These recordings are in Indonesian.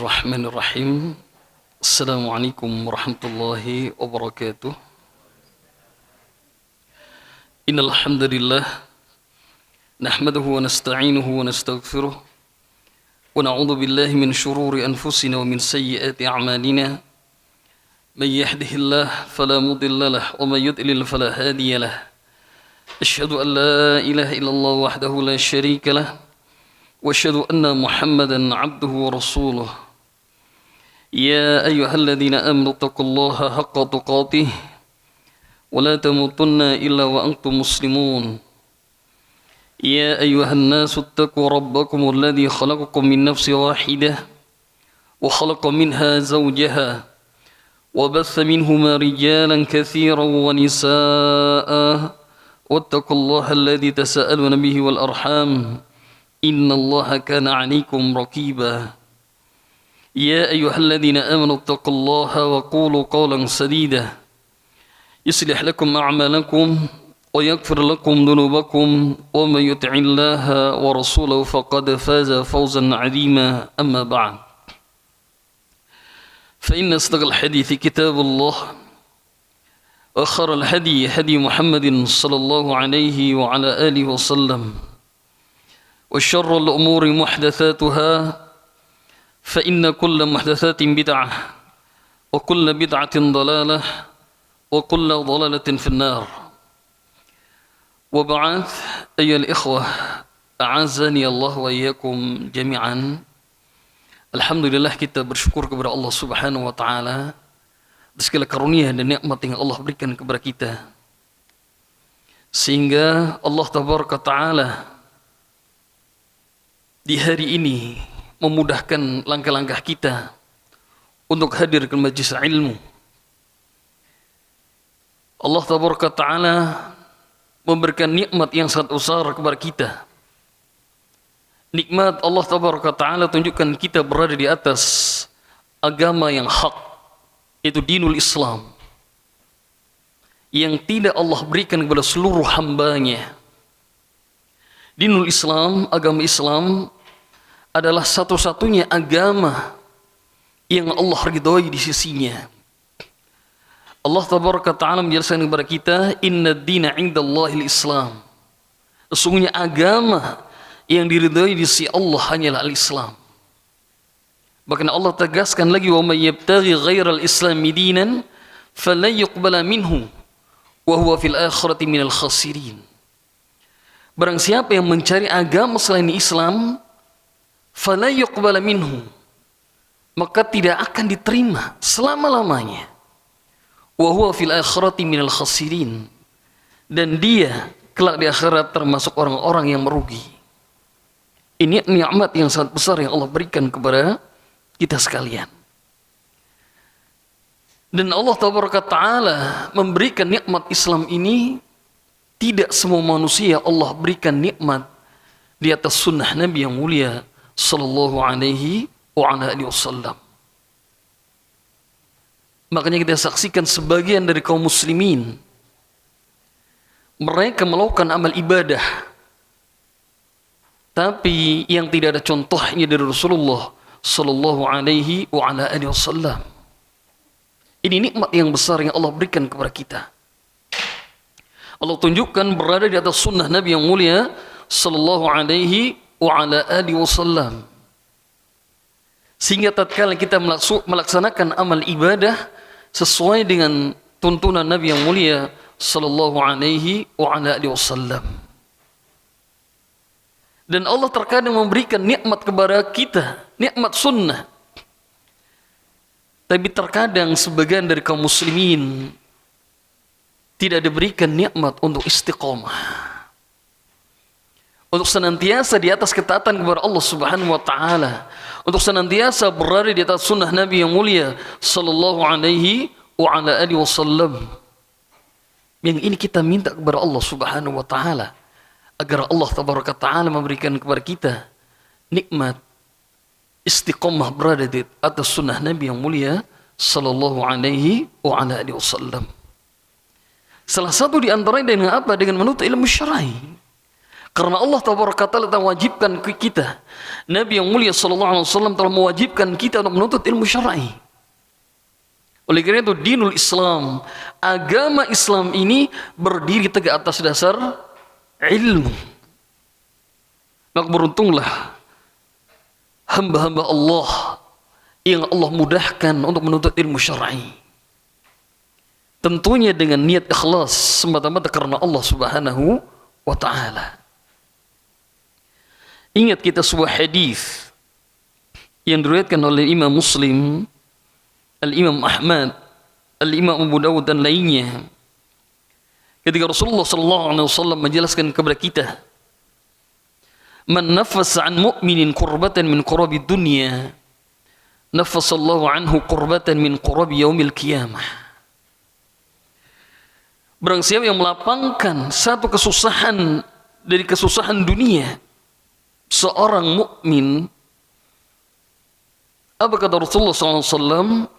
Bismillahirrahmanirrahim. Assalamualaikum warahmatullahi wabarakatuh. Innal hamdalillah nahmaduhu wa nasta'inuhu wa nastaghfiruh wa na'udzu billahi min shururi anfusina wa min sayyiati a'malina. May yahdihillahu fala mudilla lahu wa may yudlil fala hadiya lahu. Asyhadu an la ilaha illallah wahdahu la syarika lahu wa asyhadu anna Muhammadan 'abduhu wa rasuluh. Ya ayyuhalladzina amanu taqullaha haqqa tuqatih wa la tamutunna illa wa antum muslimun. Ya ayyuhan nasu ittaqu rabbakumul ladzi khalaqakum min nafsin wahidah wa khalaqa minha zawjaha wa batha minhuma rijalan katsiran wa nisaa'a wattaqullaha alladzi tasaaluna bihi wal arham innallaha kana 'alaykum raqiba. Ya ayyuhalladzina amanu taqullaha wa qulu qawlan sadida yuslih lakum a'malakum wa yaghfir lakum dhunubakum wa may yuti'illaha wa rasulahu faqad faza fawzan 'azima. Amma ba'd. Fa inna asdaqal hadithi kitabullah wa khairal hadi hadi Muhammadin sallallahu alaihi wa ala alihi wa sallam. وشر الأمور محدثاتها فإن كل محدثات بدعة وكل بدعة ضلالة وكل ضلالة في النار. وبعد أيها الإخوة أعزني الله وإياكم جميعا. Alhamdulillah, kita bersyukur kepada Allah Subhanahu wa taala atas segala karunia dan nikmat yang Allah berikan kepada kita, sehingga Allah Tabaraka taala di hari ini memudahkan langkah-langkah kita untuk hadir ke majlis ilmu. Allah Tabaraka Ta'ala memberikan nikmat yang sangat besar kepada kita. Nikmat Allah Tabaraka Ta'ala tunjukkan kita berada di atas agama yang hak, yaitu dinul Islam, yang tidak Allah berikan kepada seluruh hambanya. Dinul Islam, agama Islam adalah satu-satunya agama yang Allah ridhoi di sisinya. Allah Tabaraka Ta'ala menjelaskan kepada kita, inna dina indallahil Islam. Sesungguhnya agama yang diridhoi di sisi Allah hanyalah al-Islam. Bahkan Allah tegaskan lagi, wa may yabtaghi ghairal islami dinan falan yuqbala minhu wa huwa fil akhirati minal khasirin. Barang siapa yang mencari agama selain Islam, fala yuqbala minhu, maka tidak akan diterima selama-lamanya. Wa huwa fil akhirati minal khasirin, dan dia kelak di akhirat termasuk orang-orang yang merugi. Ini nikmat yang sangat besar yang Allah berikan kepada kita sekalian. Dan Allah Tabaraka Ta'ala memberikan nikmat Islam ini. Tidak semua manusia Allah berikan nikmat di atas sunnah Nabi yang mulia sallallahu alaihi wasallam. Makanya kita saksikan sebagian dari kaum muslimin, mereka melakukan amal ibadah, tapi yang tidak ada contohnya dari Rasulullah sallallahu alaihi wasallam. Ini nikmat yang besar yang Allah berikan kepada kita. Allah tunjukkan berada di atas sunnah Nabi yang mulia sallallahu alaihi wasallam, sehingga tatkala kita melaksanakan amal ibadah sesuai dengan tuntunan Nabi yang mulia sallallahu alaihi wasallam. Dan Allah terkadang memberikan nikmat kepada kita, nikmat sunnah, tapi terkadang sebagian dari kaum muslimin tidak diberikan nikmat untuk istiqomah, untuk senantiasa di atas ketaatan kepada Allah Subhanahu wa taala, untuk senantiasa berada di atas sunnah Nabi yang mulia sallallahu alaihi wasallam. Yang ini kita minta kepada Allah Subhanahu wa taala, agar Allah Tabaraka Ta'ala memberikan kepada kita nikmat istiqomah berada di atas sunnah Nabi yang mulia sallallahu alaihi wasallam. Salah satu di antaranya dengan apa? Dengan menuntut ilmu syar'i. Karena Allah Taala telah mewajibkan ke kita. Nabi yang mulia sallallahu alaihi wasallam telah mewajibkan kita untuk menuntut ilmu syar'i. Oleh karena itu dinul Islam, agama Islam ini berdiri tegak atas dasar ilmu. Maka beruntunglah hamba-hamba Allah yang Allah mudahkan untuk menuntut ilmu syar'i. Tentunya dengan niat ikhlas semata-mata karena Allah Subhanahu wa taala. Ingat kita sebuah hadis yang diriwayatkan oleh Imam Muslim, Al-Imam Ahmad, Al-Imam Abu Dawud dan lainnya. Ketika Rasulullah SAW menjelaskan kepada kita, "Man nafasa an mu'minin qurbatan min qurabi dunya, nafasallahu anhu qurbatan min qurabi yaumil qiyamah." Barang siapa yang melapangkan satu kesusahan dari kesusahan dunia seorang mukmin, apa kata Rasulullah SAW?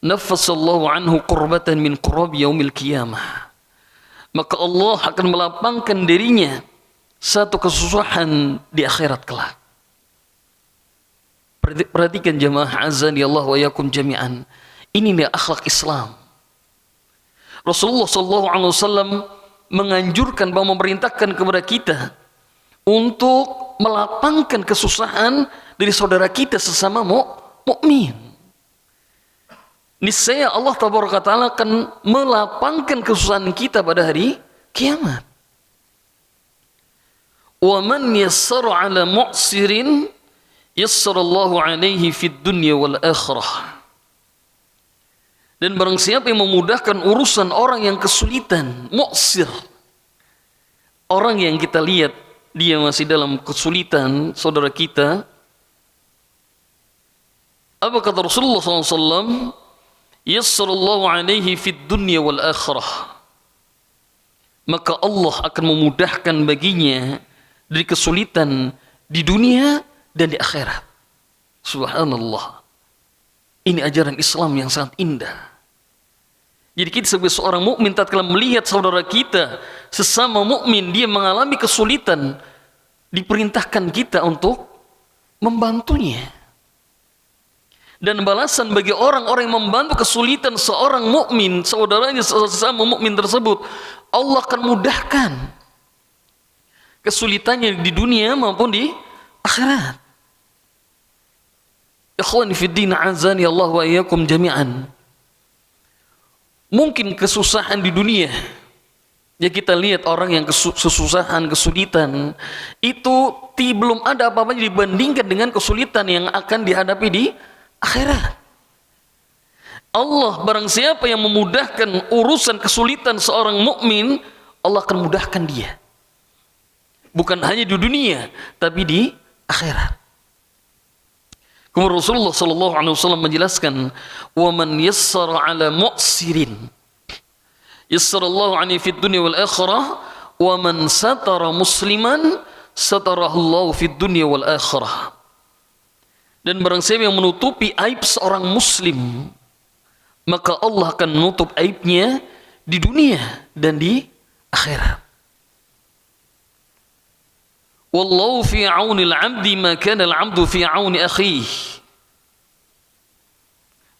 Nafasallahu anhu qurbatan min qurabi yaumil qiyamah. Maka Allah akan melapangkan dirinya satu kesusahan di akhirat kelak. Perhatikan jemaah azani Allah wa yakum jami'an. Ini nih akhlak Islam. Rasulullah SAW menganjurkan bahwa memerintahkan kepada kita untuk melapangkan kesusahan dari saudara kita sesama mukmin. Niscaya Allah Taala akan melapangkan kesusahan kita pada hari kiamat. Wa man yassara 'ala mu'sirin yassarallahu 'alaihi fid dunya wal akhirah. Dan barang siapa yang memudahkan urusan orang yang kesulitan, mu'sir, orang yang kita lihat dia masih dalam kesulitan, saudara kita, apa kata Rasulullah SAW? Yassarallahu alaihi fid dunya wal akhirah. Maka Allah akan memudahkan baginya dari kesulitan di dunia dan di akhirat. Subhanallah. Ini ajaran Islam yang sangat indah. Jadi kita sebagai seorang mukmin tatkala melihat saudara kita sesama mukmin dia mengalami kesulitan, diperintahkan kita untuk membantunya. Dan balasan bagi orang-orang yang membantu kesulitan seorang mukmin, saudaranya sesama mukmin tersebut, Allah akan mudahkan kesulitannya di dunia maupun di akhirat. Ikhwani fid din, azani Allah wa iyyakum jami'an. Mungkin kesusahan di dunia, ya kita lihat orang yang kesusahan, kesulitan itu belum ada apa-apanya dibandingkan dengan kesulitan yang akan dihadapi di akhirat. Allah barang siapa yang memudahkan urusan kesulitan seorang mukmin, Allah akan mudahkan dia. Bukan hanya di dunia, tapi di akhirat. Kemudian Rasulullah SAW menjelaskan, "Wa man yassara 'ala mu'sirin, yassarallahu 'alaihi fid dunya wal akhirah, wa man satara musliman, satarahullahu fid dunya wal akhirah." Dan barang siapa yang menutupi aib seorang muslim, maka Allah akan menutup aibnya di dunia dan di akhirat. Wallahu fi 'auni al-'abdi ma kana al-'abdu fi 'auni akhihi.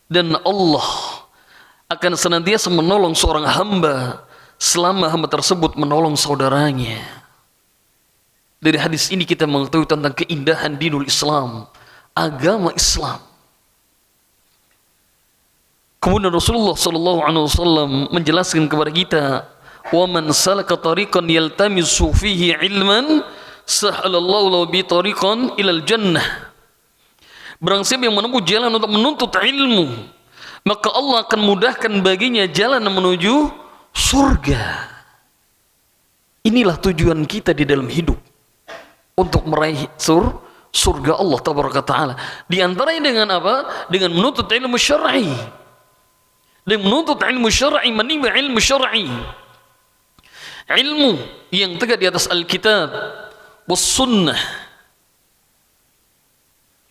Dan Allah akan senantiasa menolong seorang hamba selama hamba tersebut menolong saudaranya. Dari hadis ini kita mengetahui tentang keindahan dinul Islam, agama Islam. Kemudian Rasulullah SAW menjelaskan kepada kita, "Wa man salaka tariqan yaltamisu fihi ilman, sahalallahu lahu bi tariqan ilal jannah." Barang siapa yang menempuh jalan untuk menuntut ilmu, maka Allah akan mudahkan baginya jalan menuju surga. Inilah tujuan kita di dalam hidup, untuk meraih surga Allah Taala. Di antaranya dengan apa? Dengan menuntut ilmu syar'i. Dan menuntut ilmu syar'i, menimba ilmu syar'i. Ilmu yang tegak di atas Alkitab was sunnah.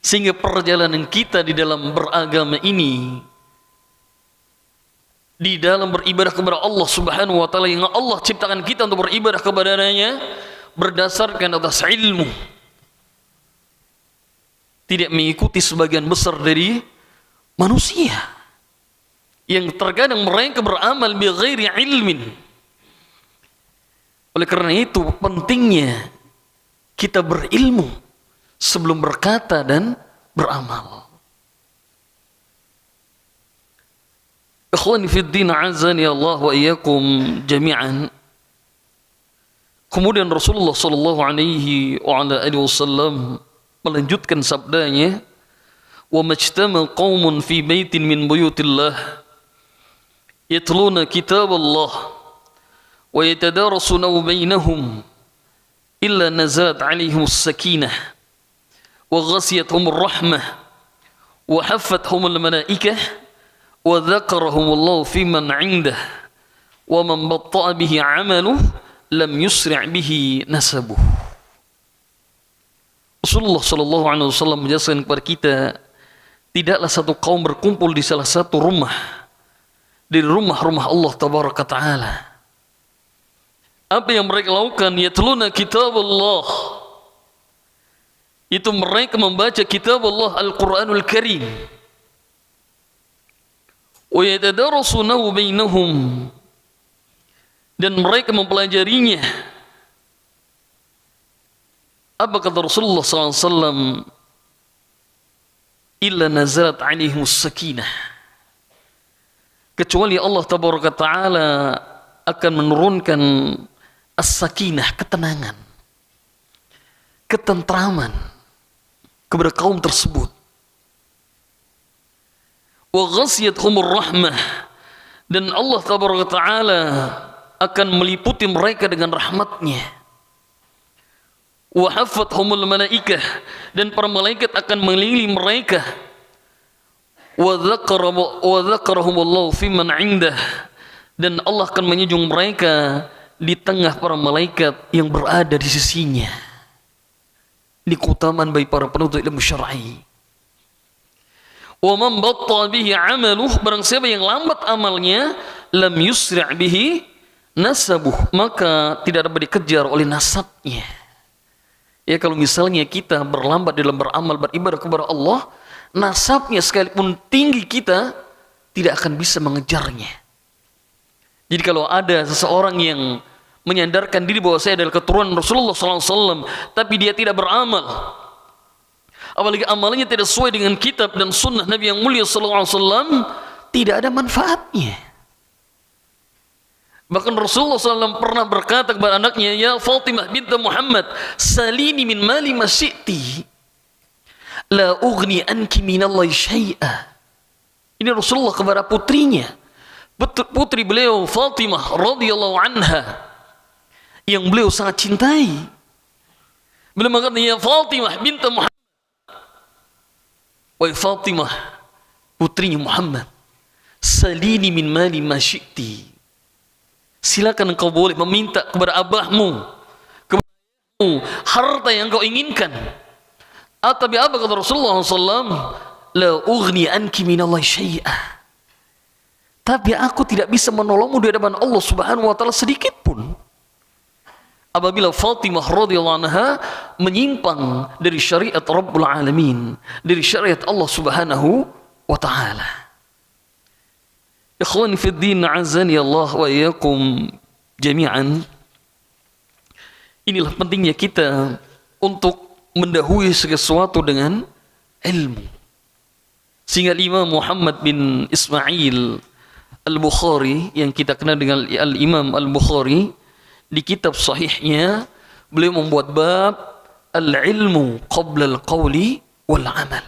Sehingga perjalanan kita di dalam beragama ini, di dalam beribadah kepada Allah Subhanahu wa taala yang Allah ciptakan kita untuk beribadah kepadanya, berdasarkan atas ilmu, tidak mengikuti sebagian besar dari manusia yang terkadang mereka beramal bighairi ilmin. Oleh karena itu pentingnya kita berilmu sebelum berkata dan beramal. Ikhwani fid din, azani Allah wa iyyakum jami'an. Kemudian Rasulullah sallallahu alaihi wasallam melanjutkan sabdanya, wa majtama qaumun fi baitin min buyutillah yatluna kitaballah wa yatadarasuna bainahum illa nazalat alaihimus sakinah wa ghasiyatuhumur rahmah wa haffathumul malaikah wa dzakarahumullahu fiman 'indah wa man batta'a bihi 'amaluhu lam yusri' bihi nasabuh. Rasulullah sallallahu alaihi wasallam menjelaskan kepada kita, tidaklah satu kaum berkumpul di salah satu rumah dari rumah-rumah Allah tabaraka taala. Apa yang mereka lakukan? Yatluna kitab Allah, itu mereka membaca kitab Allah Al-Quranul Karim. Wa yatadarasunahu bainahum, dan mereka mempelajarinya. Apa kata Rasulullah SAW? Illa nazalat alaihimus sakinah, kecuali Allah tabaraka ta'ala akan menurunkan as-sakinah, ketenangan, ketentraman kepada kaum tersebut. Wa ghasiyatuhumur rahmah, dan Allah tabaraka ta'ala akan meliputi mereka dengan rahmatnya. Wa haffathumul malaikah, dan para malaikat akan mengelilingi mereka. Wa dzakarahumullahu fiman 'indah, dan Allah akan menjunjung mereka di tengah para malaikat yang berada di sisinya. Ini keutamaan bagi para penuntut ilmu syar'i. Wa man batta bihi 'amaluh, barang siapa yang lambat amalnya, lam yusri' bihi nasabuh, maka tidak dapat dikejar oleh nasabnya. Ya, kalau misalnya kita berlambat dalam beramal, beribadah kepada Allah, nasabnya sekalipun tinggi kita tidak akan bisa mengejarnya. Jadi kalau ada seseorang yang menyandarkan diri bahwa saya adalah keturunan Rasulullah SAW, tapi dia tidak beramal, apalagi amalnya tidak sesuai dengan kitab dan sunnah Nabi yang mulia SAW, tidak ada manfaatnya. Bahkan Rasulullah SAW pernah berkata kepada anaknya, ya Fatimah binti Muhammad, salini min mali ma syi'ti, la ughni anki minallahi syai'a. Ini Rasulullah kepada putrinya, putri beliau Fatimah radhiyallahu anha, yang beliau sangat cintai. Beliau mengatakan, ya Fatimah binti Muhammad, wahai Fatimah putrinya Muhammad, salini min mali ma syi'ti, silakan engkau boleh meminta kepada abahmu, kepada ayahmu, harta yang engkau inginkan. Tapi apa kata Rasulullah SAW? La ughni anki minallahi syai'ah, tapi aku tidak bisa menolongmu di hadapan Allah Subhanahu wa taala sedikit pun. Apabila Fatimah radhiyallahu anha menyimpang dari syariat Rabbul Alamin, dari syariat Allah Subhanahu wa taala. Ikhwan fid din, azani Allah wa iyyakum jami'an. Inilah pentingnya kita untuk mendahului sesuatu dengan ilmu. Sehingga Imam Muhammad bin Ismail Al-Bukhari, yang kita kenal dengan Al-Imam Al-Bukhari, di kitab sahihnya beliau membuat bab al-ilmu qabla al-qawli wal-amal.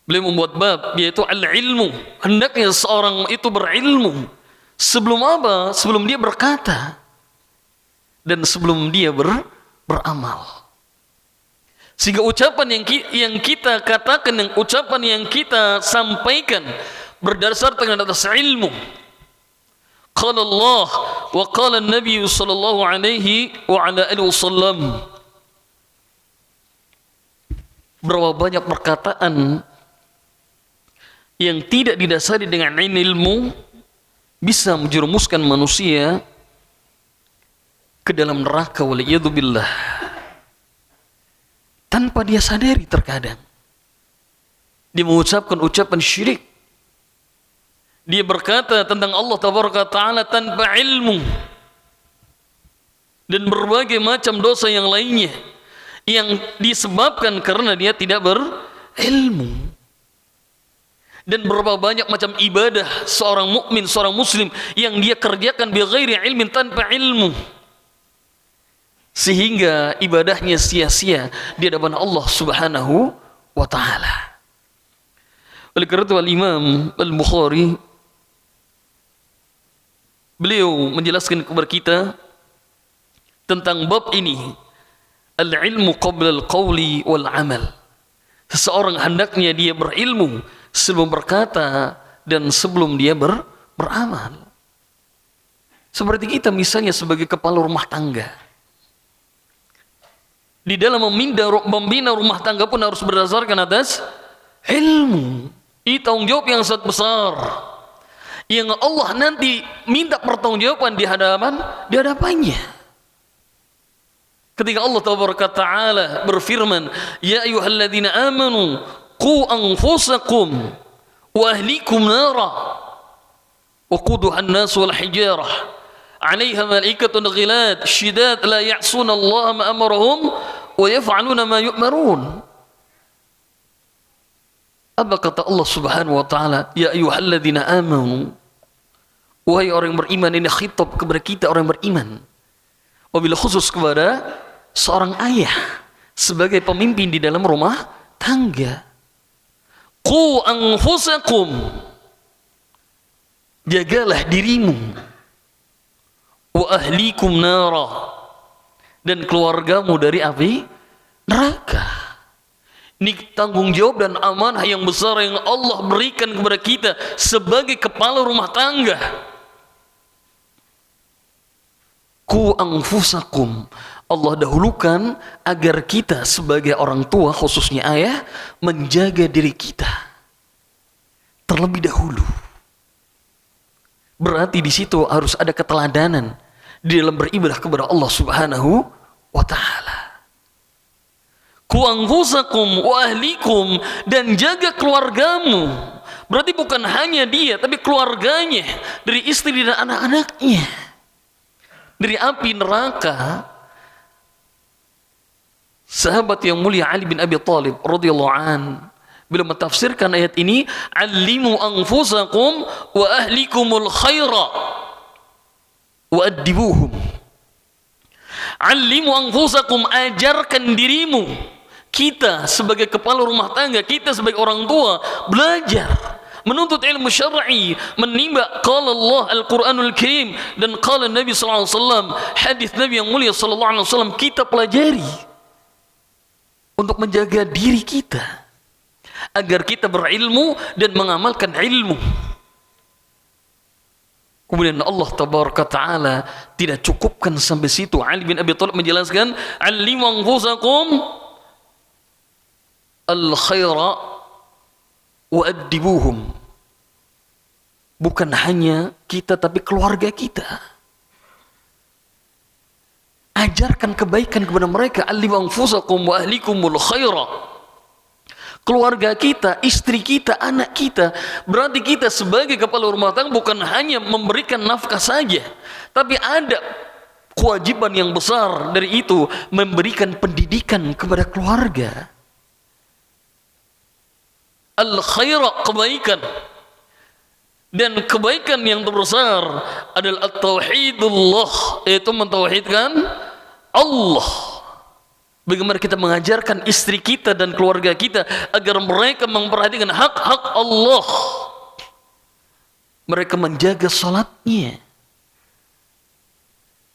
Beliau membuat bab, yaitu al-ilmu, hendaknya seorang itu berilmu sebelum apa? Sebelum dia berkata dan sebelum dia beramal. Sehingga ucapan yang kita katakan, yang ucapan yang kita sampaikan berdasarkan atas ilmu. Qala Allah wa qala Nabi sallallahu alaihi wa ala alihi wasallam. Berapa banyak perkataan yang tidak didasari dengan ilmu bisa menjerumuskan manusia ke dalam neraka waliyadzubillah tanpa dia sadari. Terkadang dia mengucapkan ucapan syirik, dia berkata tentang Allah tabaraka ta'ala tanpa ilmu, dan berbagai macam dosa yang lainnya yang disebabkan karena dia tidak berilmu. Dan berapa banyak macam ibadah seorang mukmin, seorang muslim yang dia kerjakan bighairi ilmin, tanpa ilmu, sehingga ibadahnya sia-sia di hadapan Allah Subhanahu wa taala. Oleh karena itu Al-Imam Al-Bukhari beliau menjelaskan kepada kita tentang bab ini, al-ilmu qabla al-qawli wal amal. Seseorang hendaknya dia berilmu sebelum berkata dan sebelum dia beramal. Seperti kita misalnya sebagai kepala rumah tangga, di dalam membina rumah tangga pun harus berdasarkan atas ilmu. Ini tanggung jawab yang sangat besar, yang Allah nanti minta pertanggungjawaban di hadapannya. Ketika Allah Ta'ala berfirman, ya ayyuhalladzina amanu qu anfusakum wa ahlikum nara wa quduha an-nas wal hijarah 'alaiha malaikatun ghilad shidad la ya'suna Allah ma amarahum wa yaf'aluna ma yu'marun. Apa kata Allah Subhanahu wa taala? Ya ayyuhalladzina amanu, wahai orang yang beriman. Ini khitab kepada kita orang yang beriman, wabil khusus kepada seorang ayah sebagai pemimpin di dalam rumah tangga. Qu anfusakum, jagalah dirimu, wa ahlikum nara, dan keluargamu dari api neraka. Ini tanggung jawab dan amanah yang besar yang Allah berikan kepada kita sebagai kepala rumah tangga. Qu anfusakum, Allah dahulukan agar kita sebagai orang tua, khususnya ayah, menjaga diri kita terlebih dahulu. Berarti di situ harus ada keteladanan di dalam beribadah kepada Allah Subhanahu wa taala. Qu anfusakum wa ahlikum, dan jaga keluargamu. Berarti bukan hanya dia, tapi keluarganya, dari istri dan anak-anaknya dari api neraka. Sahabat yang mulia Ali bin Abi Thalib radhiyallahu an, bila mentafsirkan ayat ini, "Allimu anfusakum wa ahlikumul khaira wa addibuhum." Allimu anfusakum, ajarkan dirimu. Kita sebagai kepala rumah tangga, kita sebagai orang tua, belajar menuntut ilmu syar'i, menimba qala Allah Al-Qur'anul Karim dan qala Nabi sallallahu alaihi wasallam, hadis Nabi yang mulia sallallahu alaihi wasallam, kita pelajari untuk menjaga diri kita agar kita berilmu dan mengamalkan ilmu. Kemudian Allah Tabaraka Ta'ala tidak cukupkan sampai situ. Ali bin Abi Thalib menjelaskan, "Allimu anfusakum al-khaira wa addibuhum." Bukan hanya kita, tapi keluarga kita. Ajarkan kebaikan kepada mereka. Allimu anfusakum wa ahlikumul khaira. Keluarga kita, istri kita, anak kita. Berarti kita sebagai kepala rumah tangga bukan hanya memberikan nafkah saja, tapi ada kewajiban yang besar dari itu, memberikan pendidikan kepada keluarga. Al-khaira, kebaikan. Dan kebaikan yang terbesar adalah at-tauhidullah, yaitu mentauhidkan Allah. Bagaimana kita mengajarkan istri kita dan keluarga kita agar mereka memperhatikan hak-hak Allah. Mereka menjaga salatnya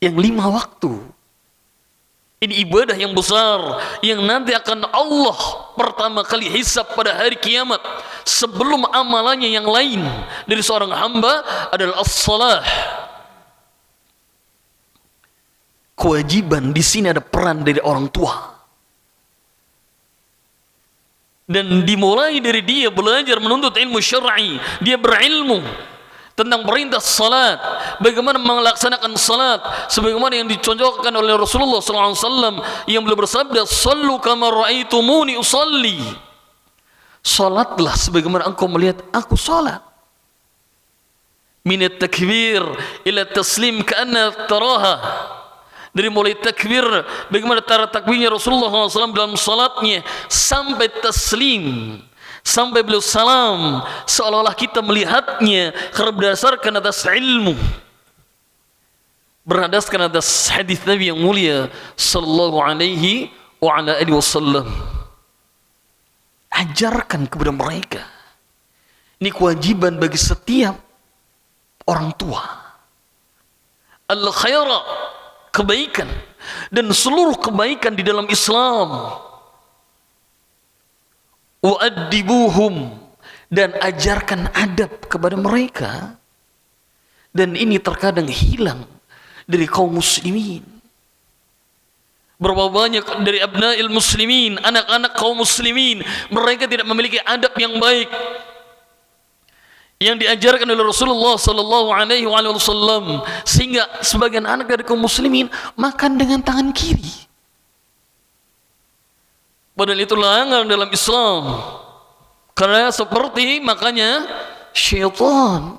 yang 5 waktu. Ini ibadah yang besar yang nanti akan Allah pertama kali hisab pada hari kiamat sebelum amalannya yang lain dari seorang hamba adalah as-salah. Kewajiban di sini ada peran dari orang tua. Dan dimulai dari dia belajar menuntut ilmu syar'i, dia berilmu. tentang perintah salat, bagaimana melaksanakan salat sebagaimana yang dicontohkan oleh Rasulullah SAW yang beliau bersabda, "Shallu kama ra'aitumuni usalli." Salatlah sebagaimana engkau melihat aku salat. Minat takbir ila taslim ka'anna taraha. Dari mulai takbir, bagaimana cara takbirnya Rasulullah SAW dalam salatnya, sampai taslim, sampai beliau salam, seolah-olah kita melihatnya karena berdasarkan atas ilmu, berdasarkan atas hadis Nabi yang mulia sallallahu alaihi wa ala alihi wasallam. Ajarkan kepada mereka. Ini kewajiban bagi setiap orang tua. Al-khaira, kebaikan, dan seluruh kebaikan di dalam Islam. Wa'addibuhum, dan ajarkan adab kepada mereka. Dan ini terkadang hilang dari kaum muslimin. Berapa banyak dari abna'il muslimin, anak-anak kaum muslimin, mereka tidak memiliki adab yang baik yang diajarkan oleh Rasulullah sallallahu alaihi wasallam, sehingga sebagian anak dari kaum muslimin makan dengan tangan kiri. Padahal itu larangan dalam Islam. Karena seperti makanya syaitan.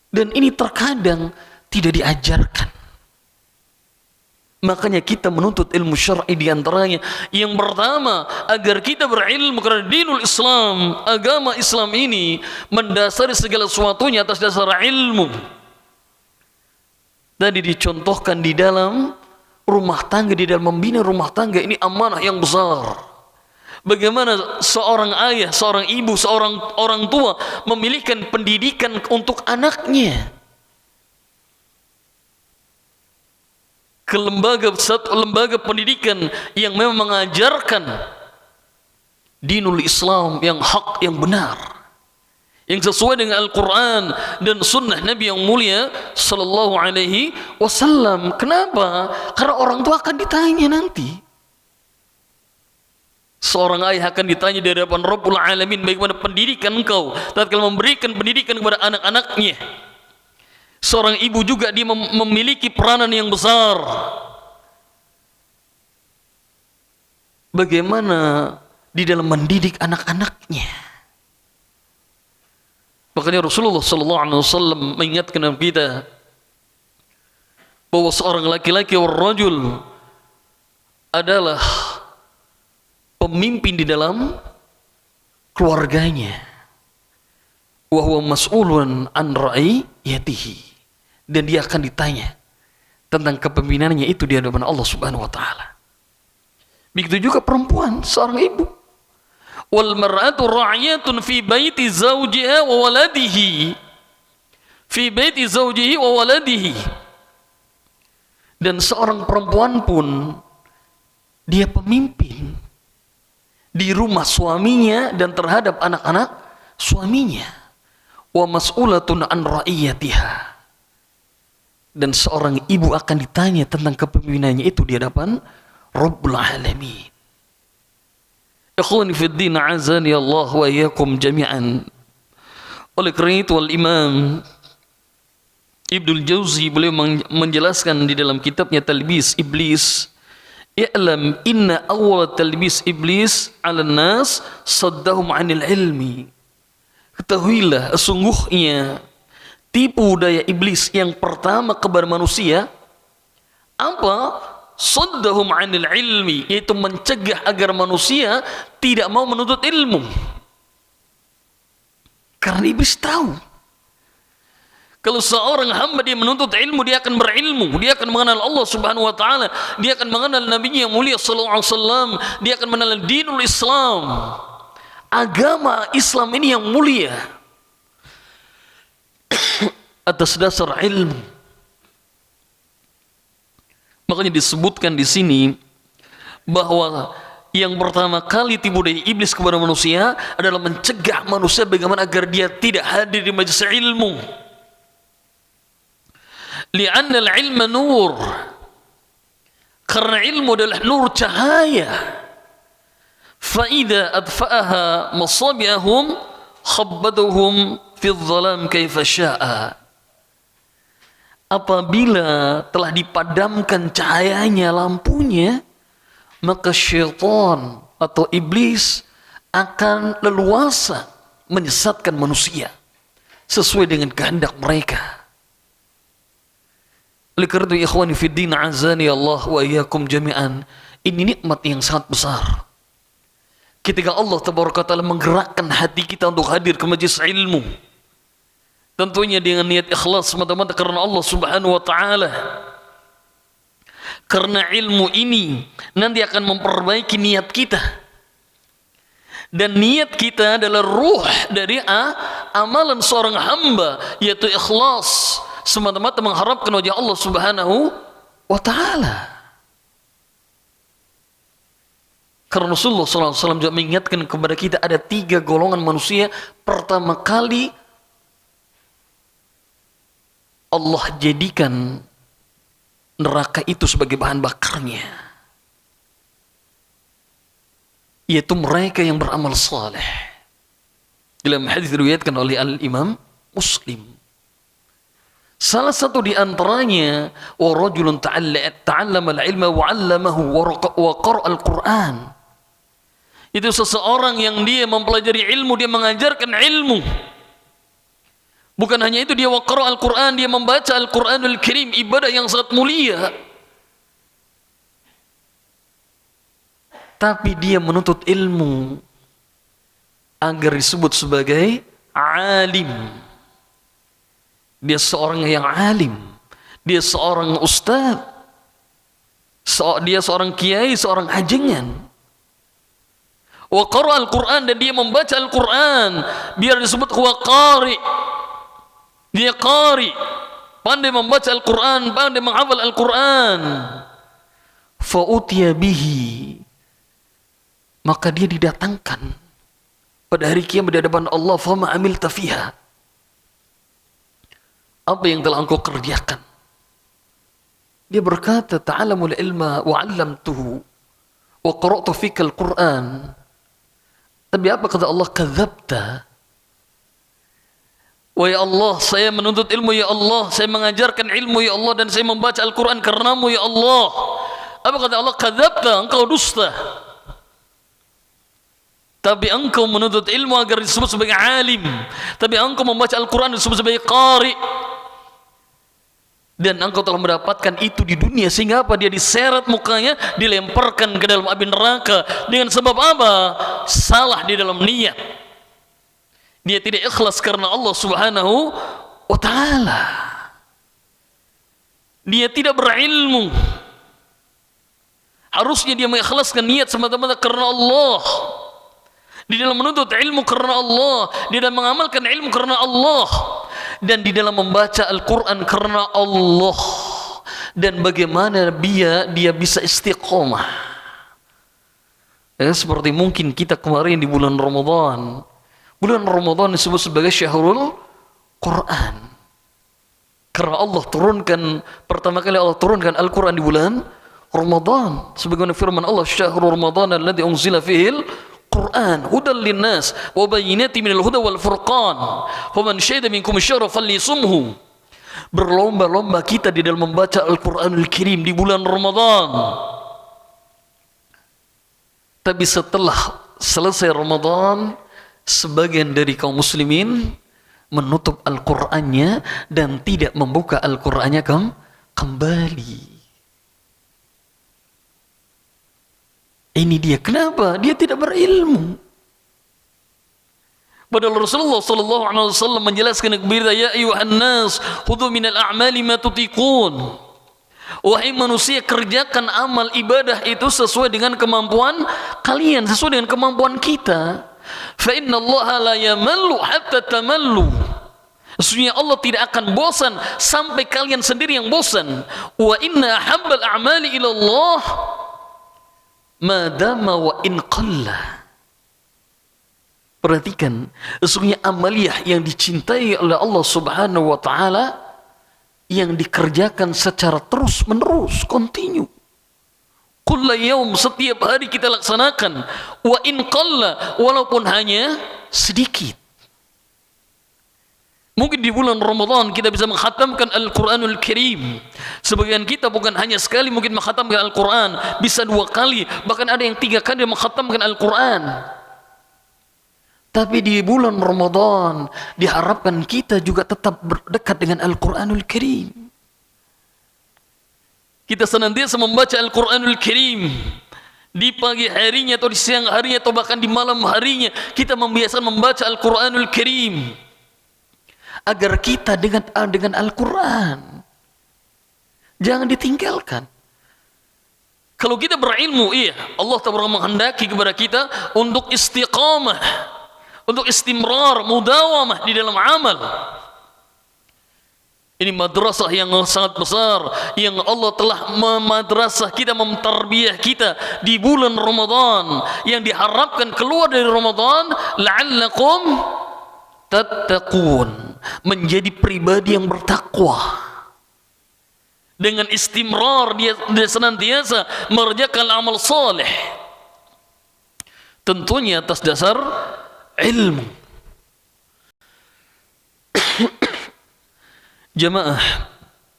Dan ini terkadang tidak diajarkan. Makanya kita menuntut ilmu syar'i di antaranya. Yang pertama, agar kita berilmu karena dinul Islam, agama Islam ini mendasari segala sesuatunya atas dasar ilmu. Tadi dicontohkan di dalam rumah tangga, di dalam membina rumah tangga, ini amanah yang besar. Bagaimana seorang ayah, seorang ibu, seorang orang tua memilihkan pendidikan untuk anaknya ke lembaga pendidikan yang memang mengajarkan dinul Islam yang hak, yang benar, yang sesuai dengan Al-Quran dan sunnah Nabi yang mulia sallallahu alaihi wasallam. Kenapa? Karena orang tua akan ditanya nanti. Seorang ayah akan ditanya di hadapan Rabbul Alamin, bagaimana pendidikan engkau tatkala memberikan pendidikan kepada anak-anaknya. Seorang ibu juga dia memiliki peranan yang besar. Bagaimana di dalam mendidik anak-anaknya. Makanya Rasulullah SAW mengingatkan kita bahwa seorang laki-laki warrajul adalah pemimpin di dalam keluarganya. Wa huwa mas'ulun an ra'iyatihi. Dan dia akan ditanya tentang kepemimpinannya itu di hadapan Allah Subhanahu wa taala. Begitu juga perempuan, seorang ibu. Wal mar'atu ra'iyatun fi baiti zawjiha wa waladihi. Fi baiti zawjihi wa waladihi. Dan seorang perempuan pun dia pemimpin di rumah suaminya dan terhadap anak-anak suaminya. Wa mas'ulatun an ra'iyatiha. Dan seorang ibu akan ditanya tentang kepemimpinannya itu di hadapan Rabbul Alamin. Ikhwani fi din, azani Allah wa iyyakum jami'an. Oleh karena itu Al-Imam Ibnul Jauzi beliau menjelaskan di dalam kitabnya Talbis Iblis, "I'lam inna awwal talbis iblis 'alan nas saddahum 'anil ilmi." Ketahuilah sesungguhnya tipu daya iblis yang pertama kepada manusia apa? Saddahum 'anil ilmi, yaitu mencegah agar manusia tidak mau menuntut ilmu. Karena iblis tahu kalau seorang hamba dia menuntut ilmu, dia akan berilmu, dia akan mengenal Allah Subhanahu wa taala, dia akan mengenal nabinya yang mulia sallallahu alaihi wasallam, dia akan mengenal dinul Islam. Agama Islam ini yang mulia atas dasar ilmu. Makanya disebutkan di sini bahwa yang pertama kali tipu daya iblis kepada manusia adalah mencegah manusia bagaimana agar dia tidak hadir di majelis ilmu. Li'anna al-ilma nur. Karena ilmu adalah nur, cahaya. Fa idza adfa'aha masabi'ahum khabbaduhum fil dhalam kaifa syaa. Apabila telah dipadamkan cahayanya lampunya, maka syaitan atau iblis akan leluasa menyesatkan manusia sesuai dengan kehendak mereka. Oleh karena itu, ikhwani fiddin, azani Allah wa iyyakum jami'an, ini nikmat yang sangat besar. Ketika Allah tabaraka taala menggerakkan hati kita untuk hadir ke majelis ilmu, tentunya dengan niat ikhlas semata-mata karena Allah Subhanahu wa taala. Karena ilmu ini nanti akan memperbaiki niat kita. Dan niat kita adalah ruh dari amalan seorang hamba, yaitu ikhlas, semata-mata mengharapkan wajah Allah Subhanahu wa taala. Karena Rasulullah SAW juga mengingatkan kepada kita ada 3 golongan manusia. Pertama kali Allah jadikan neraka itu sebagai bahan bakarnya, yaitu mereka yang beramal saleh. Dalam hadis diriwayatkan oleh Al-Imam Muslim, salah satu di antaranya, wa rajulun ta'allama al-ilma wa 'allamahu wa qara'a al-Qur'an. Itu seseorang yang dia mempelajari ilmu, dia mengajarkan ilmu. Bukan hanya itu, dia waqara Al-Quran, dia membaca Al-Quranul Karim, ibadah yang sangat mulia. Tapi dia menuntut ilmu agar disebut sebagai alim. Dia seorang yang alim, dia seorang ustaz, dia seorang kiai, seorang ajengan. Waqara Al-Quran, dan dia membaca Al-Quran biar disebut huwa qari. Dia qari, pandai membaca Al-Quran, pandai menghafal Al-Quran. Fa'utiya bihi, maka dia didatangkan pada hari kiamat di hadapan Allah. Fama amilta fiha, apa yang telah engkau kerjakan? Dia berkata, ta'alamul ilma wa 'allamtuhu wa qara'tu fika Al-Quran. Tapi apa kata Allah? Kadzabta. Wahai Allah, saya menuntut ilmu ya Allah, saya mengajarkan ilmu ya Allah, dan saya membaca Al-Quran karenamu ya Allah. Apa kata Allah? Kadzabta, engkau dusta. Tapi engkau menuntut ilmu agar disebut sebagai alim, tapi engkau membaca Al-Quran disebut sebagai qari. Dan engkau telah mendapatkan itu di dunia, sehingga apa? Dia diseret mukanya, dilemparkan ke dalam api neraka. Dengan sebab apa? Salah di dalam niat. Dia tidak ikhlas karena Allah Subhanahu wa taala. Dia tidak berilmu. Harusnya dia mengikhlaskan niat semata-mata karena Allah. Di dalam menuntut ilmu karena Allah, di dalam mengamalkan ilmu karena Allah, dan di dalam membaca Al-Quran karena Allah. Dan bagaimana dia bisa istiqomah. Ya, seperti mungkin kita kemarin di bulan Ramadan. Bulan Ramadan disebut sebagai Syahrul Quran karena Allah turunkan, pertama kali Allah turunkan Al-Quran di bulan Ramadan. Sebagaimana firman Allah, Syahrul Ramadan alladzi unzila fihil Quran hudan linnas wa bayyinatin minal huda wal furqan faman syahida minkum asyhara falyasumhu. Berlomba-lomba kita di dalam membaca Al-Quranul Karim di bulan Ramadan. Tapi setelah selesai Ramadan, sebagian dari kaum muslimin menutup Al-Qur'annya dan tidak membuka Al-Qur'annya kembali. Ini dia. Kenapa? Dia tidak berilmu. Padahal Rasulullah SAW menjelaskan kepada ya ayuhan nas khudhu minal a'mali ma tutiqun. Wahai manusia, kerjakan amal ibadah itu sesuai dengan kemampuan kalian, sesuai dengan kemampuan kita. Fa inna Allah la yamallu hatta tamallu. Sesungguhnya Allah tidak akan bosan sampai kalian sendiri yang bosan. Wa inna habbal a'mali ila Allah madama wa in qalla. Perhatikan, sesungguhnya amaliyah yang dicintai oleh Allah Subhanahu wa taala yang dikerjakan secara terus menerus, continue. Kulla yaum, setiap hari kita laksanakan. Wa in qalla, walaupun hanya sedikit. Mungkin di bulan Ramadan kita bisa menghatamkan Al-Quranul Karim. Sebagian kita bukan hanya sekali mungkin menghatamkan Al-Quran, bisa 2 kali, bahkan ada yang 3 kali menghatamkan Al-Quran. Tapi di bulan Ramadan diharapkan kita juga tetap berdekat dengan Al-Quranul Karim. Kita senantiasa membaca Al-Quranul Karim. Di pagi harinya atau di siang harinya atau bahkan di malam harinya kita membiasakan membaca Al-Quranul Karim. Agar kita dengan Al-Quran jangan ditinggalkan. Kalau kita berilmu, iya, Allah Ta'ala menghendaki kepada kita untuk istiqamah, untuk istimrar, mudawamah di dalam amal. Ini madrasah yang sangat besar yang Allah telah memadrasah kita, memtarbiyah kita di bulan Ramadan, yang diharapkan keluar dari Ramadan la'allakum tattaqun, menjadi pribadi yang bertakwa. Dengan istimrar dia senantiasa mengerjakan amal saleh, tentunya atas dasar ilmu. Jamaah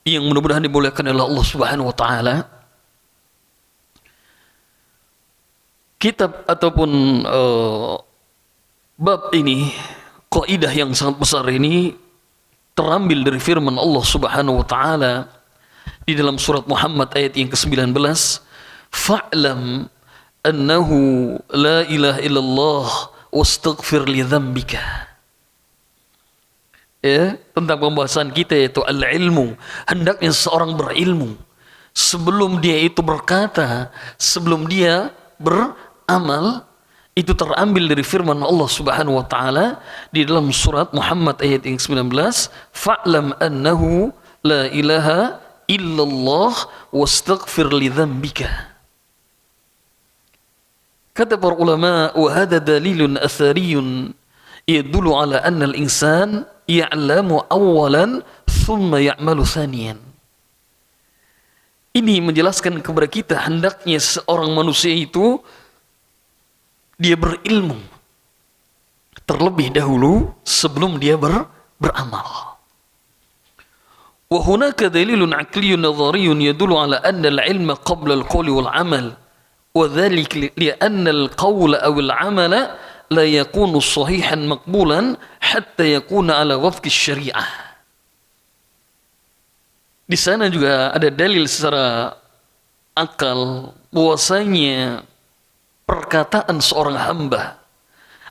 yang mudah-mudahan dimuliakan oleh Allah Subhanahu wa taala, kitab ataupun bab ini, kaidah yang sangat besar ini terambil dari firman Allah Subhanahu wa taala di dalam surat Muhammad ayat yang ke-19, fa'lam annahu la ilaha illallah wastaghfir li dzambika. Ya, tentang pembahasan kita yaitu al-ilmu. Hendaknya seorang berilmu sebelum dia itu berkata, sebelum dia beramal. Itu terambil dari firman Allah Subhanahu wa taala di dalam surat Muhammad ayat yang 19, fa'lam annahu la ilaha illallah wastaghfir li dzambika. Kata para ulama, wa hadha dalilun athariyun yadullu ala anna al-insan ya'lamu awalan thumma ya'malu thaniyan. Ini menjelaskan kepada kita hendaknya seorang manusia itu dia berilmu terlebih dahulu sebelum dia beramal. Wa hunaka dalilun aqliyun nadhariyun yadullu ala anna al-ilma qabla al-qawli wal 'amal, wa dhalika li anna al-qawla aw al-'amala la yakunu sahihan maqbulan hatta yakuna ala wafqi syariah. Di sana juga ada dalil secara akal bahwasanya perkataan seorang hamba,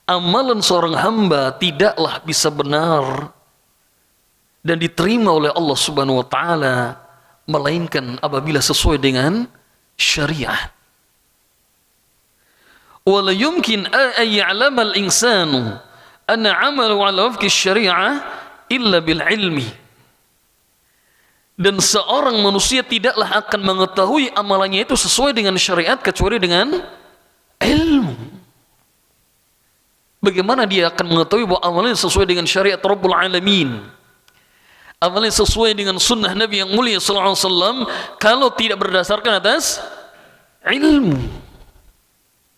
amalan seorang hamba tidaklah bisa benar dan diterima oleh Allah Subhanahu wa taala melainkan apabila sesuai dengan syariat. Wala yumkin an ya'lama al-insanu anna 'amalahu 'ala wafqi syariah illa bil ilmi. Dan seorang manusia tidaklah akan mengetahui amalannya itu sesuai dengan syariat kecuali dengan ilmu. Bagaimana dia akan mengetahui bahwa amalnya sesuai dengan syariat Rabbul Alamin, amalnya sesuai dengan sunnah Nabi yang mulia sallallahu alaihi wasallam, kalau tidak berdasarkan atas ilmu?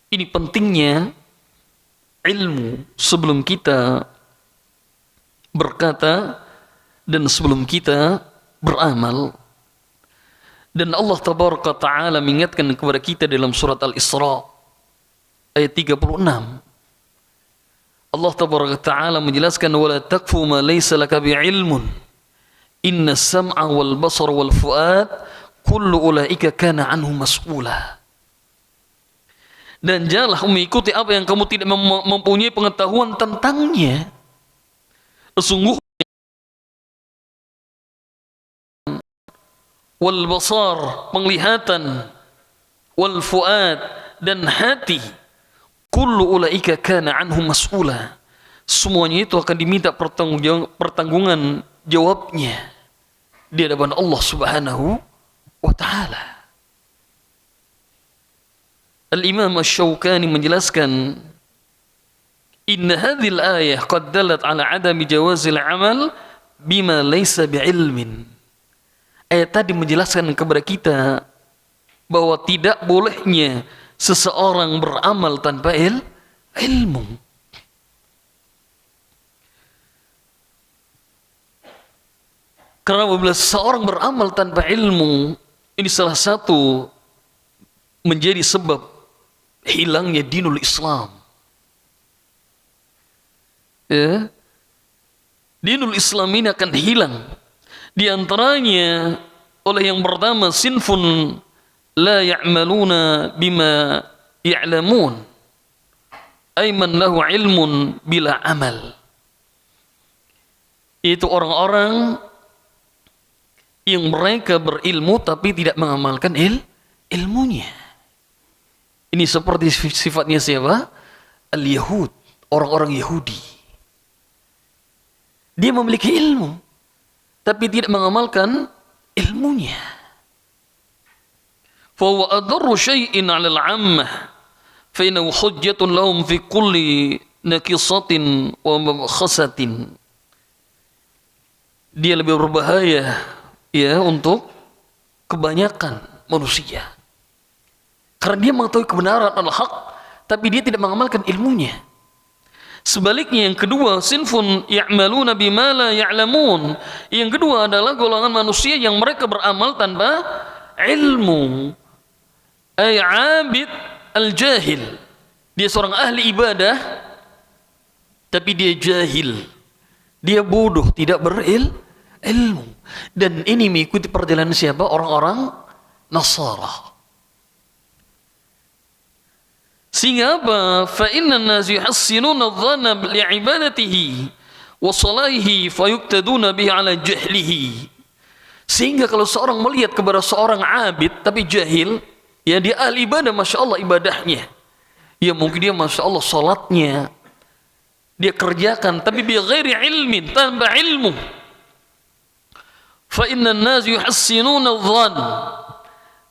Ini pentingnya ilmu sebelum kita berkata dan sebelum kita beramal. Dan Allah Tabaraka Ta'ala mengingatkan kepada kita dalam surat Al-Isra ayat 36. Allah Tabaraka Ta'ala menjelaskan, wala taqfu ma laysa laka bi'ilmun inna as-sam'a wal basara wal fu'ad kullu ulaika kana anhu mas'ula. Dan janganlah mengikuti apa yang kamu tidak mempunyai pengetahuan tentangnya. Sesungguhnya wal basar, penglihatan, wal fuad, dan hati, kullu ulaika kana anhu mas'ula, semuanya itu akan diminta pertanggungan jawabnya di hadapan Allah Subhanahu wa taala. Al-Imam Asy-Syaukani menjelaskan, inna hadhil ayah qad dalat ala adami jawazil amal bima laysa bi'ilmin. Ayat tadi menjelaskan kepada kita bahwa tidak bolehnya seseorang beramal tanpa ilmu. Karena apabila seseorang beramal tanpa ilmu, ini salah satu menjadi sebab hilangnya dinul Islam. Ya. Dinul Islam ini akan hilang. Di antaranya oleh yang pertama, sinfun la ya'maluna bima ya'lamun, ay man lahu ilmun bila amal. Itu orang-orang yang mereka berilmu tapi tidak mengamalkan ilmunya. Ini seperti sifatnya siapa? Al-Yahud, orang-orang Yahudi. Dia memiliki ilmu tapi tidak mengamalkan ilmunya. Fa huwa adarru syai'in 'ala al-'ammah fa innahu hujjatun lahum fi kulli naqisatin wa mabkhasatin. Dia lebih berbahaya ya untuk kebanyakan manusia. Karena dia mengetahui kebenaran al-haq tapi dia tidak mengamalkan ilmunya. Sebaliknya yang kedua, sinfun ya'maluna bima la ya'lamun. Yang kedua adalah golongan manusia yang mereka beramal tanpa ilmu. Ay 'abid al-jahil. Dia seorang ahli ibadah tapi dia jahil. Dia bodoh, tidak berilmu. Dan ini mengikuti perjalanan siapa? Orang-orang Nasara. Sehingga apa? Fa inna an-nas yuhassinuna adh-dhanna li'ibadatihi wa salahihi fayuqtaduna bihi 'ala jahlihi. Sehingga kalau seorang melihat kepada seorang abid tapi jahil, ya dia ahli ibadah, masya Allah ibadahnya, ya mungkin dia masya Allah salatnya dia kerjakan tapi bi ghairi ilmin, tanpa ilmu. Fa inna an-nas yuhassinuna adh-dhanna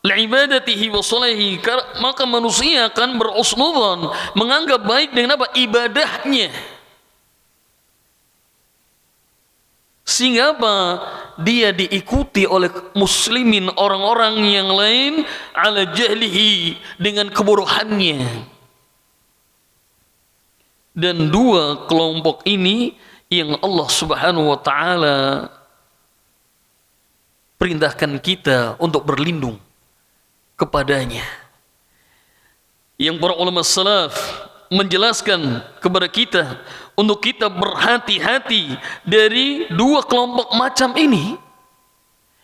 li'ibadatihi wa salahihi, maka manusia akan berusnudzan, menganggap baik dengan apa? Ibadahnya. Sehingga apa? Dia diikuti oleh muslimin, orang-orang yang lain, ala jahlihi, dengan kebodohannya. Dan dua kelompok ini yang Allah Subhanahu wa taala perintahkan kita untuk berlindung kepadanya. Yang para ulama salaf menjelaskan kepada kita untuk kita berhati-hati dari dua kelompok macam ini.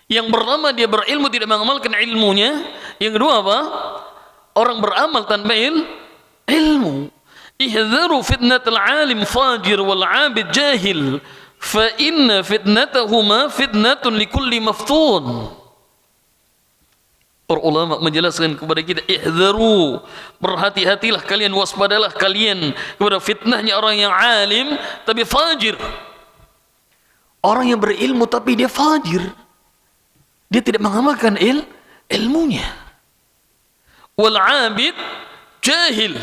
Yang pertama, dia berilmu tidak mengamalkan ilmunya. Yang kedua apa? Orang beramal tanpa ilmu. Ihdharu fitnatal alim fajir wal abid jahil, fa inna fitnatahuma fitnatun likulli maftun. Para ulama menjelaskan kepada kita, ihdharu, berhati-hatilah kalian, waspadalah kalian kepada fitnahnya orang yang alim tapi fajir. Orang yang berilmu tapi dia fajir, dia tidak mengamalkan ilmunya. Wal abid jahil.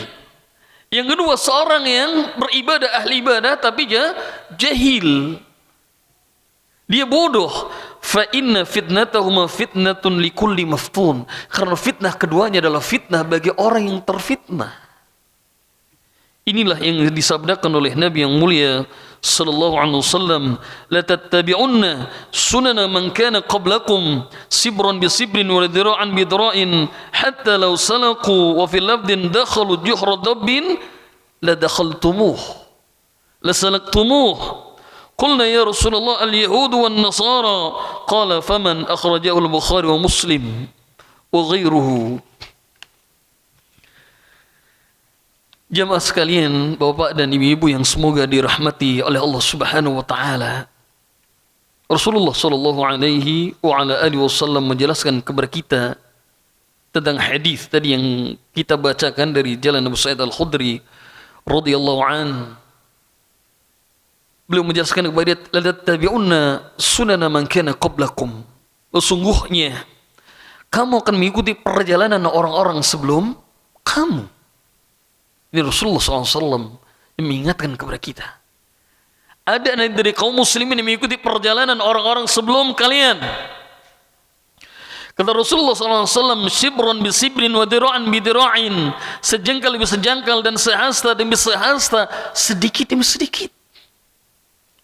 Yang kedua, seorang yang beribadah, ahli ibadah tapi dia jahil, dia bodoh. Fa inna fitnatahuma fitnatun likulli maftun. Karena fitnah keduanya adalah fitnah bagi orang yang terfitnah. Inilah yang disabdakan oleh Nabi yang mulia sallallahu alaihi wasallam, la tattabi'unna sunana man kana qablakum sibran bi sibrin wa dira'an bi dira'in hatta law salaqu wa fil lafdin dakhalu juhra dabbin la dakhaltumuh la salaktumuh. Qulna ya Rasulullah al-yahud wa an-nasara, qala faman, akhrajahu al-Bukhari wa Muslim wa ghairuhu. Jamaah sekalian, bapak dan ibu-ibu yang semoga dirahmati oleh Allah Subhanahu wa taala. Rasulullah sallallahu alaihi wa ala alihi wasallam menjelaskan kepada kita tentang hadis tadi yang kita bacakan dari jalan Abu Sa'id Al-Khudri radhiyallahu anhu. Beliau menjelaskan kepada dia, la tattabi'unna sunana man kana qablakum. Sesungguhnya kamu akan mengikuti perjalanan orang-orang sebelum kamu. Ini Rasulullah SAW mengingatkan kepada kita. Ada dari kaum muslimin yang mengikuti perjalanan orang-orang sebelum kalian. Kata Rasulullah SAW, shibran bi sibrin wa dira'an bi dira'in, sejengkal demi sejengkal dan sehasta demi sehasta, sedikit demi sedikit.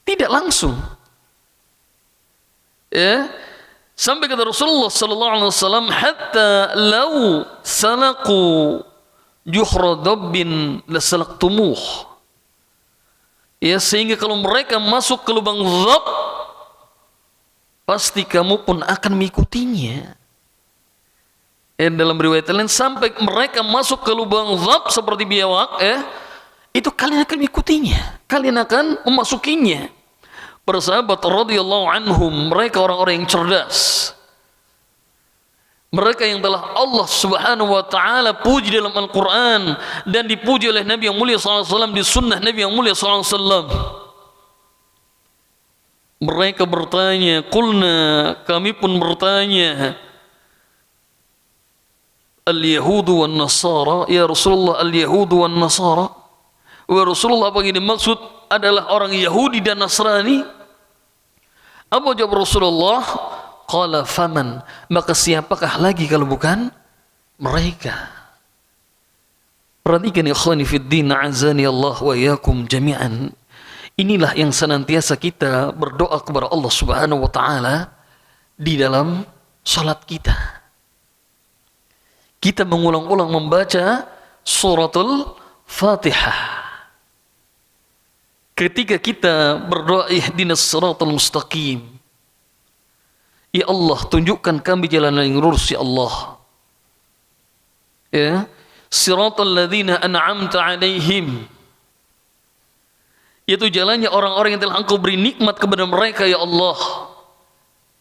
Tidak langsung. Ya, sampai kata Rasulullah sallallahu alaihi wasallam, hatta law salaqu juhra dabbin lasalaktumuh. Ya, sehingga kalau mereka masuk ke lubang dhab, pasti kamu pun akan mengikutinya. Dalam riwayat lain, sampai mereka masuk ke lubang dhab seperti biawak, itu kalian akan mengikutinya, kalian akan memasukinya. Para sahabat radhiyallahu anhum, mereka orang-orang yang cerdas, mereka yang telah Allah subhanahu wa ta'ala puji dalam Al-Quran dan dipuji oleh Nabi yang mulia SAW di sunnah Nabi yang mulia SAW. Mereka bertanya, qulna, kami pun bertanya, al-yahudu wan nasara, ya Rasulullah, al-yahudu wan nasara, wa Rasulullah, apa yang dimaksud adalah orang Yahudi dan Nasrani? Apa jawab Rasulullah? Qala faman, maka siapakah lagi kalau bukan mereka? Perhatikan ikhwani fiddin, azani Allah wa iyyakum jami'an. Inilah yang senantiasa kita berdoa kepada Allah subhanahu wa ta'ala di dalam salat kita. Kita mengulang-ulang membaca suratul Fatihah. Ketika kita berdoa ihdinas siratal mustaqim, ya Allah, tunjukkan kami jalan yang lurus, ya Allah. Ya, siratal ladzina an'amta alaihim, yaitu jalannya orang-orang yang telah Engkau beri nikmat kepada mereka, ya Allah.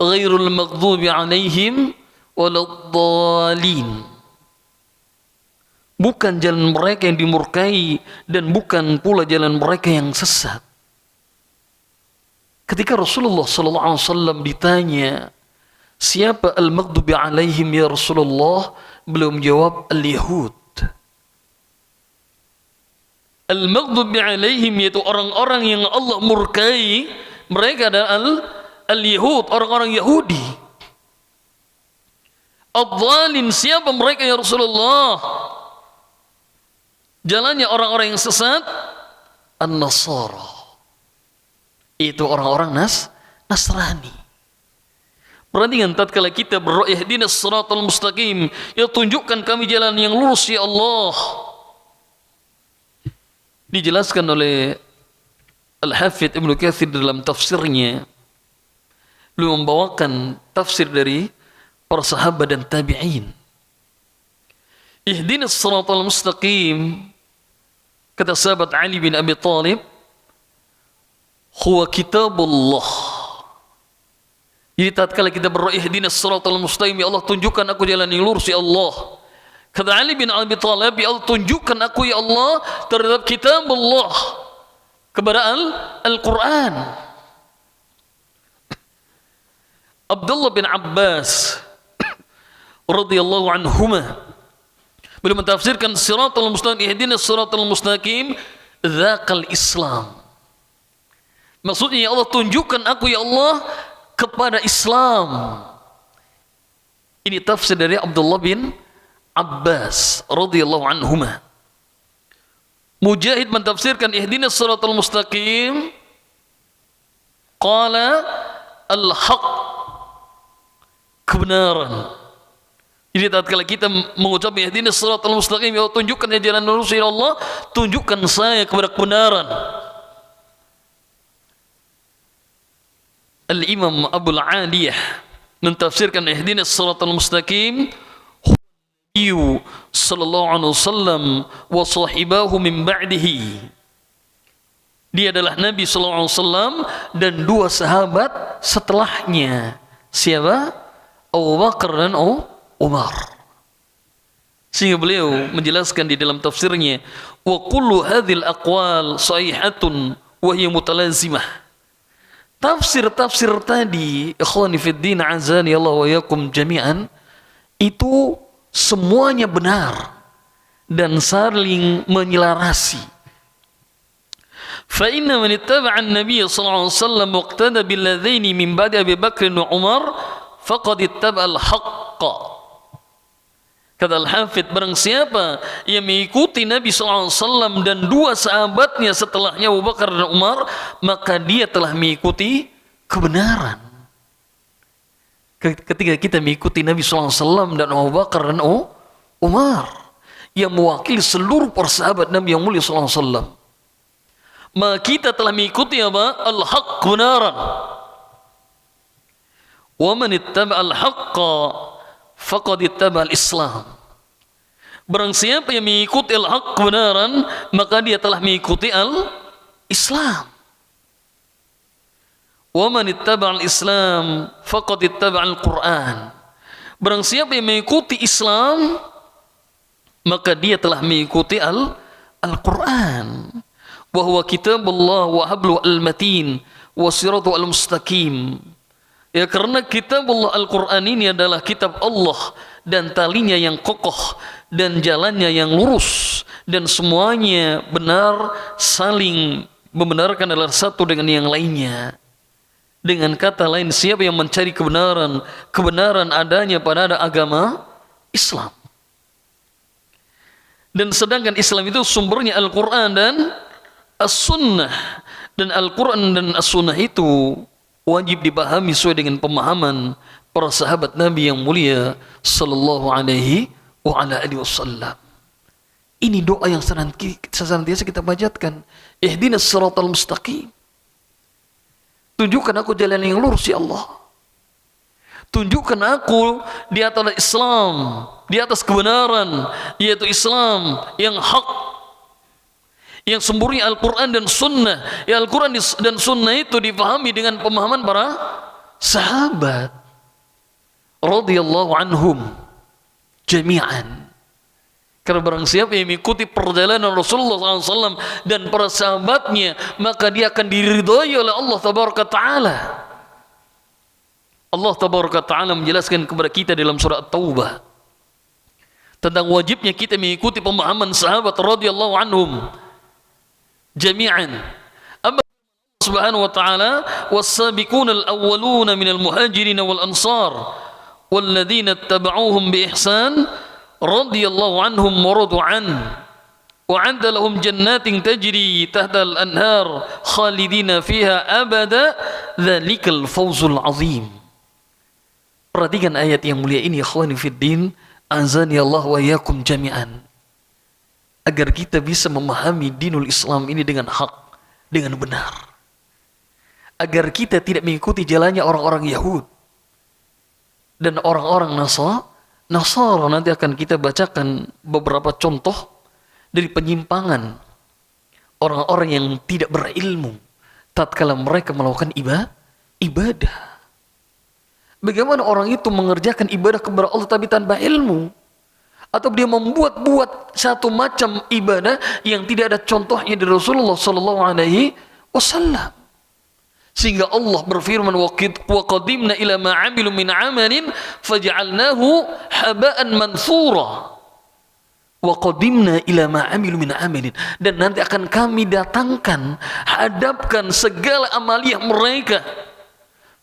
Ghairul maghdubi alaihim waladdallin, bukan jalan mereka yang dimurkai dan bukan pula jalan mereka yang sesat. Ketika Rasulullah SAW ditanya, siapa al-maghdubi alaihim ya Rasulullah? Beliau menjawab, al-Yahud. Al-maghdubi alaihim, yaitu orang-orang yang Allah murkai, mereka adalah al-Yahud, orang-orang Yahudi. Ad-dhalin, siapa mereka ya Rasulullah? Jalannya orang-orang yang sesat, an-Nasara, itu orang-orang Nasrani. Perhatikan, tatkala kita berdoa ihdinas siratal mustaqim, ya tunjukkan kami jalan yang lurus, ya Allah. Dijelaskan oleh Al-Hafidz Ibnu Katsir dalam tafsirnya, beliau membawakan tafsir dari para sahabat dan tabi'in. Ihdinas siratal mustaqim, kata sahabat Ali bin Abi Thalib, huwa kitabullah. Jadi tatkala kita berdoa ihdinas siratal mustaqim, ya Allah tunjukkan aku jalan yang lurus, ya Allah. Kata Ali bin Abi Thalib, ya Allah tunjukkan aku, ya Allah, terhadap kitabullah, kepada Al-Quran. Abdullah bin Abbas radhiyallahu anhuma, beliau mentafsirkan siratal mustaqim, ihdinas siratal mustaqim, dzakal Islam. Maksudnya, ya Allah tunjukkan aku, ya Allah, kepada Islam. Ini tafsir dari Abdullah bin Abbas radhiyallahu anhuma. Mujahid mentafsirkan ihdinas siratal mustaqim, qala al-haq, kebenaran. Jadi tatkala kita mengucap ihdinas siratal mustaqim, ya Allah tunjukkan jalan lurus, ya Allah tunjukkan saya kepada kebenaran. Al-Imam Abul Aliyah mentafsirkan ihdinas siratal mustaqim, Nabi sallallahu alaihi wasallam wa sahibahu min ba'dihi. Dia adalah Nabi sallallahu alaihi wasallam dan dua sahabat setelahnya. Siapa? Abu Bakar dan Umar. Sehingga beliau menjelaskan di dalam tafsirnya, wa kullu hadhil aqwal sahihatun wa hiya mutalazimah. Tafsir-tafsir tadi, ikhwani fiddin, azani Allah wa yakum jami'an, itu semuanya benar dan saling menyelarasi. Fa inna man ittaba'a an-nabiy sallallahu alaihi wasallam waqtada bil ladzaini min ba'di Abi Bakr wa Umar faqad ittaba'a al-haqqa. Kata Al-Hafidz, barang siapa yang mengikuti Nabi sallallahu alaihi wasallam dan dua sahabatnya setelahnya Abu Bakar dan Umar, maka dia telah mengikuti kebenaran. ketika kita mengikuti Nabi SAW dan Abu Bakar dan Umar yang mewakili seluruh persahabat Nabi yang mulia SAW, maka kita telah mengikuti apa? Al-haq benaran. Wa man ittaba al-haqqa faqad ittaba al-islam. Barang siapa yang mengikuti al-haq benaran, maka dia telah mengikuti al-islam. Wa man ittaba al-islam faqad ittaba al-Qur'an. Barang siapa yang mengikuti Islam, maka dia telah mengikuti Al-Qur'an. Wa huwa kitabullah wa hablu al-matin wa siratu al-mustaqim. Ya, karena kitabullah Al-Qur'an ini adalah kitab Allah dan talinya yang kokoh dan jalannya yang lurus, dan semuanya benar, saling membenarkan adalah satu dengan yang lainnya. Dengan kata lain, siapa yang mencari kebenaran, kebenaran adanya pada agama Islam. Dan sedangkan Islam itu sumbernya Al-Quran dan As-Sunnah. Dan Al-Quran dan As-Sunnah itu wajib dipahami sesuai dengan pemahaman para sahabat Nabi yang mulia sallallahu alaihi wasallam. Ini doa yang senantiasa kita panjatkan. Ihdinas siratal mustaqim. Tunjukkan aku jalan yang lurus ya Allah. Tunjukkan aku di atas Islam, di atas kebenaran, yaitu Islam yang hak, yang sumbernya Al-Quran dan Sunnah. Ya, Al-Quran dan Sunnah itu dipahami dengan pemahaman para sahabat radhiyallahu anhum jami'an. Karena barang siapa yang mengikuti perjalanan Rasulullah SAW dan para sahabatnya, maka dia akan diridhai oleh Allah Tabaraka Ta'ala. Allah Tabaraka Ta'ala menjelaskan kepada kita dalam surah At-Taubah tentang wajibnya kita mengikuti pemahaman sahabat radhiyallahu anhum jami'an. Amma subhanahu wa ta'ala, was-sabiquna al-awwaluna minal muhajirin wal ansar walladzina ittaba'uuhum bi ihsan radhiyallahu anhum wa radu an wa 'adda lahum jannatin tajri tahta al-anhar khalidina fiha abada dzalikal fawzul 'azim. Perhatikan ayat yang mulia ini, ikhwani fid din, azani Allah wa iyyakum jami'an, agar kita bisa memahami dinul Islam ini dengan hak, dengan benar, agar kita tidak mengikuti jalannya orang-orang Yahud dan orang-orang Nasara. Nanti akan kita bacakan beberapa contoh dari penyimpangan orang-orang yang tidak berilmu tatkala mereka melakukan ibadah. Bagaimana orang itu mengerjakan ibadah kepada Allah tapi tanpa ilmu, atau dia membuat-buat satu macam ibadah yang tidak ada contohnya dari Rasulullah sallallahu alaihi wasallam. Sehingga Allah berfirman, wa qadimna ila ma 'amilu min 'amalin faj'alnahu haba'an mansura. Wa qadimna ila ma 'amilu min 'amalin, dan nanti akan kami datangkan, hadapkan segala amaliyah mereka,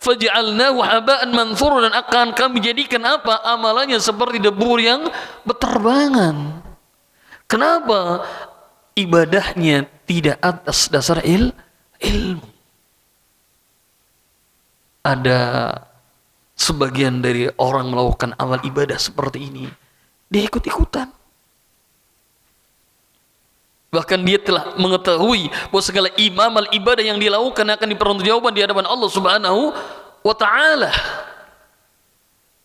faj'alnahu haba'an mansura, dan akan kami jadikan apa? Amalannya seperti debu yang berterbangan. Kenapa? Ibadahnya tidak atas dasar ilmu. Ada sebagian dari orang melakukan amal ibadah seperti ini, dia ikut-ikutan. Bahkan dia telah mengetahui bahwa segala amal ibadah yang dilakukan akan dipertanggungjawaban di hadapan Allah Subhanahu wa ta'ala.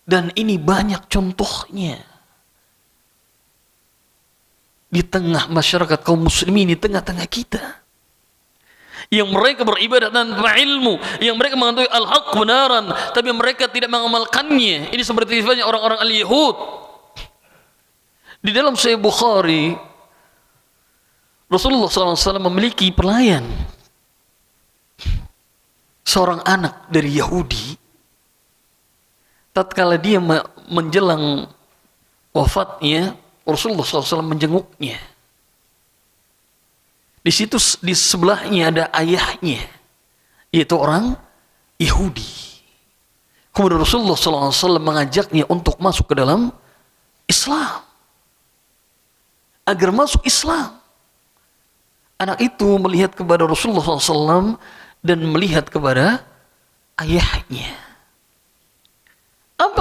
Dan ini banyak contohnya di tengah masyarakat kaum muslimin, di tengah-tengah kita, yang mereka beribadah tanpa ilmu, yang mereka mengetahui al-haq kebenaran, tapi mereka tidak mengamalkannya. Ini seperti sifatnya orang-orang al-Yahud. Di dalam Sahih Bukhari, Rasulullah SAW memiliki pelayan, seorang anak dari Yahudi. Tatkala dia menjelang wafatnya, Rasulullah SAW menjenguknya. Di situ di sebelahnya ada ayahnya, yaitu orang Yahudi. Kemudian Rasulullah SAW mengajaknya untuk masuk ke dalam Islam, agar masuk Islam. Anak itu melihat kepada Rasulullah SAW dan melihat kepada ayahnya.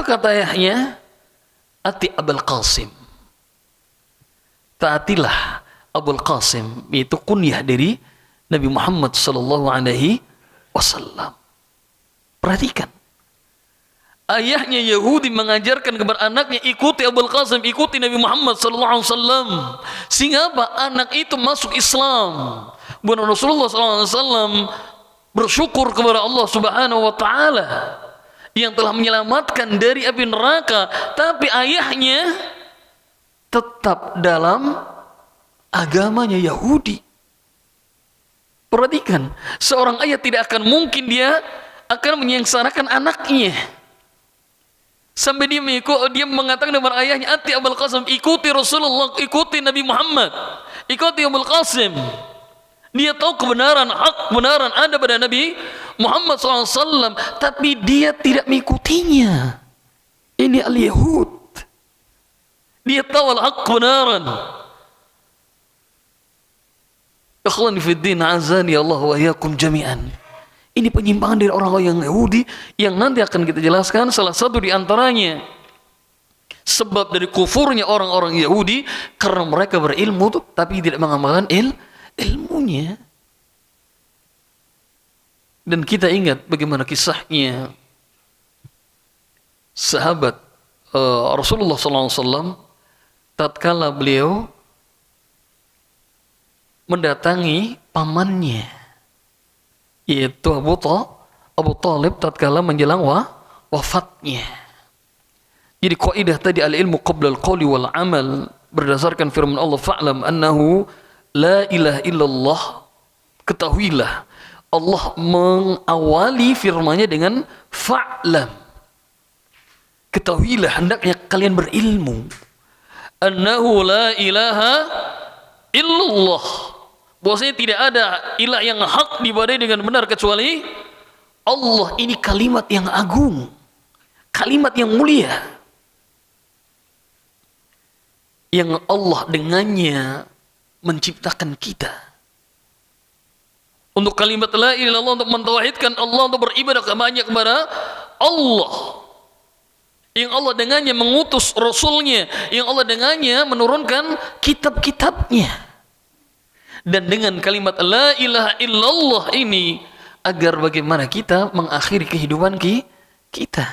Apa kata ayahnya? Ati Abul Qasim. Taatilah Abul Qasim, yaitu kunyah dari Nabi Muhammad sallallahu alaihi wasallam. Perhatikan. Ayahnya Yahudi mengajarkan kepada anaknya, ikuti Abul Qasim, ikuti Nabi Muhammad sallallahu alaihi wasallam. Sehingga apa? Anak itu masuk Islam. Bukan Rasulullah sallallahu alaihi wasallam bersyukur kepada Allah Subhanahu wa taala yang telah menyelamatkan dari api neraka, tapi ayahnya tetap dalam agamanya Yahudi. Perhatikan, seorang ayah tidak akan mungkin dia akan menyengsarakan anaknya. Sampai dia mengatakan kepada ayahnya, Ati Abul Qasim, ikuti Rasulullah, ikuti Nabi Muhammad, ikuti Abul Qasim. Dia tahu kebenaran, hak kebenaran ada pada Nabi Muhammad SAW, tapi dia tidak mengikutinya. Ini al-Yahud. Dia tahu al-haq kebenaran. Ikhwani fiddin, azani Allah wa iyyakum jami'an. Ini penyimpangan dari orang-orang yang Yahudi yang nanti akan kita jelaskan. Salah satu di antaranya sebab dari kufurnya orang-orang Yahudi karena mereka berilmu tapi tidak mengamalkan ilmunya. Dan kita ingat bagaimana kisahnya sahabat Rasulullah SAW tatkala beliau mendatangi pamannya, yaitu Abu Talib tatkala menjelang wafatnya. Jadi kaidah tadi al-ilmu qabla al-qawli wal amal berdasarkan firman Allah, fa'lam annahu la ilaha illallah. Ketahuilah, Allah mengawali firman-Nya dengan fa'lam. Ketahuilah, hendaknya kalian berilmu. Annahu la ilaha illallah. Bahwasanya tidak ada ilah yang hak diibadahi dengan benar kecuali Allah. Ini kalimat yang agung, kalimat yang mulia, yang Allah dengannya menciptakan kita. Untuk kalimat la ilaha illallah, untuk mentauhidkan Allah, untuk beribadah banyak kepada Allah, yang Allah dengannya mengutus Rasulnya, yang Allah dengannya menurunkan kitab-kitabnya. Dan dengan kalimat la ilaha illallah ini, agar bagaimana kita mengakhiri kehidupan kita.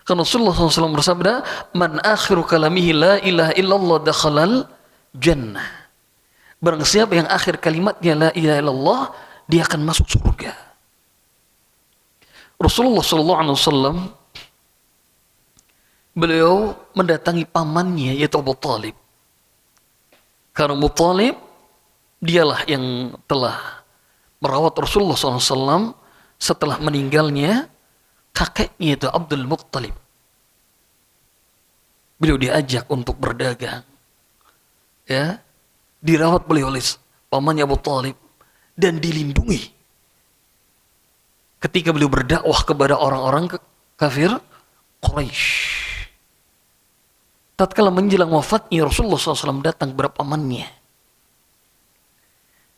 Karena Rasulullah SAW bersabda, man akhiru kalamihi la ilaha illallah dakhalal jannah. Barang siapa yang akhir kalimatnya la ilaha illallah, dia akan masuk surga. Rasulullah SAW beliau mendatangi pamannya, yaitu Abu Talib. Karena Abu Talib dialah yang telah merawat Rasulullah SAW setelah meninggalnya kakeknya, itu Abdul Muttalib. Beliau diajak untuk berdagang, ya, dirawat beliau oleh pamannya Abu Talib dan dilindungi ketika beliau berdakwah kepada orang-orang kafir Quraisy. Tatkala menjelang wafatnya, Rasulullah SAW datang kepada pamannya.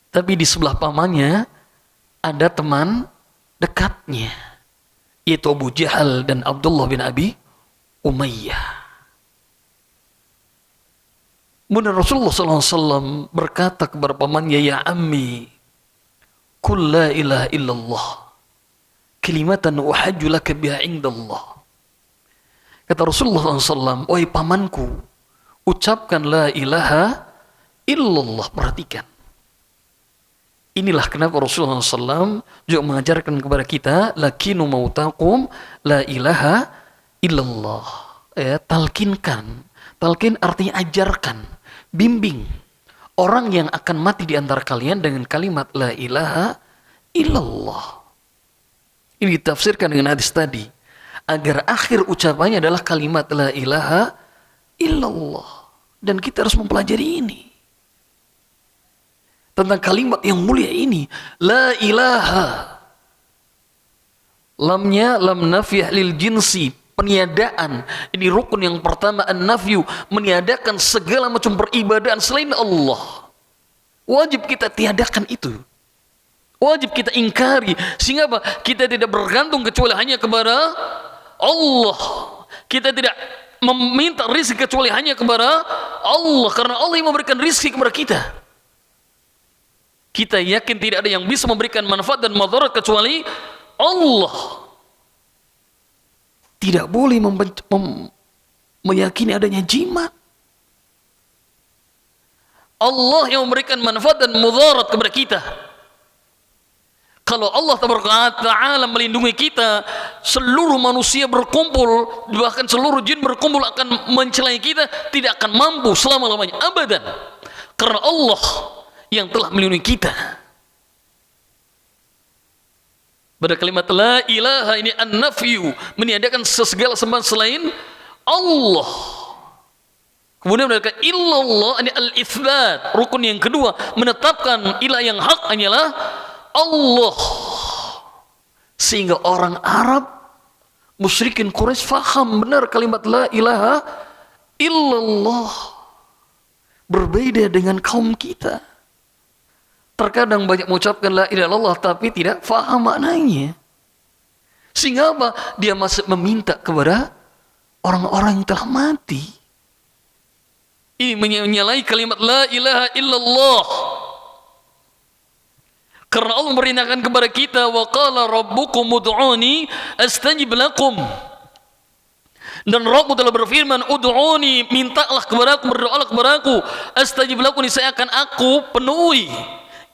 Tapi di sebelah pamannya ada teman dekatnya, yaitu Abu Jahal dan Abdullah bin Abi Umayyah. Kemudian Rasulullah SAW berkata kepada pamannya, ya ammi, kul la ilaha illallah, kalimatan uhajju laka biha indallah. Kata Rasulullah SAW, wahai pamanku, ucapkan la ilaha illallah. Perhatikan, inilah kenapa Rasulullah SAW juga mengajarkan kepada kita, lakinu mautakum la ilaha illallah. Ya, talkinkan. Talkin artinya ajarkan, bimbing orang yang akan mati di antara kalian dengan kalimat la ilaha illallah. Ini ditafsirkan dengan hadis tadi, agar akhir ucapannya adalah kalimat la ilaha illallah. Dan kita harus mempelajari ini, tentang kalimat yang mulia ini, la ilaha. Lamnya lam nafiyah lil jinsi, peniadaan. Ini rukun yang pertama, an-nafyu, meniadakan segala macam peribadahan selain Allah. Wajib kita tiadakan itu, wajib kita ingkari, sehingga apa? Kita tidak bergantung kecuali hanya kepada Allah. Kita tidak meminta rizki kecuali hanya kepada Allah, karena Allah yang memberikan rizki kepada kita. Kita yakin tidak ada yang bisa memberikan manfaat dan madarat kecuali Allah. Tidak boleh meyakini adanya jimat. Allah yang memberikan manfaat dan mudarat kepada kita. Kalau Allah Ta'ala melindungi kita, seluruh manusia berkumpul, bahkan seluruh jin berkumpul akan mencelai kita, tidak akan mampu selama-lamanya, abadan. Karena Allah yang telah melindungi kita. Pada kalimat la ilaha ini an-nafyu, meniadakan segala sembahan selain Allah. Kemudian mereka illallah, ini al-itsbat, rukun yang kedua, menetapkan ilah yang hak hanyalah Allah. Sehingga orang Arab, musyrikin Quraisy faham benar kalimat la ilaha illallah. Berbeda dengan kaum kita. Terkadang banyak mengucapkan la ilaha illallah tapi tidak faham maknanya. Sehingga apa? Dia masih meminta kepada orang-orang yang telah mati. Ini menyalahi kalimat la ilaha illallah. Karena Allah merintahkan kepada kita, wa qala rabbukum ud'uni astajib lakum. Dan Rabb telah berfirman, ud'uni, mintalah kepadaku, berdoalah kepadaku, astajib lakum, saya akan aku penuhi,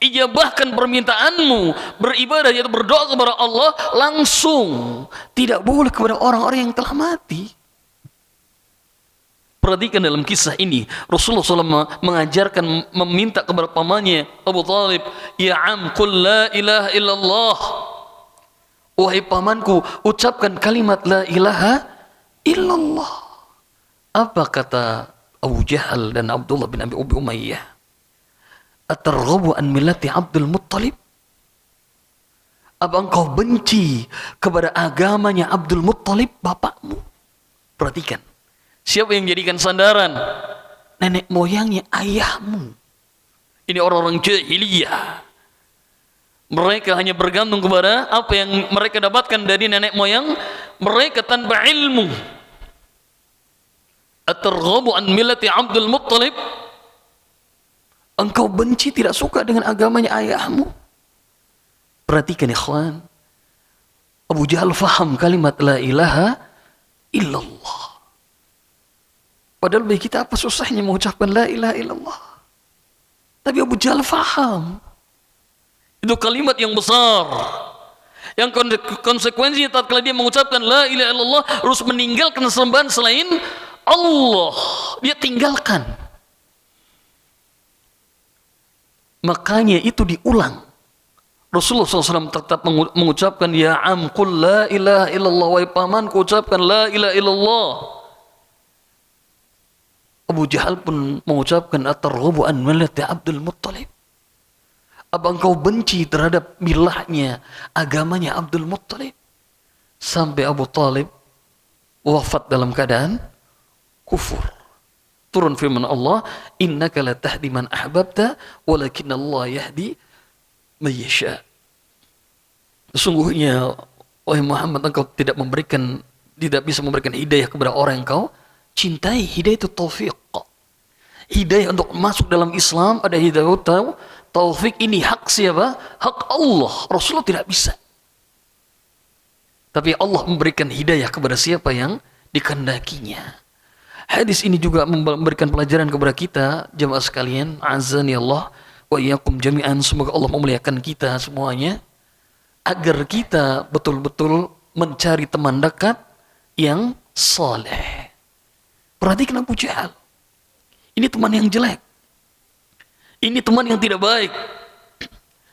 ijabahkan permintaanmu. Beribadah yaitu berdoa kepada Allah langsung, tidak boleh kepada orang-orang yang telah mati. Perhatikan dalam kisah ini, Rasulullah SAW mengajarkan, meminta kepada pamannya Abu Talib, ya am, qul la ilaha illallah. Wahai pamanku, ucapkan kalimat la ilaha illallah. Apa kata Abu Jahal dan Abdullah bin Abi Umayyah? Atarghabu an millati Abdul Muttalib? Apa engkau benci kepada agamanya Abdul Muttalib, bapakmu? Perhatikan. Siapa yang jadikan sandaran? Nenek moyangnya ayahmu. Ini orang-orang jahiliyah. Mereka hanya bergantung kepada apa yang mereka dapatkan dari nenek moyang mereka tanpa ilmu. At-targhabu an millati Abdul Muttalib? Engkau benci, tidak suka dengan agamanya ayahmu? Perhatikan ikhwan. Abu Jahal faham kalimat la ilaha illallah. Padahal bagi kita apa susahnya mengucapkan la ilaha illallah. Tapi Abu Jahal faham. Itu kalimat yang besar. Yang konsekuensinya tatkala dia mengucapkan la ilaha illallah, harus meninggalkan sembahan selain Allah. Dia tinggalkan. Makanya itu diulang. Rasulullah SAW tetap mengucapkan ya am qul la ilaha illallah, wahai pamanku ucapkan la ilaha illallah. Abu Jahal pun mengucapkan at-targhabu an millati Abdul Muttalib. Apa engkau benci terhadap milahnya, agamanya Abdul Muttalib? Sampai Abu Talib wafat dalam keadaan kufur. Turun firman Allah, innaka la tahdi man ahbabta walakin Allah yahdi man yasha. Sesungguhnya wahai Muhammad, engkau tidak bisa memberikan hidayah kepada orang yang kau cintai. Hidayah itu taufik. Hidayah untuk masuk dalam Islam, ada hidayah taufik. Ini hak siapa? Hak Allah. Rasulullah tidak bisa. Tapi Allah memberikan hidayah kepada siapa yang dikehendakinya. Hadis ini juga memberikan pelajaran kepada kita, jemaah sekalian, azani Allah wa iyyakum jami'an. Semoga Allah memuliakan kita semuanya, agar kita betul-betul mencari teman dekat yang saleh. Perhatikan Abu Jahal. Ini teman yang jelek. Ini teman yang tidak baik.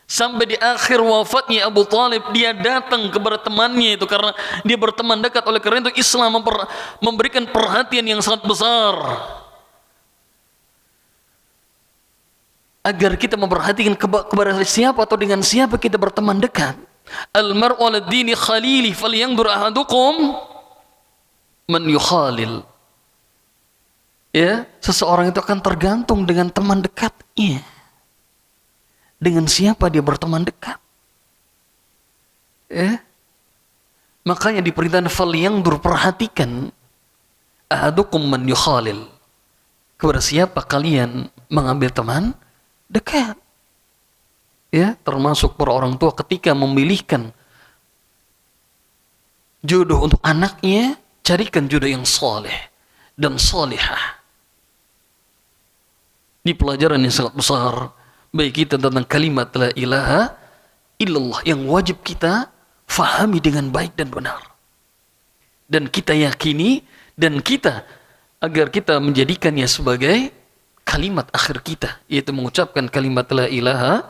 Sampai di akhir wafatnya Abu Talib, dia datang kepada temannya itu karena dia berteman dekat. Oleh karena itu Islam memberikan perhatian yang sangat besar agar kita memperhatikan kepada siapa atau dengan siapa kita berteman dekat. Al-mar'u ala dini khalili falyanzur ahadukum man yukhalil. Ya, seseorang itu akan tergantung dengan teman dekatnya. Dengan siapa dia berteman dekat. Ya. Makanya diperintahkan falyanzur, perhatikan ahadukum man yukhalil. Kepada siapa kalian mengambil teman dekat? Ya, termasuk para orang tua ketika memilihkan jodoh untuk anaknya, carikan jodoh yang soleh dan solihah. Ini pelajaran yang sangat besar bagi kita tentang kalimat la ilaha illallah yang wajib kita fahami dengan baik dan benar. Dan kita yakini dan kita agar kita menjadikannya sebagai kalimat akhir kita, yaitu mengucapkan kalimat la ilaha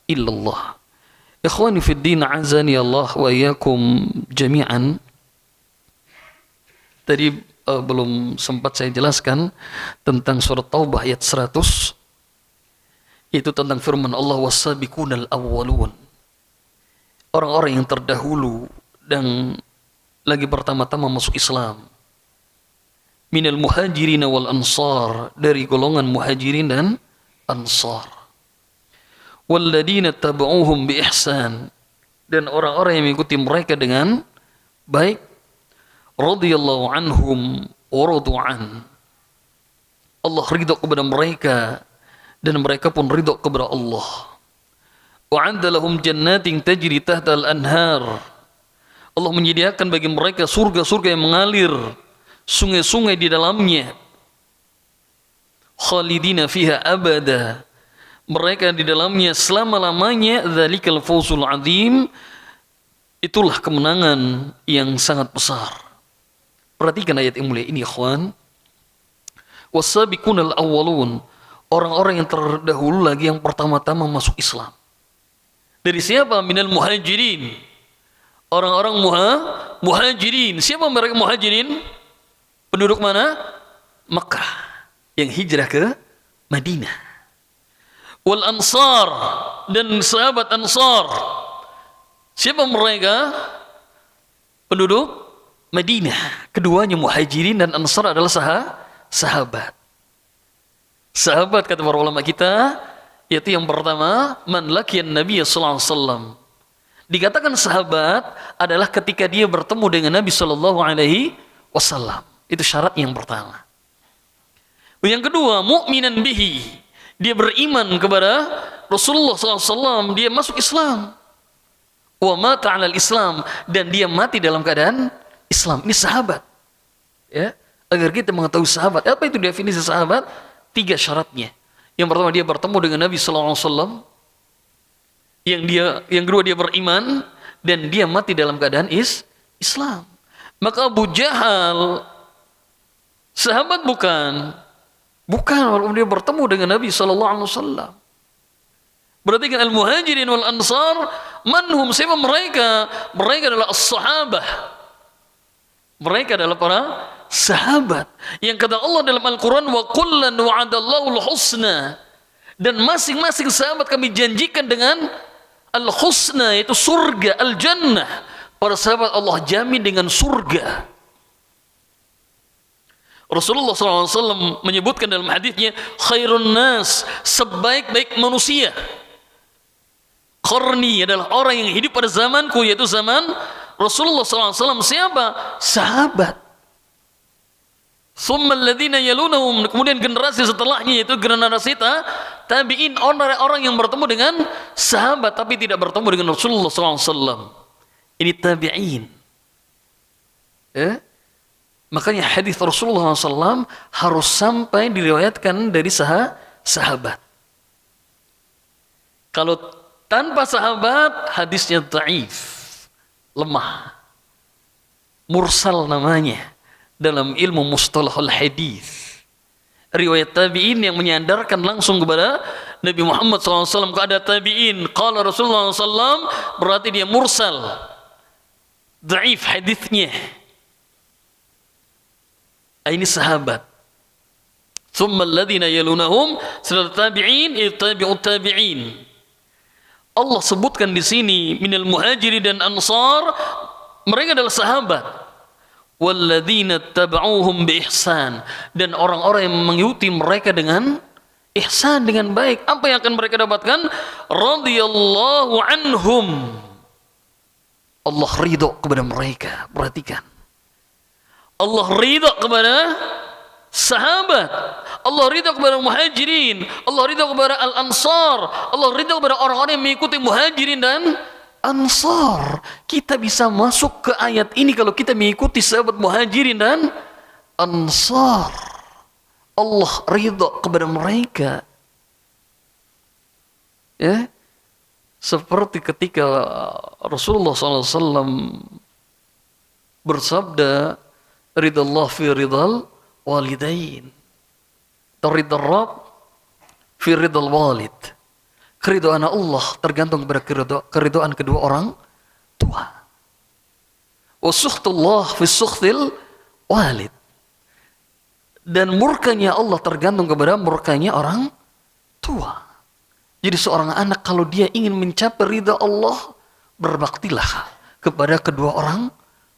illallah. Ikhwani fid din, azani Allah wa iyyakum jami'an. Tadi belum sempat saya jelaskan tentang surat Taubah ayat 100, itu tentang firman Allah was-sabiqunal awwalun, orang-orang yang terdahulu dan lagi pertama-tama masuk Islam, minal muhajirin wal ansar, dari golongan muhajirin dan ansar, walladina tabauhum bi ihsan, dan orang-orang yang mengikuti mereka dengan baik, radhiyallahu anhum wa radu an, Allah ridha kepada mereka dan mereka pun ridha kepada Allah. Wa 'adda lahum jannatin tajri tahtal anhar, Allah menyediakan bagi mereka surga-surga yang mengalir sungai-sungai di dalamnya. Khalidina fiha abada, mereka di dalamnya selama-lamanya. Dzalikal fawzul 'adzim, itulah kemenangan yang sangat besar. Perhatikan ayat yang mulia ini, ikhwan. Was-sabiqunal awwalun, orang-orang yang terdahulu lagi yang pertama-tama masuk Islam. Dari siapa? Minal muhajirin, orang-orang muhajirin. Siapa mereka muhajirin? Penduduk mana? Makkah, yang hijrah ke Madinah. Wal ansar, dan sahabat ansar. Siapa mereka? Penduduk Madinah. Keduanya muhajirin dan ansar adalah sahabat. Sahabat kata para ulama kita, yaitu yang pertama, man laqiyan Nabi sallallahu alaihi wasallam. Dikatakan sahabat adalah ketika dia bertemu dengan Nabi sallallahu alaihi wasallam. Itu syarat yang pertama. Yang kedua, mu'minan bihi, dia beriman kepada Rasulullah sallallahu alaihi wasallam, dia masuk Islam. Wa mata 'alal Islam, dan dia mati dalam keadaan Islam. Ini sahabat. Ya, agar kita mengetahui sahabat. Apa itu definisi sahabat? 3 syaratnya. Yang pertama, dia bertemu dengan Nabi sallallahu alaihi wasallam. Yang kedua, dia beriman dan dia mati dalam keadaan Islam. Maka Abu Jahal sahabat bukan walaupun dia bertemu dengan Nabi sallallahu alaihi wasallam. Berarti kan al-muhajirin wal ansar, manhum, siapa mereka? Mereka adalah as-sahabah. Mereka adalah para sahabat yang kata Allah dalam Al-Quran, wa kullan wa'adallahu al-husna, dan masing-masing sahabat kami janjikan dengan al-husna, yaitu surga, al-jannah. Para sahabat Allah jamin dengan surga. Rasulullah SAW menyebutkan dalam hadisnya, khairun nas, sebaik-baik manusia, qarni, adalah orang yang hidup pada zamanku, yaitu zaman Rasulullah SAW. Siapa? Sahabat. Thumma alladhina yalunahum, kemudian generasi setelahnya, yaitu generasi tabi'in, orang-orang yang bertemu dengan sahabat tapi tidak bertemu dengan Rasulullah SAW. Ini tabi'in. Makanya hadis Rasulullah SAW harus sampai diriwayatkan dari sahabat. Kalau tanpa sahabat, hadisnya dhaif, lemah, mursal namanya dalam ilmu mustalahul hadis. Riwayat tabi'in yang menyandarkan langsung kepada Nabi Muhammad SAW. Kalau ada tabi'in qala Rasulullah SAW, berarti dia mursal, dhaif hadisnya. Ini sahabat. Thumma alladhina yalunahum, setelah tabi'in, tabi'ut tabi'in. Allah sebutkan di sini minal muhajirin dan ansar, mereka adalah sahabat. Walladzina tabauhum bi ihsan, dan orang-orang yang mengikuti mereka dengan ihsan, dengan baik. Apa yang akan mereka dapatkan? Radhiyallahu anhum, Allah ridho kepada mereka. Perhatikan, Allah ridha kepada sahabat, Allah ridha kepada muhajirin, Allah ridha kepada al-ansar, Allah ridha kepada orang-orang yang mengikuti muhajirin dan ansar. Kita bisa masuk ke ayat ini kalau kita mengikuti sahabat muhajirin dan ansar. Allah ridha kepada mereka. Ya, seperti ketika Rasulullah SAW bersabda, ridallah fi ridal walidain, ridal Rabb fi ridal walid. Keridhaan Allah tergantung kepada keridhaan kedua orang tua. Wa sukhtullah fi sukhtil walid. Dan murkanya Allah tergantung kepada murkanya orang tua. Jadi seorang anak kalau dia ingin mencapai ridha Allah, berbaktilah kepada kedua orang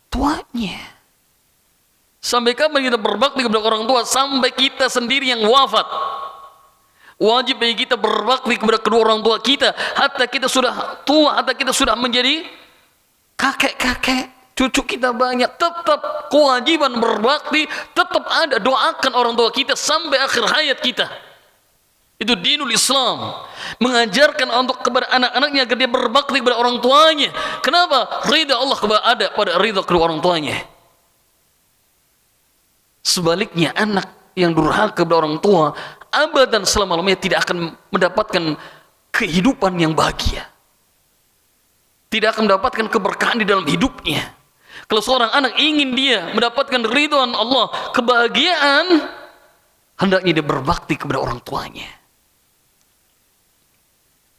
tuanya. Sampai kapan kita berbakti kepada orang tua? Sampai kita sendiri yang wafat. Wajib bagi kita berbakti kepada kedua orang tua kita. Hatta kita sudah tua, hatta kita sudah menjadi kakek-kakek, cucu kita banyak, tetap kewajiban berbakti, tetap ada. Doakan orang tua kita sampai akhir hayat kita. Itu dinul Islam, mengajarkan untuk kepada anak-anaknya agar dia berbakti kepada orang tuanya. Kenapa? Ridha Allah ada pada ridha kedua orang tuanya. Sebaliknya anak yang durhaka kepada orang tua abadan selama-lamanya tidak akan mendapatkan kehidupan yang bahagia, tidak akan mendapatkan keberkahan di dalam hidupnya. Kalau seorang anak ingin dia mendapatkan ridhaan Allah, kebahagiaan, hendaknya dia berbakti kepada orang tuanya.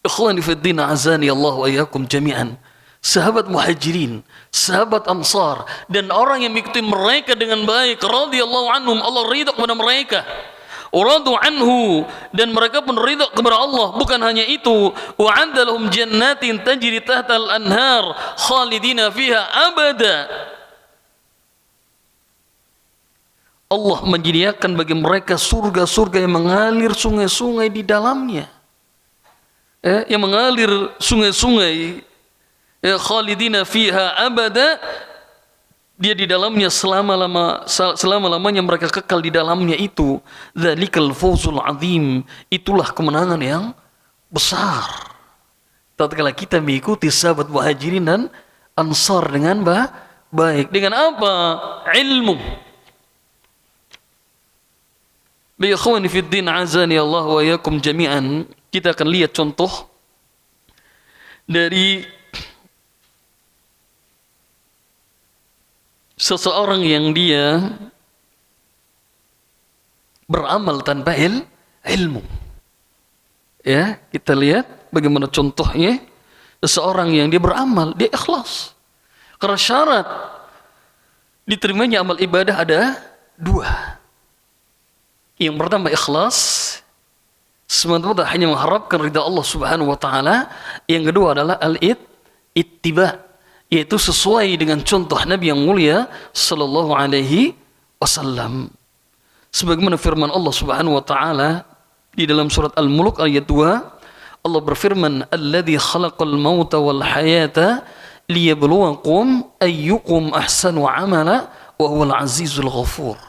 Ikhwani fi din, azani Allah wa iyyakum jami'an. Sahabat muhajirin, sahabat ansar, dan orang yang mengikuti mereka dengan baik, radhiyallahu anhum, Allah ridha kepada mereka. Uradu anhu, dan mereka pun ridha kepada Allah. Bukan hanya itu, wa'adda lahum jannatin tajri tahtal anhar khalidina fiha abada. Allah menyediakan bagi mereka surga-surga yang mengalir sungai-sungai di dalamnya. Yang mengalir sungai-sungai, khalidina fiha abada, dia di dalamnya selama-lamanya mereka kekal di dalamnya itu. Dzalikal fawzul azim, itulah kemenangan yang besar. Tatkala kita mengikuti sahabat muhajirin dan ansar dengan baik. Dengan apa? Ilmu. Bi ikhwani fid din, azani Allah wa iyyakum jami'an. Kita akan lihat contoh dari seseorang yang dia beramal tanpa ilmu. Ya, kita lihat bagaimana contohnya seseorang yang dia beramal, dia ikhlas. Karena syarat diterimanya amal ibadah ada dua. Yang pertama ikhlas, semata-mata hanya mengharapkan ridha Allah Subhanahu wa taala. Yang kedua adalah al-ittiba, yaitu sesuai dengan contoh Nabi yang mulia sallallahu alaihi wasallam. Sebagaimana firman Allah Subhanahu wa taala di dalam surat Al-Mulk ayat 2, Allah berfirman, "Alladzi khalaqal mauta wal hayata liyabluwakum ayyukum ahsanu amala wa huwal azizul ghafur."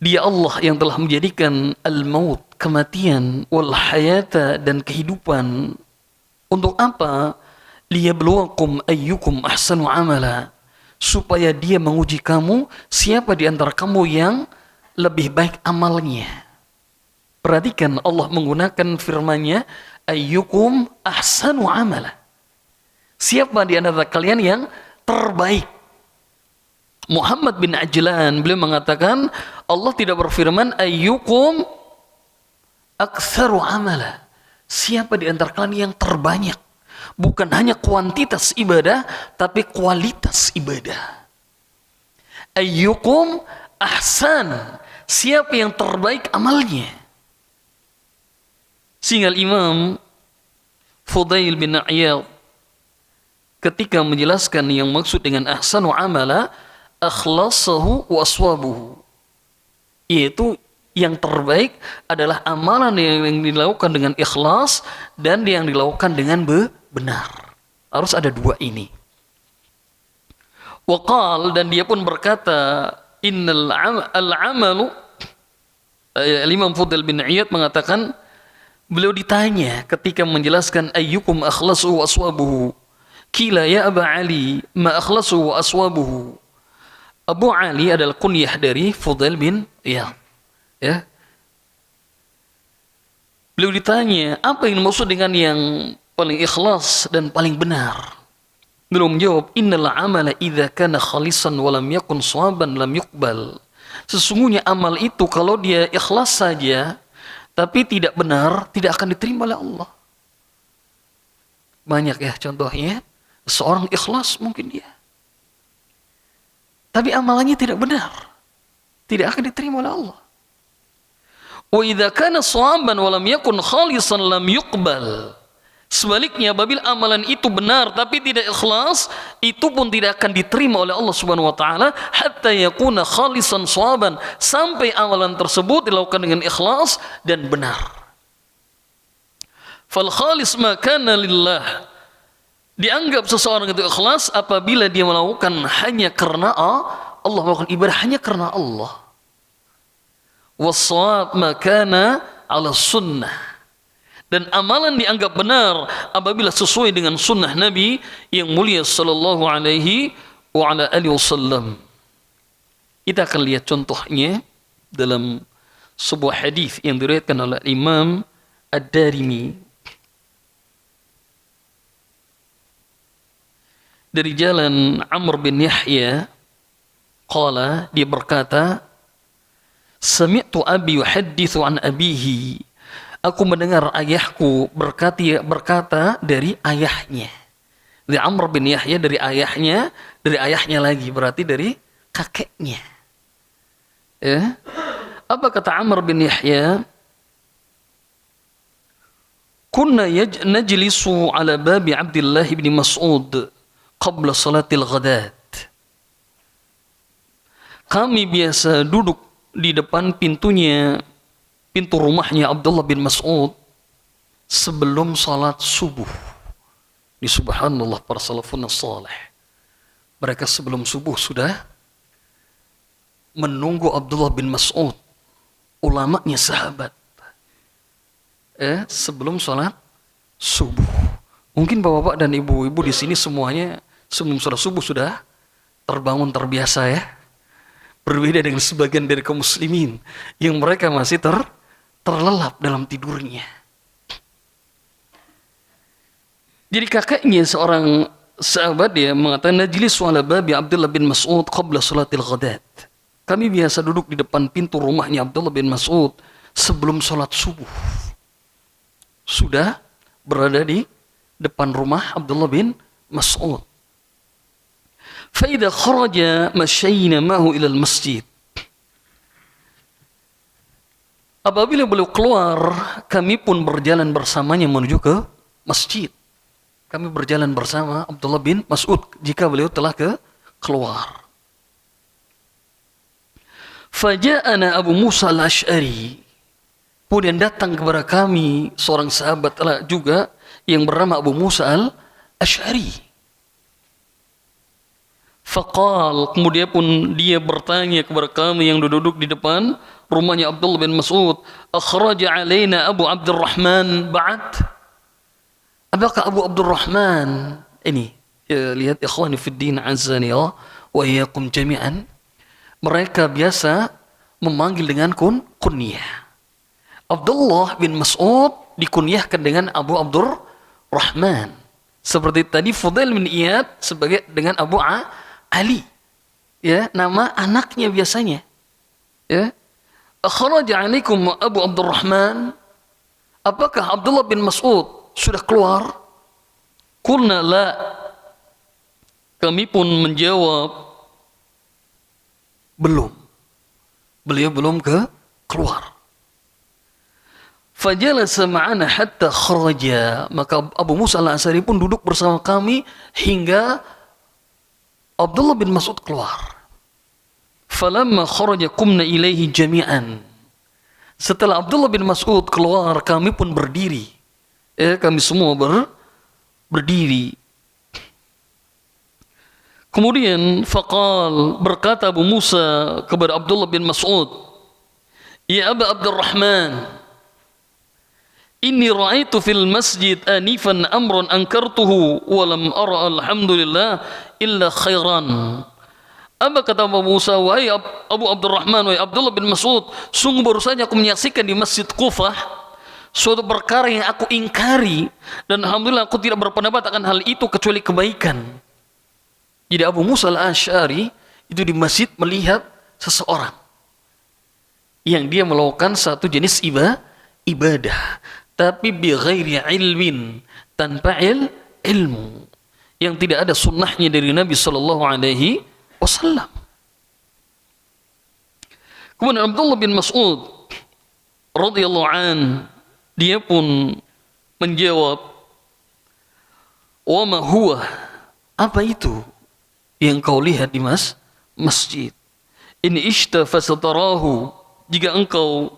Dia Allah yang telah menjadikan al-maut, kematian, wal hayata, dan kehidupan. Untuk apa? Liyabluwakum ayyukum ahsanu amala, supaya dia menguji kamu siapa di antara kamu yang lebih baik amalnya. Perhatikan Allah menggunakan firman-Nya ayyukum ahsanu amala. Siapa di antara kalian yang terbaik? Muhammad bin Ajlan beliau mengatakan, Allah tidak berfirman ayyukum aktsaru amala, siapa di antara kalian yang terbanyak. Bukan hanya kuantitas ibadah, tapi kualitas ibadah. Ayyukum ahsan, siapa yang terbaik amalnya. Sehingga Imam Fudail bin Iyad ketika menjelaskan yang maksud dengan ahsanu amala, akhlasahu wa aswabuhu, yaitu yang terbaik adalah amalan yang dilakukan dengan ikhlas dan yang dilakukan dengan benar. Harus ada dua ini. Waqal, dan dia pun berkata, innal al-amalu, Imam Fudail bin Iyad mengatakan, beliau ditanya ketika menjelaskan ayyukum akhlasu wa aswabuhu. Qila ya Aba Ali, ma akhlasu wa aswabuhu. Abu Ali adalah kunyah dari Fudail bin Iyad. Ya. Beliau ditanya, apa yang dimaksud dengan yang paling ikhlas dan paling benar? Beliau menjawab, innal amala idza kana khalisan wa lam yakun shawaban lam yuqbal. Sesungguhnya amal itu kalau dia ikhlas saja tapi tidak benar, tidak akan diterima oleh Allah. Banyak ya contohnya, seorang ikhlas mungkin dia, tapi amalannya tidak benar, tidak akan diterima oleh Allah. Wa idza kana shawaban wa lam yakun khalisan lam yuqbal. Sebaliknya, apabila amalan itu benar tapi tidak ikhlas, itu pun tidak akan diterima oleh Allah Subhanahu wa taala hatta yakuna khalisan shawaban, sampai amalan tersebut dilakukan dengan ikhlas dan benar. Fal khalis ma kana lillah. Dianggap seseorang itu ikhlas apabila dia melakukan hanya karena Allah, melakukan ibadah hanya karena Allah. Was-shawab ma kana ala sunnah. Dan amalan dianggap benar apabila sesuai dengan sunnah Nabi yang mulia sallallahu alaihi wa ala alihi wasallam. Kita akan lihat contohnya dalam sebuah hadis yang diriwayatkan oleh Imam Ad-Darimi dari jalan Amr bin Yahya. Qala, dia berkata, sami'tu abi yuhaddithu an abihi. Aku mendengar ayahku berkata dari ayahnya. Dari Amr bin Yahya dari ayahnya lagi, berarti dari kakeknya. Ya. Apa kata Amr bin Yahya? Kunna najlisu ala babi Abdullah bin Mas'ud qabla salatil ghadat. Kami biasa duduk di depan pintu rumahnya Abdullah bin Mas'ud sebelum salat subuh. Di subhanallah para salafun salih, mereka sebelum subuh sudah menunggu Abdullah bin Mas'ud, ulamanya sahabat, sebelum salat subuh. Mungkin bapak-bapak dan ibu-ibu di sini semuanya sebelum salat subuh sudah terbangun terbiasa ya. Berbeda dengan sebagian dari kaum muslimin yang mereka masih terlelap dalam tidurnya. Jadi kakaknya seorang sahabat dia mengatakan, najlis ala babi Abdullah bin Mas'ud qabla salatil ghadat. Kami biasa duduk di depan pintu rumahnya Abdullah bin Mas'ud sebelum salat subuh. Sudah berada di depan rumah Abdullah bin Mas'ud. Fa idza kharaja masyayna mahu ila al-masjid. Apabila beliau keluar, kami pun berjalan bersamanya menuju ke masjid. Kami berjalan bersama Abdullah bin Mas'ud jika beliau telah keluar. Faja'ana Abu Musa al-Ash'ari. Kemudian datang kepada kami seorang sahabat juga yang bernama Abu Musa al-Ash'ari. Faqal, kemudian pun dia bertanya kepada kami yang duduk di depan rumahnya Abdullah bin Mas'ud, akhraja alaina Abu Abdurrahman ba'd. Apakah Abu Abdurrahman ini, ya, lihat ikhwani fid din azani wa iyyakum jami'an, mereka biasa memanggil dengan kunyah. Abdullah bin Mas'ud dikunyahkan dengan Abu Abdurrahman. Seperti tadi Fudail bin Iyad sebagai dengan Abu Ali. Ya, nama anaknya biasanya. Ya. Akhraja alaikum Abu Abdurrahman. Apakah Abdullah bin Mas'ud sudah keluar? Qulna la. Kami pun menjawab belum. Beliau belum keluar. Fajalasa ma'ana hatta kharaja. Maka Abu Musa al-Ash'ari pun duduk bersama kami hingga Abdullah bin Mas'ud keluar. Falamma kharaja qumna ilaihi jami'an. Setelah Abdullah bin Mas'ud keluar, kami pun berdiri. Kami semua berdiri. Kemudian faqal, berkata Abu Musa kepada Abdullah bin Mas'ud, "Ya Aba Abdurrahman, inni ra'aitu fil masjid anifan amran ankartuhu wa lam ara alhamdulillah illa khairan." Apa kata Abu Musa, wahai Abu Abdurrahman, wahai Abdullah bin Mas'ud, sungguh baru saja aku menyaksikan di Masjid Kufah suatu perkara yang aku ingkari, dan alhamdulillah aku tidak berpendapat akan hal itu kecuali kebaikan. Jadi Abu Musa al-Asy'ari itu di masjid melihat seseorang yang dia melakukan satu jenis ibadah, tapi bi ghairi ilmin, tanpa ilmu, yang tidak ada sunnahnya dari Nabi sallallahu alaihi wasallam. Kemudian Abdullah bin Mas'ud radhiyallahu an, dia pun menjawab, "Wa ma huwa?" Apa itu yang kau lihat di masjid? "In ishta fasatarahu." Jika engkau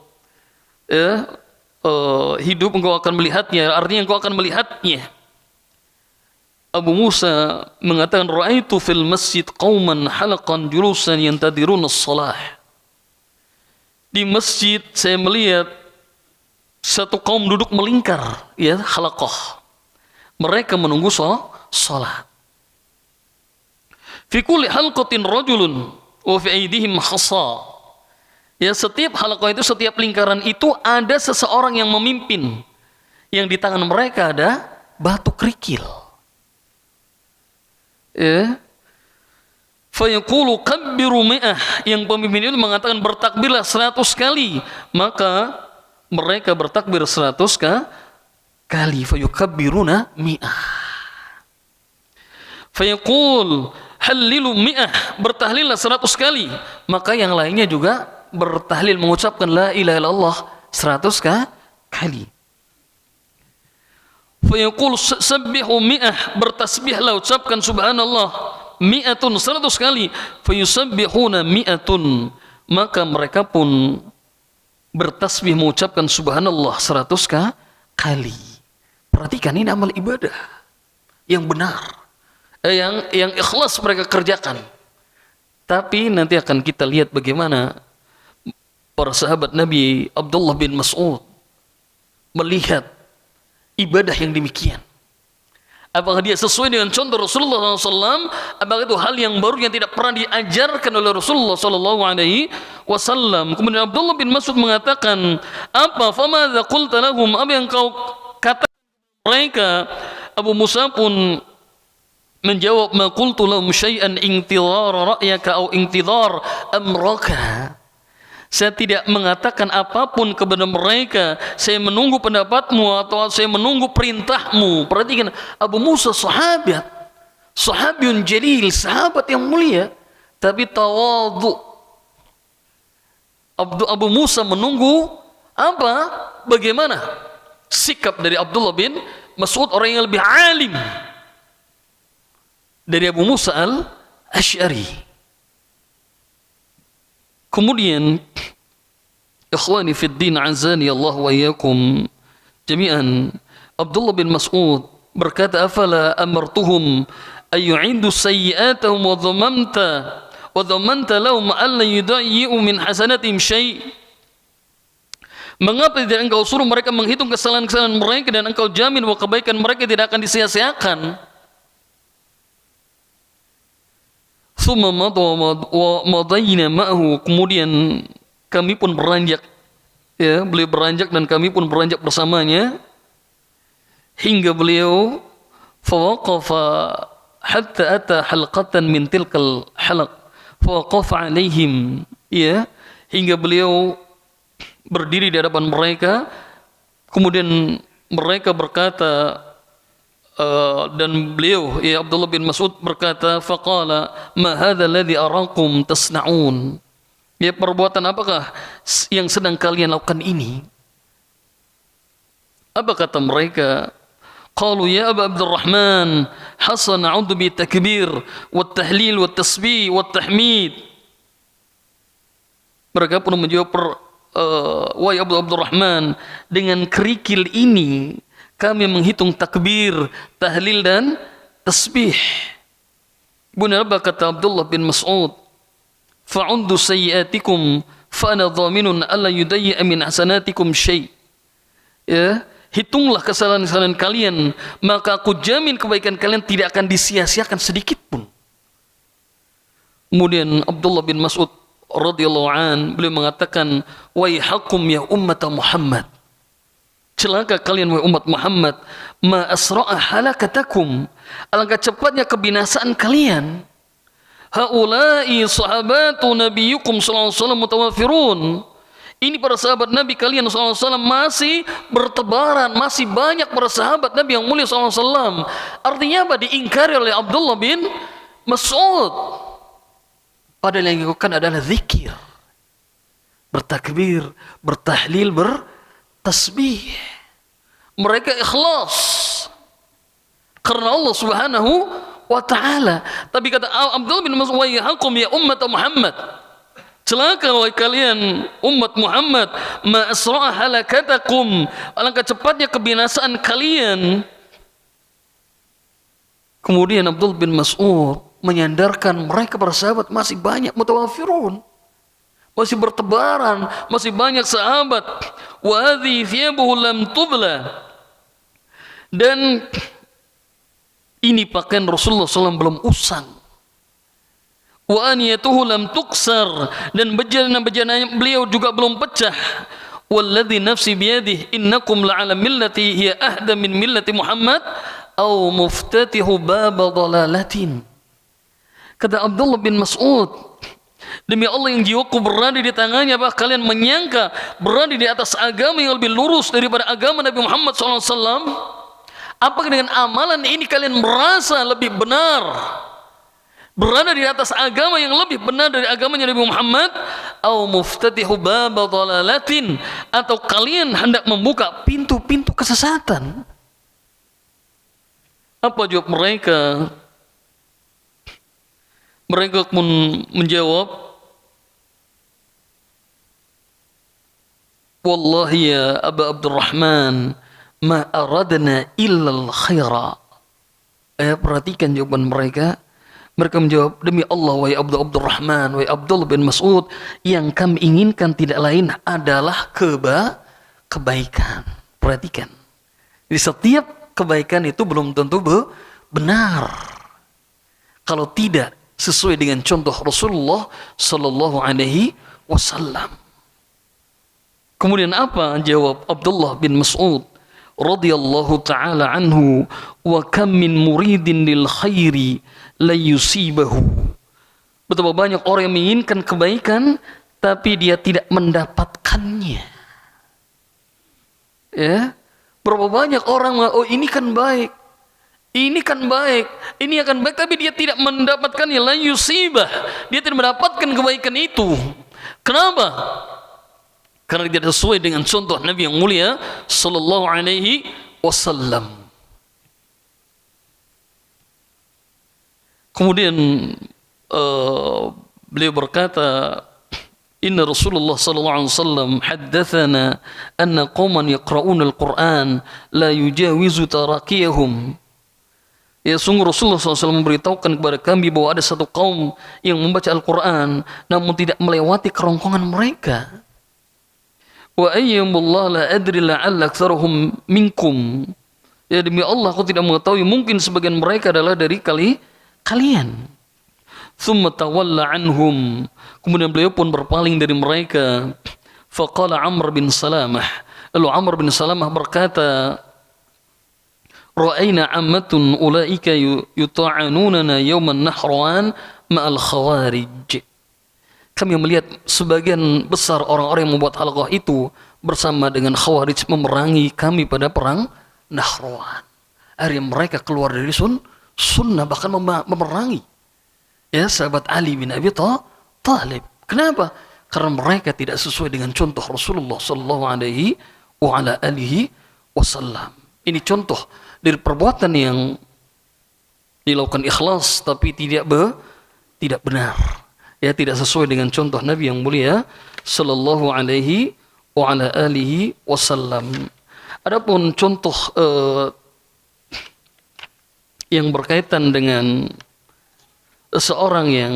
hidup, engkau akan melihatnya. Artinya engkau akan melihatnya. Abu Musa mengatakan, "Ra'aitu fil masjid qauman halaqan julusan yantadiruna as-shalah." Di masjid saya melihat satu kaum duduk melingkar, ya, halaqah. Mereka menunggu salat. Fi kulli halqatin rajulun wa fi aydihim hasa. Ya, setiap halaqah itu, setiap lingkaran itu ada seseorang yang memimpin, yang di tangan mereka ada batu kerikil. Ya. Fa yaqulu kabbiru mi'ah, yang pemimpin itu mengatakan bertakbirlah 100 kali, maka mereka bertakbir 100 kali. Fa yukabbiruna mi'ah. Fa yaqul hallilu mi'ah, bertahlillah 100 kali, maka yang lainnya juga bertahlil, mengucapkan la ilaha illallah 100 kali. Fa yaqul sabbihu mi'ah, bertasbihlah, ucapkan subhanallah mi'atun 100 kali. Fa yusabbihuna mi'atun, maka mereka pun bertasbih, mengucapkan subhanallah 100 kali. Perhatikan, ini amal ibadah yang benar, yang ikhlas mereka kerjakan. Tapi nanti akan kita lihat bagaimana para sahabat Nabi Abdullah bin Mas'ud melihat ibadah yang demikian. Apakah dia sesuai dengan contoh Rasulullah SAW? Apakah itu hal yang baru yang tidak pernah diajarkan oleh Rasulullah SAW? Kemudian Abdullah bin Mas'ud mengatakan, "Apa? Famadza qulta lahum?" Apa yang kau katakan mereka? Abu Musa pun menjawab, "Ma qultu lahum syai'an intidhara ra'yaka aw intidhar amraka." Saya tidak mengatakan apapun kepada mereka, saya menunggu pendapatmu atau saya menunggu perintahmu. Perhatikan, Abu Musa sahabat, sahabiyun jalil, sahabat yang mulia, tapi tawadhu. Abu Musa menunggu apa? Bagaimana sikap dari Abdullah bin Mas'ud, orang yang lebih alim dari Abu Musa al-Asy'ari. Kemudian, ikhwani fid din, azani Allah wa iyyakum jami'an, Abdullah bin Mas'ud berkata, "Afala amartuhum ayyu'indu sayyi'atahum wa dhamanta lahum alla yudayyi'u min hasanatihim syai'." Mengapa tidak engkau suruh mereka menghitung kesalahan-kesalahan mereka, dan engkau jamin bahwa kebaikan mereka tidak akan disia-siakan? Thumma madayna ma'ahu, kemudian kami pun beranjak, ya, beliau beranjak dan kami pun beranjak bersamanya, hingga beliau fawaqafa hatta ata halqatan min tilkal halaq fawaqafa alaihim, ya, hingga beliau berdiri di hadapan mereka, kemudian mereka berkata, dan beliau, ya, Abdullah bin Mas'ud berkata, faqala ma hadha alladhi arakum tasna'un, ya, perbuatan apakah yang sedang kalian lakukan ini? Apa kata mereka? Qalu ya Aba Abdurrahman, hasan na'udhu bi takbir wa tahlil wa tasbih wa tahmid. Mereka pun menjawab, wahai Abu Abdurrahman, dengan kerikil ini kami menghitung takbir, tahlil dan tasbih. Kemudian apa kata Abdullah bin Mas'ud? Fa'undu sayyiatikum fa ana dhaminun alla yudayya min hasanatikum syai'. Ya, hitunglah kesalahan-kesalahan kalian, maka aku jamin kebaikan kalian tidak akan disia-siakan sedikit pun. Kemudian Abdullah bin Mas'ud radhiyallahu an beliau mengatakan, waihakum ya ummat Muhammad, celaka kalian wahai umat Muhammad, ma asra'a halakatakum, alangkah cepatnya kebinasaan kalian. Haula'i sahabatu nabiyyukum sallallahu alaihi wasallam mutawafirun. Ini para sahabat Nabi kalian sallallahu alaihi wasallam masih bertebaran, masih banyak para sahabat Nabi yang mulia sallallahu alaihi wasallam. Artinya apa? Diingkari oleh Abdullah bin Mas'ud. Padahal yang dilakukan adalah zikir, bertakbir, bertahlil, bertasbih. Mereka ikhlas karena Allah Subhanahu wa ta'ala. Tapi kata Abdullah bin Mas'ud, waihakum ya ummat Muhammad, celaka wahai kalian umat Muhammad, ma asra'a halakatakum, alangkah cepatnya kebinasaan kalian. Kemudian Abdullah bin Mas'ud menyandarkan mereka para sahabat masih banyak mutawafirun, masih bertebaran, masih banyak sahabat. Wa hadhi thiyabuhu lam tubla, dan ini pakaian Rasulullah SAW belum usang. Wa aniyatuhu lam tuksar, dan bejana-bejana beliau juga belum pecah. Walladhi nafsi biyadih innakum la'ala millati hiya ahda min millati Muhammad au muftatihu baba dhalalatin. Kata Abdullah bin Mas'ud, demi Allah yang jiwaku berada di tangannya, bah kalian menyangka berada di atas agama yang lebih lurus daripada agama Nabi Muhammad SAW? Apakah dengan amalan ini kalian merasa lebih benar, berada di atas agama yang lebih benar dari agamanya Nabi Muhammad? Au muftatihu baba dhalalatin, atau kalian hendak membuka pintu-pintu kesesatan? Apa jawab mereka? Mereka pun menjawab, wallahi ya Aba Abdurrahman, ma aradna illal khaira. Perhatikan jawaban mereka. Mereka menjawab, demi Allah wahai Abdurrahman, wahai Abdullah bin Mas'ud, yang kami inginkan tidak lain adalah kebaikan. Perhatikan. Jadi setiap kebaikan itu belum tentu benar kalau tidak sesuai dengan contoh Rasulullah sallallahu alaihi wasallam. Kemudian apa jawab Abdullah bin Mas'ud radhiyallahu taala anhu? Wa kam min muridin lil khairi la yusibahu. Betapa banyak orang yang menginginkan kebaikan tapi dia tidak mendapatkannya. Ya, berapa banyak orang, oh ini kan baik, ini kan baik, ini akan baik, tapi dia tidak mendapatkannya. La yusibah, dia tidak mendapatkan kebaikan itu. Kenapa? Karena tidak sesuai dengan contoh Nabi yang mulia sallallahu alaihi wasallam. Kemudian beliau berkata, inna Rasulullah sallallahu alaihi wasallam haddatsana anna qauman yaqra'una al-Qur'an la yujawizu tarakiyahum. Ya, sungguh Rasulullah SAW memberitahukan kepada kami bahwa ada satu kaum yang membaca Al-Quran namun tidak melewati kerongkongan mereka. Wa ayyamullah la adri la'alla aktsaruhum minkum. Ya, demi Allah aku tidak mengetahui, mungkin sebagian mereka adalah dari kalian. Thumma tawalla anhum, kemudian beliau pun berpaling dari mereka. Faqala Amr bin Salamah, lalu Amr bin Salamah berkata, ra'ayna ammatun ulaika yuta'anunana yawman nahrawan ma'al khawarij. Kami melihat sebagian besar orang-orang yang membuat halaqah itu bersama dengan khawarij memerangi kami pada perang Nahrawan. Akhirnya mereka keluar dari sunnah, bahkan memerangi ya sahabat Ali bin Abi Thalib. Kenapa? Karena mereka tidak sesuai dengan contoh Rasulullah sallallahu alaihi wa ala alihi wasallam. Ini contoh dari perbuatan yang dilakukan ikhlas tapi tidak benar, ya, tidak sesuai dengan contoh Nabi yang mulia sallallahu alaihi wa ala alihi wasallam. Adapun contoh yang berkaitan dengan seorang yang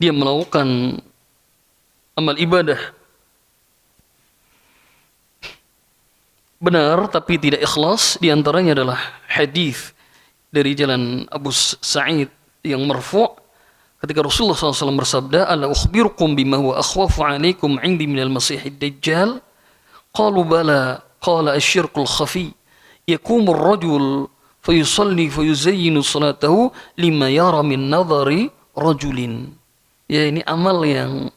dia melakukan amal ibadah benar tapi tidak ikhlas, di antaranya adalah hadis dari jalan Abu Sa'id yang marfu' ketika Rasulullah SAW bersabda, "Ala ukhbirukum bima huwa akhwafu 'alaikum 'indi minal Masihid Dajjal?" Qalu bala, qala asy-syirkul khafi yakumur rajul fayusalli fayuzayyinu salatahu lima yara min nadhari rajulin. Ya, ini amal yang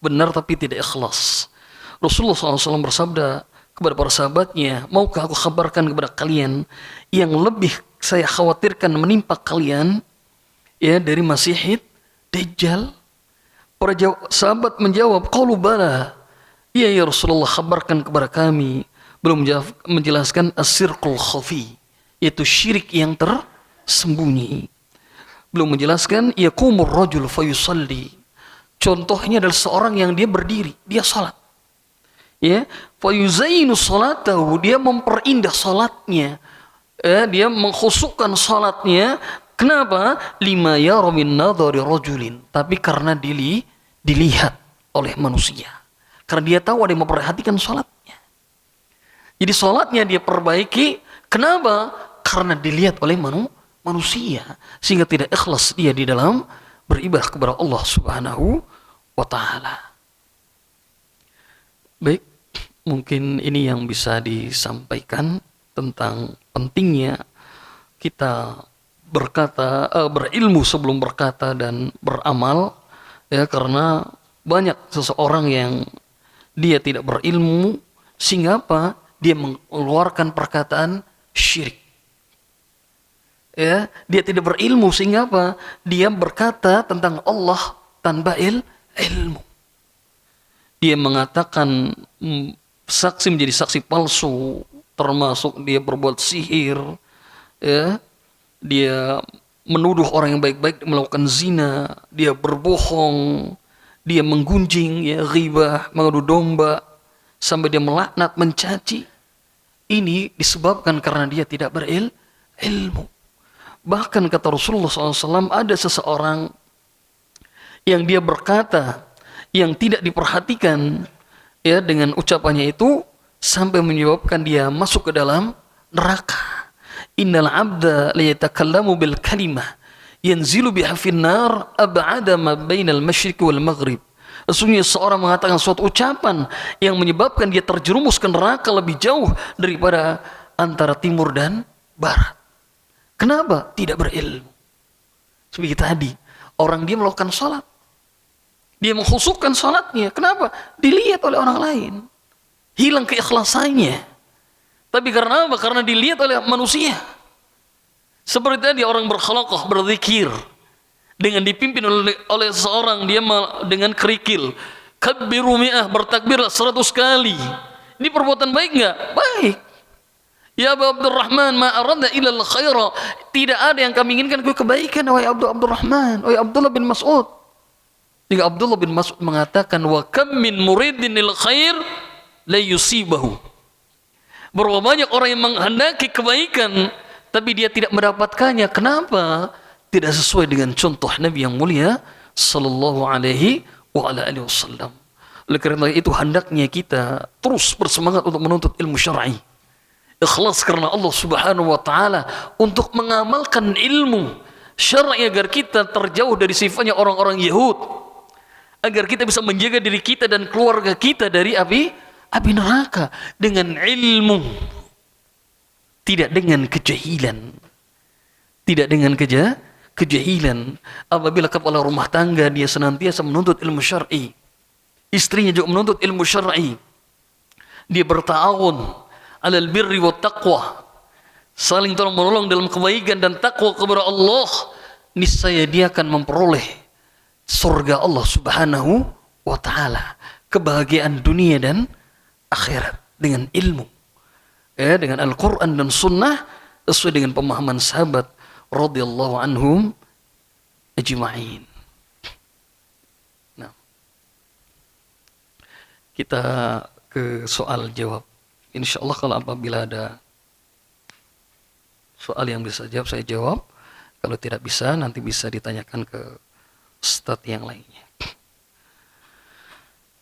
benar tapi tidak ikhlas. Rasulullah SAW bersabda kepada para sahabatnya, maukah aku kabarkan kepada kalian yang lebih saya khawatirkan menimpa kalian ya dari Masihid Dajjal? Para sahabat menjawab, qalu bala, iya ya Rasulullah, kabarkan kepada kami. Belum menjelaskan asyirkul khafi, yaitu syirik yang tersembunyi. Belum menjelaskan yakumur rajul fayusalli. Contohnya adalah seorang yang dia berdiri, dia salat. Ya, fayuzayyinu salatahu, dia memperindah salatnya. Ya, dia mengkhusukkan salatnya. Kenapa? Lima yara min nadhari rajulin, tapi karena dilihat oleh manusia. Karena dia tahu ada yang memperhatikan salatnya. Jadi salatnya dia perbaiki. Kenapa? Karena dilihat oleh manusia, sehingga tidak ikhlas dia di dalam beribadah kepada Allah Subhanahu wa taala. Baik, mungkin ini yang bisa disampaikan tentang pentingnya kita berilmu sebelum berkata dan beramal, ya, karena banyak seseorang yang dia tidak berilmu sehingga apa? Dia mengeluarkan perkataan syirik. Ya, dia tidak berilmu sehingga apa? Dia berkata tentang Allah tanpa ilmu. Dia mengatakan saksi menjadi saksi palsu, termasuk dia berbuat sihir, ya. Dia menuduh orang yang baik-baik melakukan zina, dia berbohong, dia menggunjing, ya, ghibah, mengadu domba, sampai dia melaknat, mencaci. Ini disebabkan karena dia tidak berilmu. Bahkan kata Rasulullah SAW, ada seseorang yang dia berkata yang tidak diperhatikan, ya, dengan ucapannya itu sampai menyebabkan dia masuk ke dalam neraka. Innal abda la yatakallamu bil kalimah yanzilu biha finnar ab'ada ma bainal masyriq wal maghrib. Sesungguhnya seorang mengatakan suatu ucapan yang menyebabkan dia terjerumus ke neraka lebih jauh daripada antara timur dan barat. Kenapa? Tidak berilmu. Seperti tadi, orang dia melakukan salat, dia mengkhusukkan salatnya. Kenapa? Dilihat oleh orang lain, hilang keikhlasannya. Tapi karena apa? Karena dilihat oleh manusia. Seperti tadi orang berkhalaqah, berzikir, dengan dipimpin oleh seorang, dia dengan kerikil, kabbiru mi'ah, bertakbirlah 100 kali. Ini perbuatan baik enggak? Baik. Ya Abu Abdurrahman, ma aradna illa al-khaira. Tidak ada yang kami inginkan kebaikan, wahai Abdurrahman, wahai Abdullah bin Mas'ud. Jika Abdullah bin Mas'ud mengatakan, wa kam min muridin lil khair la yusibahu. Berapa banyak orang yang menghendaki kebaikan tapi dia tidak mendapatkannya. Kenapa? Tidak sesuai dengan contoh Nabi yang mulia sallallahu alaihi wa ala alihi wasallam. Oleh karena itu hendaknya kita terus bersemangat untuk menuntut ilmu syar'i. Ikhlas karena Allah Subhanahu wa taala, untuk mengamalkan ilmu syar'i agar kita terjauh dari sifatnya orang-orang Yahud, agar kita bisa menjaga diri kita dan keluarga kita dari api neraka dengan ilmu, tidak dengan kejahilan. Tidak dengan kejahilan. Apabila kepala rumah tangga dia senantiasa menuntut ilmu syar'i, istrinya juga menuntut ilmu syar'i, dia berta'awun alal birri wa taqwa, saling tolong menolong dalam kebaikan dan takwa kepada Allah, niscaya dia akan memperoleh surga Allah Subhanahu wa taala, kebahagiaan dunia dan akhirat dengan ilmu, ya, dengan Al-Quran dan Sunnah sesuai dengan pemahaman sahabat radhiyallahu anhum ajma'in. Nah, kita ke soal jawab. Insyaallah kalau apabila ada soal yang bisa jawab saya jawab. Kalau tidak bisa nanti bisa ditanyakan ke ustadz yang lainnya.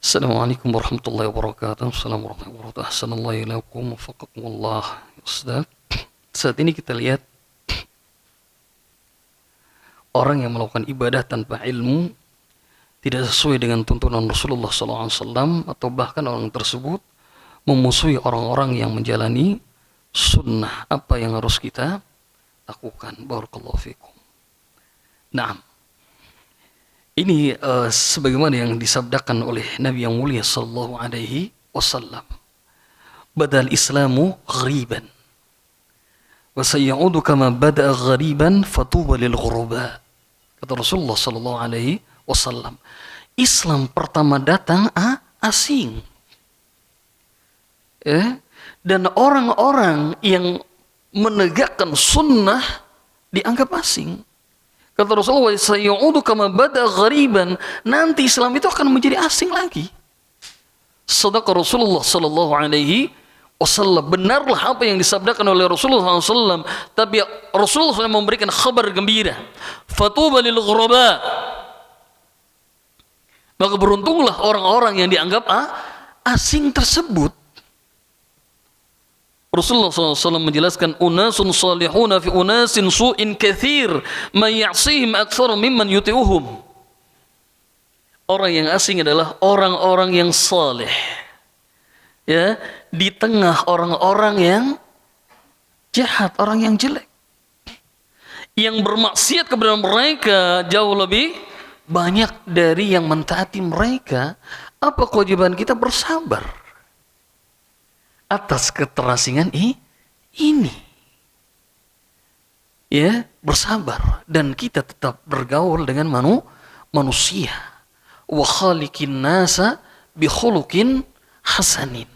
Assalamualaikum warahmatullahi wabarakatuh. Assalamualaikum warahmatullahi wabarakatuh. Assalamualaikum wafaqakumullah. Ustaz, saat ini kita lihat orang yang melakukan ibadah tanpa ilmu, tidak sesuai dengan tuntunan Rasulullah SAW, atau bahkan orang tersebut memusuhi orang-orang yang menjalani sunnah. Apa yang harus kita lakukan? Barakallahu fikum. Nah, ini sebagaimana yang disabdakan oleh Nabi yang mulia sallallahu alaihi wasallam. Badal Islamu ghariban wa sayaudu kama bada'a ghariban fatuba lil ghuraba. Kata Rasulullah sallallahu alaihi wasallam, Islam pertama datang asing. Dan orang-orang yang menegakkan sunnah dianggap asing. Kata Rasulullah, sayaudu kama bada'a ghariban, nanti Islam itu akan menjadi asing lagi. Sadaqa Rasulullah sallallahu alaihi wasallam. Benarlah apa yang disabdakan oleh Rasulullah SAW. Tapi Rasulullah SAW memberikan kabar gembira. Fatuba lil ghuraba. Maka beruntunglah orang-orang yang dianggap asing tersebut. Rasulullah SAW menjelaskan, unasun salihuna fi unasin su'in kathir man ya'sihim aktsara mimman yuti'uhum. Orang yang asing adalah orang-orang yang saleh, ya, di tengah orang-orang yang jahat, orang yang jelek, yang bermaksiat kepada mereka jauh lebih banyak dari yang mentaati mereka. Apa kewajiban kita? Bersabar atas keterasingan ini, ya, bersabar, dan kita tetap bergaul dengan manusia. Wa khaliqin nasa bi khuluqin hasanin,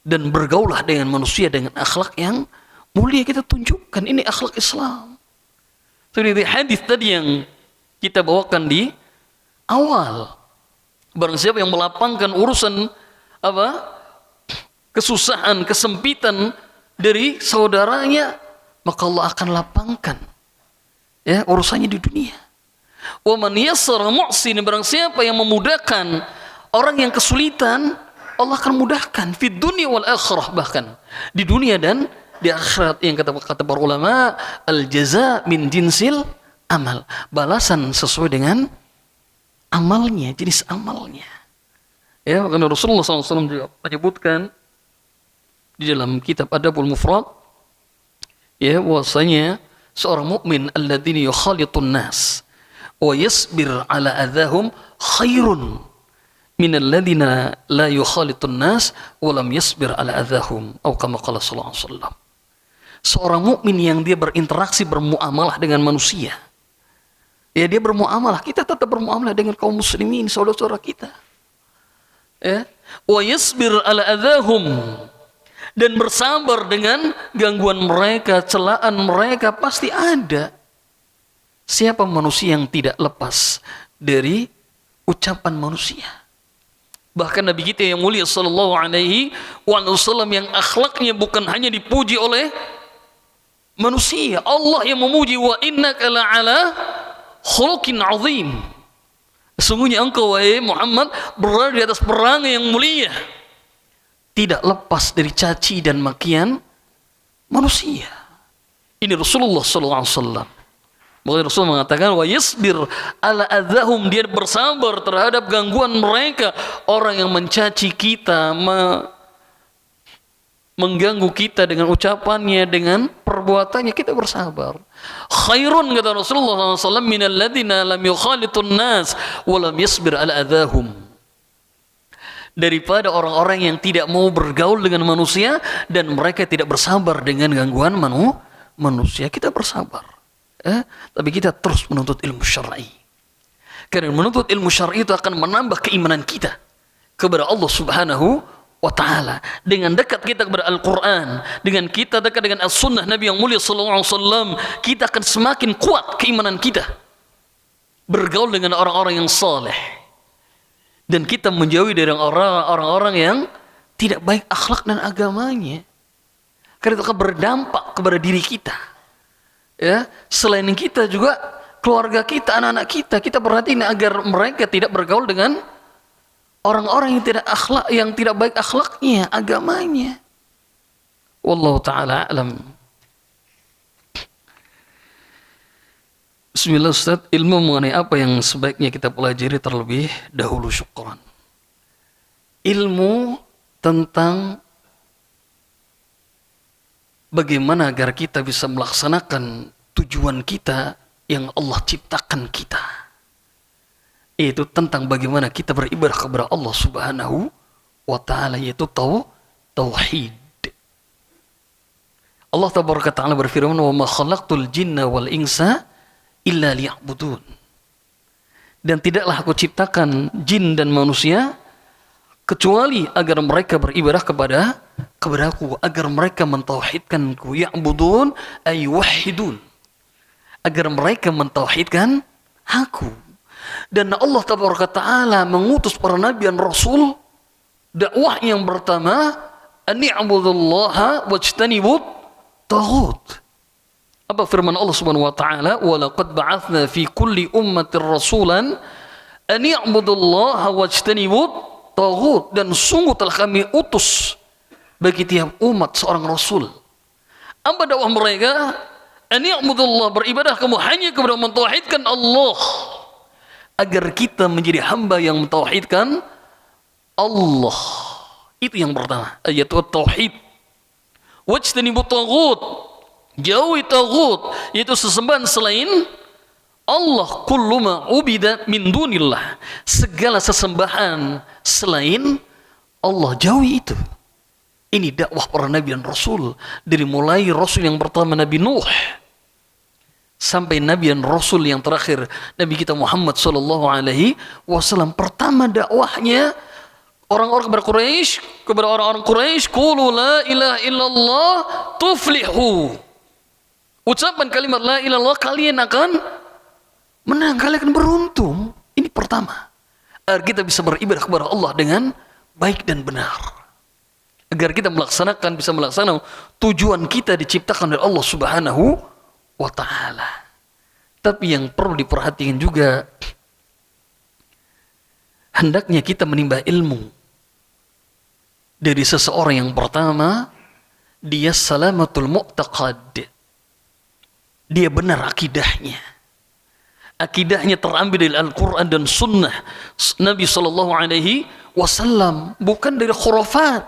dan bergaulah dengan manusia dengan akhlak yang mulia. Kita tunjukkan ini akhlak Islam. Seperti hadis tadi yang kita bawakan di awal, barang siapa yang melapangkan urusan kesusahan, kesempitan dari saudaranya, maka Allah akan lapangkan, ya, urusannya di dunia. Wa man yassara mu'sin, barang siapa yang memudahkan orang yang kesulitan, Allah akan mudahkan fid dunya wal akhirah, bahkan di dunia dan di akhirat. Yang kata para ulama, al jaza min jinsil amal, balasan sesuai dengan amalnya, jenis amalnya. Ya, karena Rasulullah SAW juga menyebutkan di dalam kitab Adabul Mufrad, ya, bahwasanya seorang mukmin alladzina yukhalitun nas wa yasbir ala adahum khairun min alladzina la yukhalitun nas wa lam yasbir ala adahum, atau kama qala sallallahu alaihi wasallam. Seorang mukmin yang dia berinteraksi, bermuamalah dengan manusia, ya, dia bermuamalah, kita tetap bermuamalah dengan kaum muslimin, saudara-saudara kita, ya, wa yasbir ala adahum, dan bersabar dengan gangguan mereka, celaan mereka. Pasti ada. Siapa manusia yang tidak lepas dari ucapan manusia? Bahkan Nabi kita yang mulia sallallahu alaihi wasallam, yang akhlaknya bukan hanya dipuji oleh manusia, Allah yang memuji, wa innaka la'ala khuluqin azim. Sesungguhnya engkau, wahai Muhammad, berada di atas perangai yang mulia. Tidak lepas dari caci dan makian manusia. Ini Rasulullah SAW. Maka Rasul mengatakan, wa yasbir ala adahum, dia bersabar terhadap gangguan mereka. Orang yang mencaci kita, mengganggu kita dengan ucapannya, dengan perbuatannya, kita bersabar. Khairun, kata Rasulullah SAW, minal ladina lam yukhalitun nas wa lam yasbir ala adahum, daripada orang-orang yang tidak mau bergaul dengan manusia dan mereka tidak bersabar dengan gangguan manusia. Kita bersabar, tapi kita terus menuntut ilmu syar'i. Karena menuntut ilmu syar'i itu akan menambah keimanan kita kepada Allah Subhanahu wa ta'ala. Dengan dekat kita kepada Al-Quran, dengan kita dekat dengan As-Sunnah Nabi yang mulia sallallahu alaihi wasallam, kita akan semakin kuat keimanan kita. Bergaul dengan orang-orang yang saleh, dan kita menjauhi dari orang-orang yang tidak baik akhlak dan agamanya. Karena itu akan berdampak kepada diri kita. Ya, selain kita juga keluarga kita, anak-anak kita perhatiin agar mereka tidak bergaul dengan orang-orang yang tidak baik akhlaknya, agamanya. Wallahu taala alam. Bismillah Ustaz, ilmu mengenai apa yang sebaiknya kita pelajari terlebih dahulu, syukran. Ilmu tentang bagaimana agar kita bisa melaksanakan tujuan kita yang Allah ciptakan kita. Yaitu tentang bagaimana kita beribadah kepada Allah Subhanahu wa ta'ala, yaitu tauhid. Allah Tabaraka Ta'ala berfirman, "Wa ma khalaqtul jinna wal insa illa liya'budun." Dan tidaklah aku ciptakan jin dan manusia kecuali agar mereka beribadah kepadaku, agar mereka mentauhidkanku. Ya'budun ay wahidun, agar mereka mentauhidkan aku. Dan Allah Tabaraka Ta'ala mengutus para nabi dan rasul, dakwah yang pertama an i'budullaha wajtanibut taghut. Apa firman Allah Subhanahu wa taala, "Wa laqad ba'atsna fi kulli ummatin rasulan an i'budullaha wajtanibut taghut." Dan sungguh telah kami utus bagi tiap umat seorang rasul. Apa dakwah mereka? An i'budullah, beribadah kamu hanya kepada mentauhidkan Allah, agar kita menjadi hamba yang mentauhidkan Allah. Itu yang pertama, yaitu tauhid. Wajtanibut taghut, jauhi taghut, yaitu sesembahan selain Allah. Kullu ma ubida min dunillah, segala sesembahan selain Allah, jauhi itu. Ini dakwah para nabi dan rasul, dari mulai rasul yang pertama Nabi Nuh sampai nabi dan rasul yang terakhir Nabi kita Muhammad sallallahu alaihi wasallam. Pertama dakwahnya kepada orang-orang Quraisy, qulu la ilaha illallah tuflihu. Ucapan kalimat la ilaha illallah, kalian akan menang, kalian akan beruntung. Ini pertama, agar kita bisa beribadah kepada Allah dengan baik dan benar, agar kita bisa melaksanakan tujuan kita diciptakan oleh Allah Subhanahu wa ta'ala. Tapi yang perlu diperhatikan juga, hendaknya kita menimba ilmu dari seseorang. Yang pertama, dia salamatul mu'taqad, dia benar akidahnya. Akidahnya terambil dari Al-Quran dan Sunnah Nabi Sallallahu Alaihi Wasallam, bukan dari khurafat.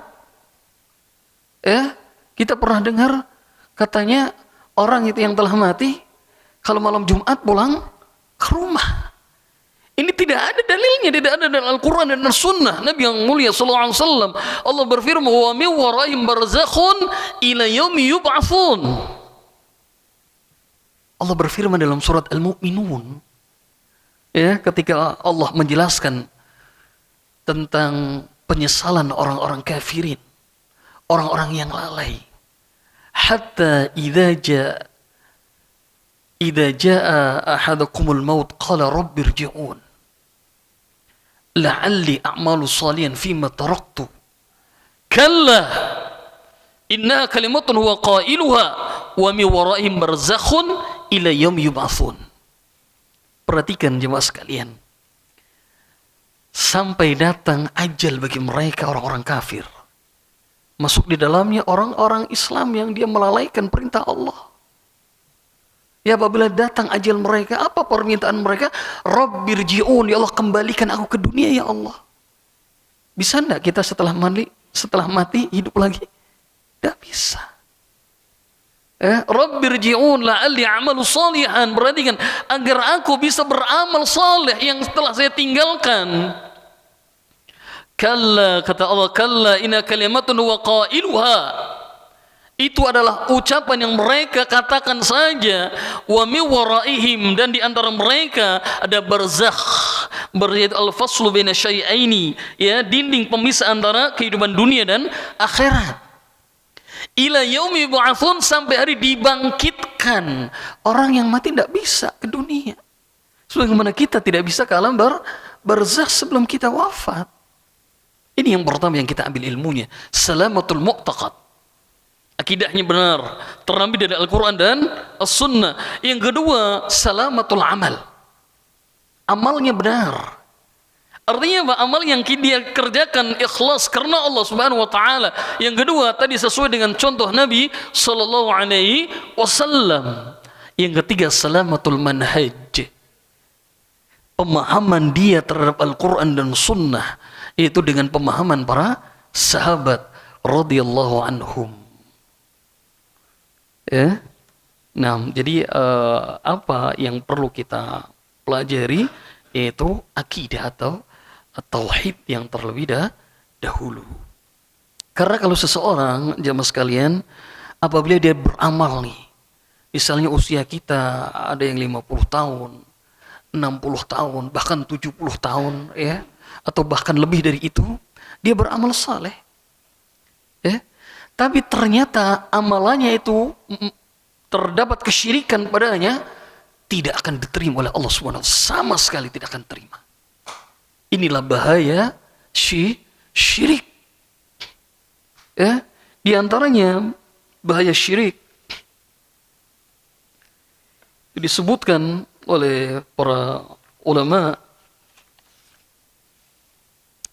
Kita pernah dengar katanya orang itu yang telah mati kalau malam Jumat pulang ke rumah. Ini tidak ada dalilnya, tidak ada dalam Al-Quran dan Sunnah Nabi yang mulia Sallallahu Alaihi Wasallam. Allah berfirman, "Wa min waraihim barzakhun ila yaumi yub'atsun." Allah berfirman dalam surat Al-Mu'minun, ketika Allah menjelaskan tentang penyesalan orang-orang kafirin, orang-orang yang lalai. Hatta idza jaa ahadakumul maut qala rabbirji'un la'alli a'malu salihan fima taraktu kalla innaha kalimatun huwa qailuha wa min waraihim barzakhun ila yaumi yub'atsun. Perhatikan jemaah sekalian, sampai datang ajal bagi mereka orang-orang kafir, masuk di dalamnya orang-orang Islam yang dia melalaikan perintah Allah. Ya, apabila datang ajal mereka, apa permintaan mereka? Rabbirji'un, ya Allah, kembalikan aku ke dunia ya Allah. Bisa enggak kita setelah mati hidup lagi? Enggak bisa. Rabbirji'un la'alli a'malu salihan, perhatikan, agar aku bisa beramal saleh yang telah saya tinggalkan. Kalla, kata Allah, kalla inna kalimatun huwa qailuha, itu adalah ucapan yang mereka katakan saja. Wa min waraihim, dan di antara mereka ada barzakh, beryaitu al-faslu baina syai'aini, dinding pemisah antara kehidupan dunia dan akhirat. Ila yaumi yub'atsun, sampai hari dibangkitkan. Orang yang mati tidak bisa ke dunia, sebagaimana kita tidak bisa ke alam barzakh sebelum kita wafat. Ini yang pertama yang kita ambil ilmunya, salamatul mu'taqad. akidahnya benar, terambil dari Al-Quran dan As-Sunnah. Yang kedua, salamatul amal, amalnya benar. Artinya apa? Amal yang dia kerjakan ikhlas karena Allah Subhanahu wa taala. Yang kedua, tadi sesuai dengan contoh Nabi sallallahu alaihi wasallam. Yang ketiga, salamatul manhaj, pemahaman dia terhadap Al-Quran dan Sunnah, yaitu dengan pemahaman para sahabat radhiyallahu anhum. Ya. Nah, jadi apa yang perlu kita pelajari yaitu akidah atau tauhid yang terlebih dahulu. Karena kalau seseorang, jamaah sekalian, apabila dia beramal nih, misalnya usia kita ada yang 50 tahun, 60 tahun, bahkan 70 tahun, ya, atau bahkan lebih dari itu, dia beramal saleh, ya, tapi ternyata amalannya itu terdapat kesyirikan padanya, tidak akan diterima oleh Allah Subhanahu wa taala, sama sekali tidak akan terima. Inilah bahaya syirik. Ya, di antaranya bahaya syirik disebutkan oleh para ulama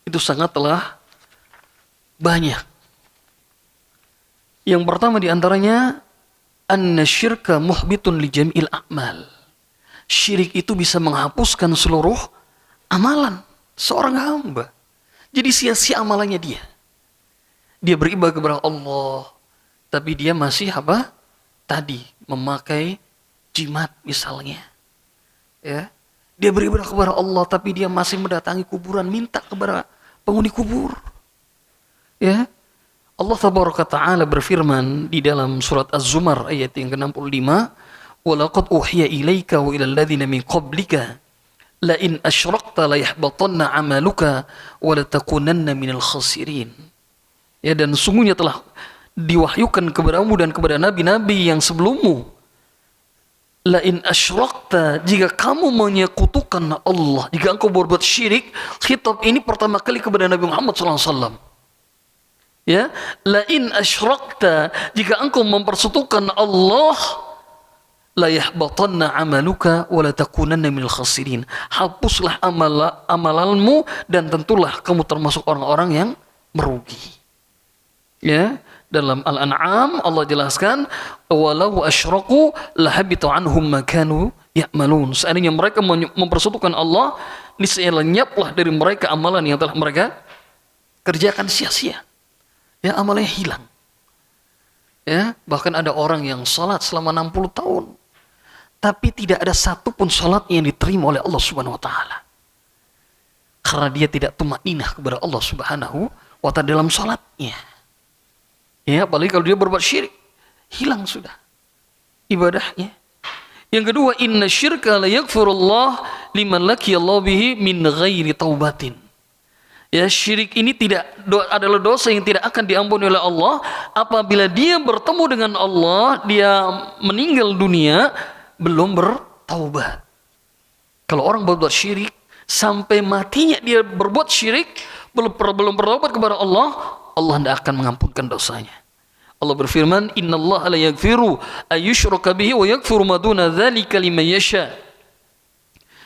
itu sangatlah banyak. Yang pertama di antaranya anna syirka muhbitun li jami'il a'mal. Syirik itu bisa menghapuskan seluruh amalan seorang hamba. Jadi sia-sia amalannya dia. Dia beribadah kepada Allah, tapi dia masih apa? Tadi memakai jimat misalnya. Ya. Dia beribadah kepada Allah, tapi dia masih mendatangi kuburan, minta kepada penghuni kubur. Ya. Allah Tabaraka Ta'ala berfirman di dalam surat Az-Zumar ayat yang ke-65, "Wa laqad uhiya ilaika wa ilal ladzina min qablika la in asyrakta la yahbatanna 'amaluka wa la takunanna minal khasirin." Ya, dan sungguhnya telah diwahyukan kepadamu dan kepada nabi-nabi yang sebelummu, la in asyrakta, jika kamu menyekutukan Allah, jika engkau berbuat syirik. Khitab ini pertama kali kepada Nabi Muhammad SAW. Ya, la in asyrakta, jika engkau mempersekutukan Allah, la yahbatanna amaluka wa la takunanna minal khasirin. Hapuslah amalanmu dan tentulah kamu termasuk orang-orang yang merugi. Ya, dalam Al-An'am Allah jelaskan, walau asyraku lahabita anhum ma kanu ya'malun. Seandainya mereka mempersekutukan Allah, niscaya lenyaplah dari mereka amalan yang telah mereka kerjakan sia-sia. Ya, amalnya hilang. Ya, bahkan ada orang yang salat selama 60 tahun, tapi tidak ada satu pun salat yang diterima oleh Allah Subhanahu wa taala. Karena dia tidak tumaninah kepada Allah Subhanahu wa taala dalam salatnya. Ya, apalagi kalau dia berbuat syirik, hilang sudah ibadahnya. Yang kedua, inna syirka la yaghfirullah liman laqiyallahu bihi min ghairi taubatin. Ya, syirik ini adalah dosa yang tidak akan diampuni oleh Allah apabila dia bertemu dengan Allah, dia meninggal dunia belum bertaubat. Kalau orang berbuat syirik sampai matinya dia berbuat syirik, belum bertaubat kepada Allah, Allah tidak akan mengampunkan dosanya. Allah berfirman, innallaha la yaghfiru ayyushraka bihi wa yaghfiru ma duna dzalika liman yasha.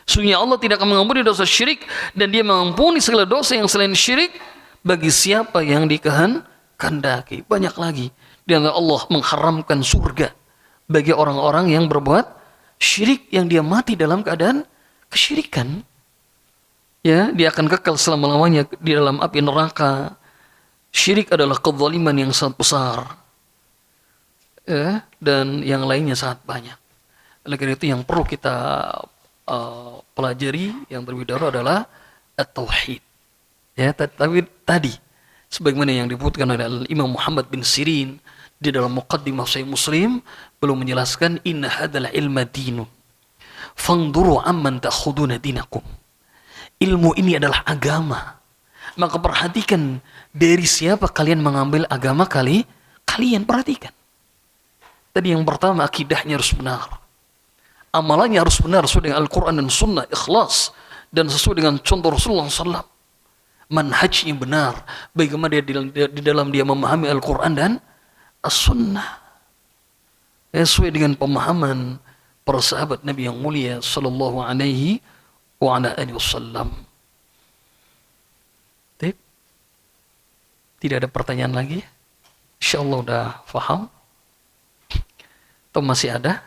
Sungguh Allah tidak akan mengampuni dosa syirik dan dia mengampuni segala dosa yang selain syirik bagi siapa yang dikehendaki. Banyak lagi di antara Allah mengharamkan surga bagi orang-orang yang berbuat syirik, yang dia mati dalam keadaan kesyirikan. Ya, dia akan kekal selama-lamanya di dalam api neraka. Syirik adalah kezaliman yang sangat besar. Ya, dan yang lainnya sangat banyak. Oleh karena itu yang perlu kita pelajari yang terlebih dahulu adalah at-tauhid. Ya, tapi tadi sebagaimana yang disebutkan oleh Imam Muhammad bin Sirin di dalam Muqaddimah Sahih Muslim, belum menjelaskan inna hadzal ilma dinun fanduru amman ta'khuduna dinakum. Ilmu ini adalah agama. Maka perhatikan dari siapa kalian mengambil agama kalian perhatikan. Tadi yang pertama, akidahnya harus benar. Amalannya harus benar sesuai dengan Al-Quran dan Sunnah, ikhlas, dan sesuai dengan contoh Rasulullah SAW. Manhajnya benar, bagaimana dia di dalam dia memahami Al-Quran dan as-sunnah. Sesuai dengan pemahaman para sahabat Nabi yang mulia sallallahu alaihi wa ala alihi wasallam. Tidak ada pertanyaan lagi? Insyaallah udah paham? Atau masih ada?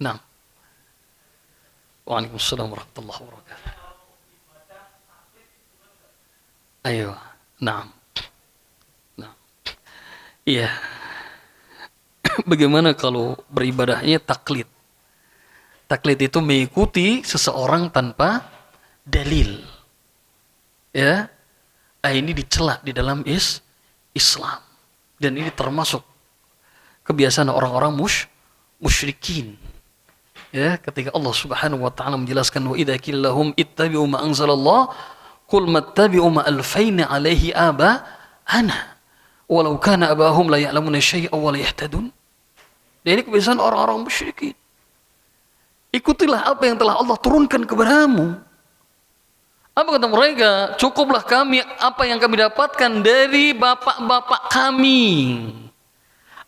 Nah. Waalaikumsalam warahmatullahi wabarakatuh. Ayo. Nah. Iya. Bagaimana kalau beribadahnya taklid? Taklid itu mengikuti seseorang tanpa dalil. Ya. Ini dicela di dalam Islam. Dan ini termasuk kebiasaan orang-orang musyrikin. Ya, ketika Allah Subhanahu wa taala menjelaskan wa idza qila lahum ittabi'u ma anzalallah qul mattabi'u ma alfaina alaihi ana walau kana abahum la ya'lamuna syai'an wa la yahtadun. Dan ini kebiasaan orang-orang musyrikin. Ikutilah apa yang telah Allah turunkan kepadamu. Apa kata mereka? Cukuplah kami apa yang kami dapatkan dari bapak-bapak kami.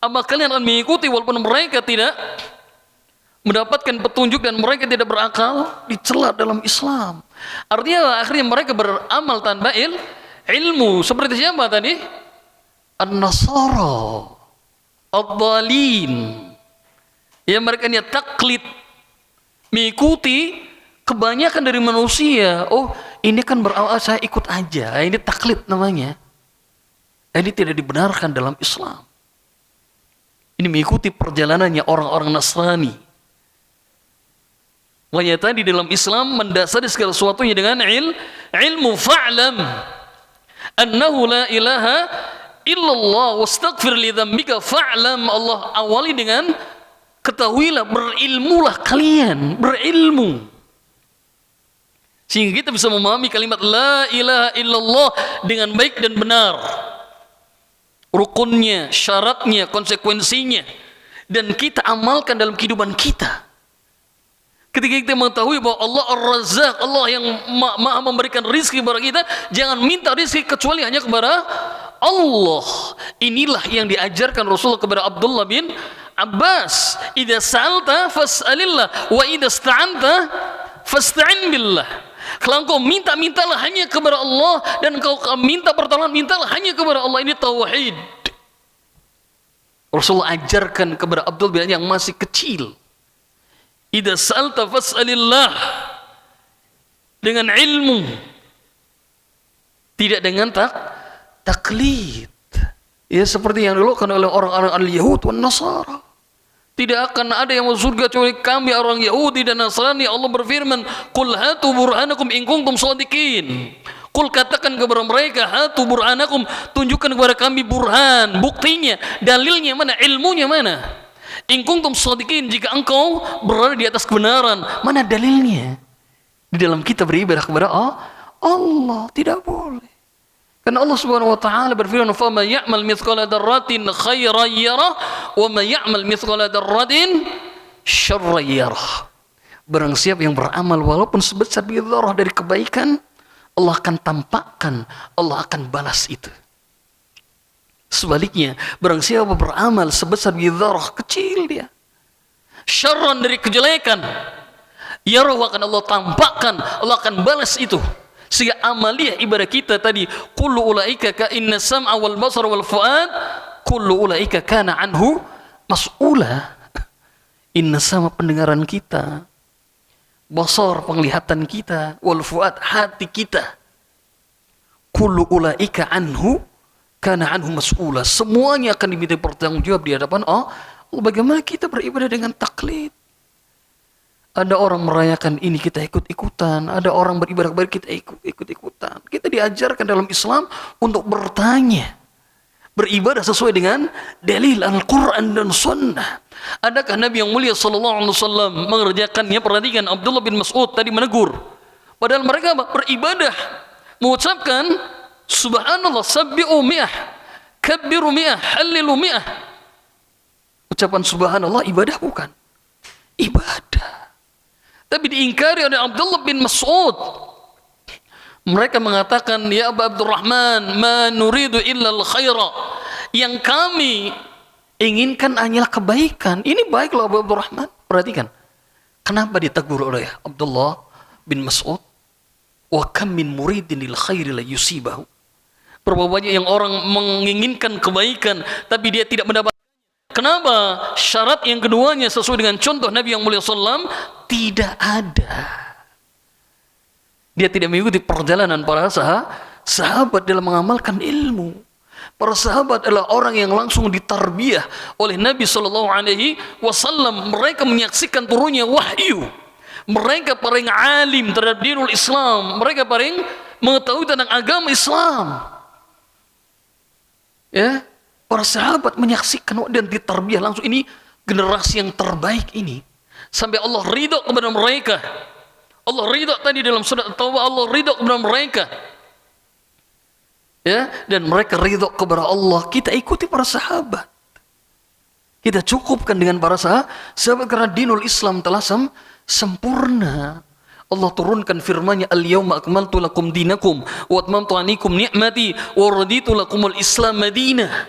Apa kalian akan mengikuti walaupun mereka tidak mendapatkan petunjuk dan mereka tidak berakal? Dicela dalam Islam. Artinya akhirnya mereka beramal tanpa ilmu. Seperti siapa tadi? An-Nasara, Ad-Dhalin. Ya, mereka niat taklid, mengikuti kebanyakan dari manusia. Oh, ini kan berawal saya ikut aja. Ini taklid namanya. Ini tidak dibenarkan dalam Islam. Ini mengikuti perjalanannya orang-orang Nasrani. Makanya tadi dalam Islam mendasari segala sesuatunya dengan ilmu. Fa'lam annahu la ilaha illallah wastaghfir li dzambika. Fa'lam, Allah awali dengan ketahuilah, berilmulah kalian, berilmu. Sehingga kita bisa memahami kalimat la ilaha illallah dengan baik dan benar. Rukunnya, syaratnya, konsekuensinya. Dan kita amalkan dalam kehidupan kita. Ketika kita mengetahui bahwa Allah Ar-Razzaq, Allah yang maha memberikan rizki kepada kita, jangan minta rizki kecuali hanya kepada Allah. Inilah yang diajarkan Rasulullah kepada Abdullah bin Abbas. Idza sa'alta fas'alillah wa idza ista'anta fasta'in billah. Kalau engkau minta-mintalah hanya kepada Allah, dan engkau minta pertolongan, mintalah hanya kepada Allah. Ini tauhid. Rasulullah ajarkan kepada Abdul bin yang masih kecil. Idza sa'alta fas'alillah, dengan ilmu, tidak dengan taklid. Ya, seperti yang dilakukan oleh orang-orang al-Yahud wan Nasara. Tidak akan ada yang masuk surga kecuali kami orang Yahudi dan Nasrani. Allah berfirman, "Qul hatu burhanakum in kuntum shadiqin." Qul, katakan kepada mereka, hatu burhanakum, tunjukkan kepada kami burhan, buktinya, dalilnya mana, ilmunya mana. In kuntum shadiqin, jika engkau berada di atas kebenaran, mana dalilnya? Di dalam kita beribadah kepada Allah tidak boleh. Karena Allah Subhanahu wa taala berfirman, "Fa may ya'mal mithqala dzarratin khairan yarah, wa may ya'mal mithqala dzarratin syarran yarah." Barang siapa yang beramal walaupun sebesar biji dzarrah dari kebaikan, Allah akan tampakkan, Allah akan balas itu. Sebaliknya, barang siapa beramal sebesar biji dzarrah, kecil dia, syarran dari kejelekan, yarah, akan Allah tampakkan, Allah akan balas itu. Sehingga amaliyah ibadah kita tadi, kullu ulaika ka inna sam'a wal basara wal fuad kullu ulaika kana anhu mas'ula. Inna sama pendengaran kita, basar penglihatan kita, wal fuad hati kita, kullu ulaika anhu kana anhu mas'ula. Semuanya akan diminta pertanggungjawab di hadapan Allah. Bagaimana kita beribadah dengan taklid? Ada orang merayakan ini, kita ikut-ikutan. Ada orang beribadah kepada kita, ikut-ikutan. Kita diajarkan dalam Islam untuk bertanya, beribadah sesuai dengan dalil Al-Quran dan Sunnah. Adakah Nabi yang mulia sallallahu alaihi wasallam mengerjakannya? Perhatikan, Abdullah bin Mas'ud tadi menegur. Padahal mereka beribadah, mengucapkan subhanallah, sabbi'u mi'ah, kabbiru mi'ah, hallilu mi'ah. Ucapan subhanallah ibadah bukan? Ibadah. Tapi diingkari oleh Abdullah bin Mas'ud. Mereka mengatakan, ya Aba Abdurrahman, ma nuridu illa al-khaira. Yang kami inginkan hanyalah kebaikan. Ini baik loh Abu Abdurrahman. Perhatikan. Kenapa ditegur oleh Abdullah bin Mas'ud? Wa kam min muridin lil khairi la yusibahu. Berapa banyak yang orang menginginkan kebaikan tapi dia tidak mendapat. Kenapa? Syarat yang keduanya sesuai dengan contoh Nabi yang mulia sallam tidak ada. Dia tidak mengikuti perjalanan para sahabat dalam mengamalkan ilmu. Para sahabat adalah orang yang langsung ditarbiyah oleh Nabi sallallahu alaihi wasallam. Mereka menyaksikan turunnya wahyu. Mereka paling alim terhadap dinul Islam. Mereka paling mengetahui tentang agama Islam. Ya, para sahabat menyaksikan dan ditarbiyah langsung. Ini generasi yang terbaik ini. Sampai Allah ridho kepada mereka. Allah ridho tadi dalam surat At-Taubah, Allah ridho kepada mereka. Ya, dan mereka ridho kepada Allah. Kita ikuti para sahabat. Kita cukupkan dengan para sahabat karena dinul Islam telah sempurna. Allah turunkan firman-Nya, "Al-yauma akmaltu lakum dinakum wa atmamtu 'alaikum ni'mati wa raditu lakumul Islam madinah."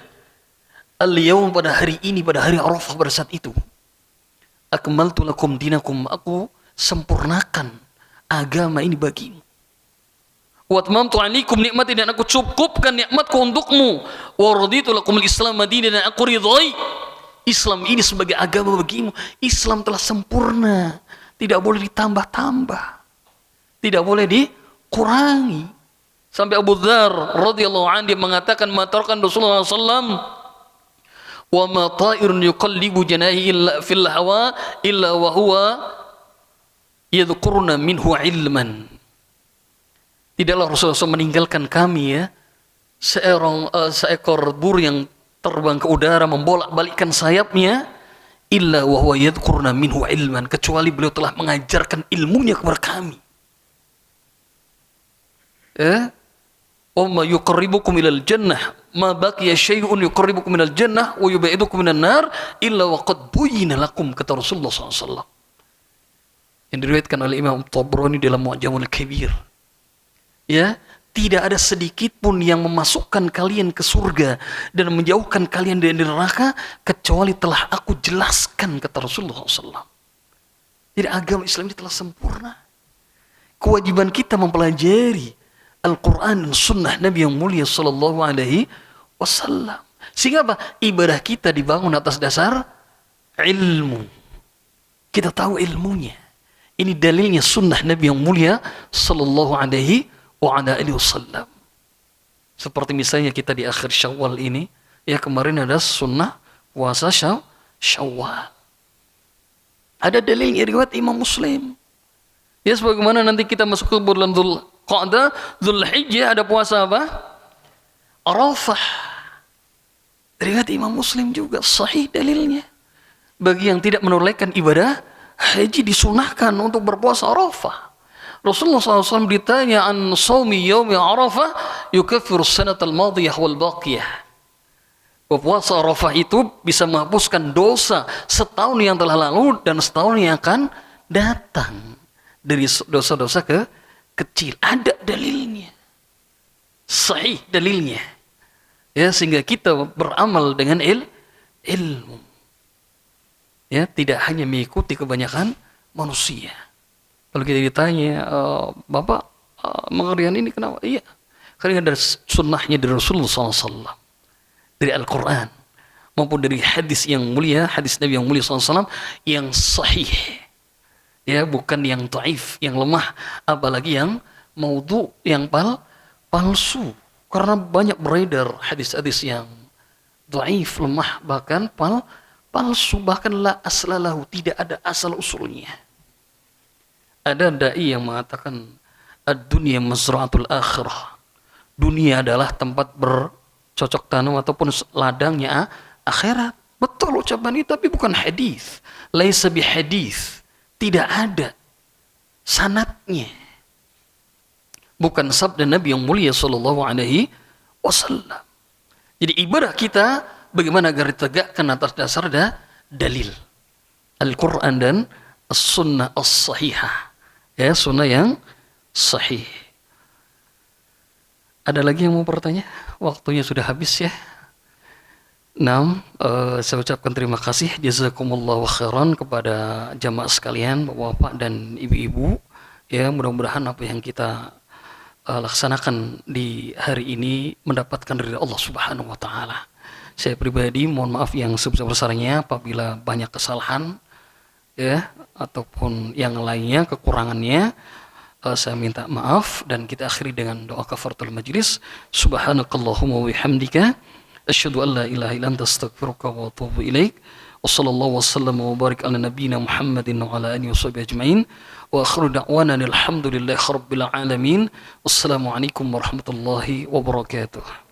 Al-yaum, pada hari ini, pada hari Arafah, pada saat itu. Akmaltu lakum dinakum, aku sempurnakan agama ini bagimu. Wa atmamtu 'alaikum ni'mati, dan aku cukupkan nikmatku untukmu. Wa raditu lakumul Islam madinah, dan aku ridhai Islam ini sebagai agama bagimu. Islam telah sempurna, tidak boleh ditambah-tambah, tidak boleh dikurangi. Sampai Abu Dzar radhiyallahu anhu dia mengatakan, mengatakan Rasulullah SAW, wa ma ta'irun yuqallibu janahi illa fil hawa illa wa huwa yadhkuruna minhu ilman. Tidaklah Rasulullah SAW meninggalkan kami ya seekor burung yang terbang ke udara membolak-balikkan sayapnya, illa wa huwa yadhkuruna minhu ilman, kecuali beliau telah mengajarkan ilmunya kepada kami. Wa ma yuqarribukum ilal jannah ma baqiya syai'un yuqarribukum ilal jannah wa yubaidukum minan nar illa wa qad buyyina lakum, kata Rasulullah SAW. Yang diriwayatkan oleh Imam Tabrani dalam Mu'jamul Kabir. Ya, tidak ada sedikit pun yang memasukkan kalian ke surga dan menjauhkan kalian dari neraka kecuali telah aku jelaskan, kata Rasulullah SAW. Jadi agama Islam ini telah sempurna. Kewajiban kita mempelajari Al-Quran dan Sunnah Nabi yang mulia Sallallahu Alaihi Wasallam. Sehingga apa? Ibadah kita dibangun atas dasar ilmu. Kita tahu ilmunya. Ini dalilnya Sunnah Nabi yang mulia Sallallahu Alaihi Wasallam. Seperti misalnya kita di akhir Syawal ini, ya kemarin ada sunnah puasa Syawal. Ada dalilnya riwayat Imam Muslim. Ya sebagaimana nanti kita masuk ke bulan Dzulqa'dah, Dzulhijjah ada puasa apa? Arafah. Riwayat Imam Muslim juga sahih dalilnya. Bagi yang tidak menunaikan ibadah haji disunahkan untuk berpuasa Arafah. Rasulullah SAW ditanya an shaumi yaumi Arafah yukaffiru sanatal madiyah wal baqiyah. Puasa Arafah itu bisa menghapuskan dosa setahun yang telah lalu dan setahun yang akan datang dari dosa-dosa kecil. Ada dalilnya, sahih dalilnya. Ya, sehingga kita beramal dengan ilmu. Ya, tidak hanya mengikuti kebanyakan manusia. Kalau kita ditanya, Bapak mengerjakan ini kenapa? Iya, karena dari sunnahnya dari Rasulullah SAW, dari Al-Quran, maupun dari hadis yang mulia, hadis Nabi yang mulia SAW, yang sahih. Ya, bukan yang dhaif, yang lemah, apalagi yang maudhu, yang palsu. Karena banyak beredar hadis-hadis yang dhaif, lemah, bahkan palsu, bahkan la aslalahu, tidak ada asal usulnya. Ada dai yang mengatakan ad-dunya mazra'atul akhirah. Dunia adalah tempat bercocok tanam ataupun ladangnya akhirat. Betul ucapan itu, tapi bukan hadis. Laisa bihadis. Tidak ada sanadnya. Bukan sabda Nabi yang mulia sallallahu alaihi wasallam. Jadi ibadah kita bagaimana agar ditegakkan atas dasar dalil Al-Quran dan As-Sunnah As-Sahihah. Ya, sunnah yang sahih. Ada lagi yang mau bertanya? Waktunya sudah habis ya. Nah, saya ucapkan terima kasih jazakumullahu khairan kepada jamaah sekalian, Bapak-bapak dan ibu-ibu. Ya, mudah-mudahan apa yang kita laksanakan di hari ini mendapatkan ridha Allah Subhanahu wa taala. Saya pribadi mohon maaf yang sebesar-besarnya apabila banyak kesalahan ya ataupun yang lainnya kekurangannya. Saya minta maaf dan kita akhiri dengan doa kafaratul majlis. Subhanakallahumma wa bihamdika asyhadu an la ilaha illa anta astaghfiruka wa atubu ilaik. Wassallallahu wasallam wa barik ala nabiyyina Muhammadin wa ala alihi washabihi ajmain. Wa akhiru da'wana alhamdulillahi rabbil alamin. Wassalamu alaikum warahmatullahi wabarakatuh.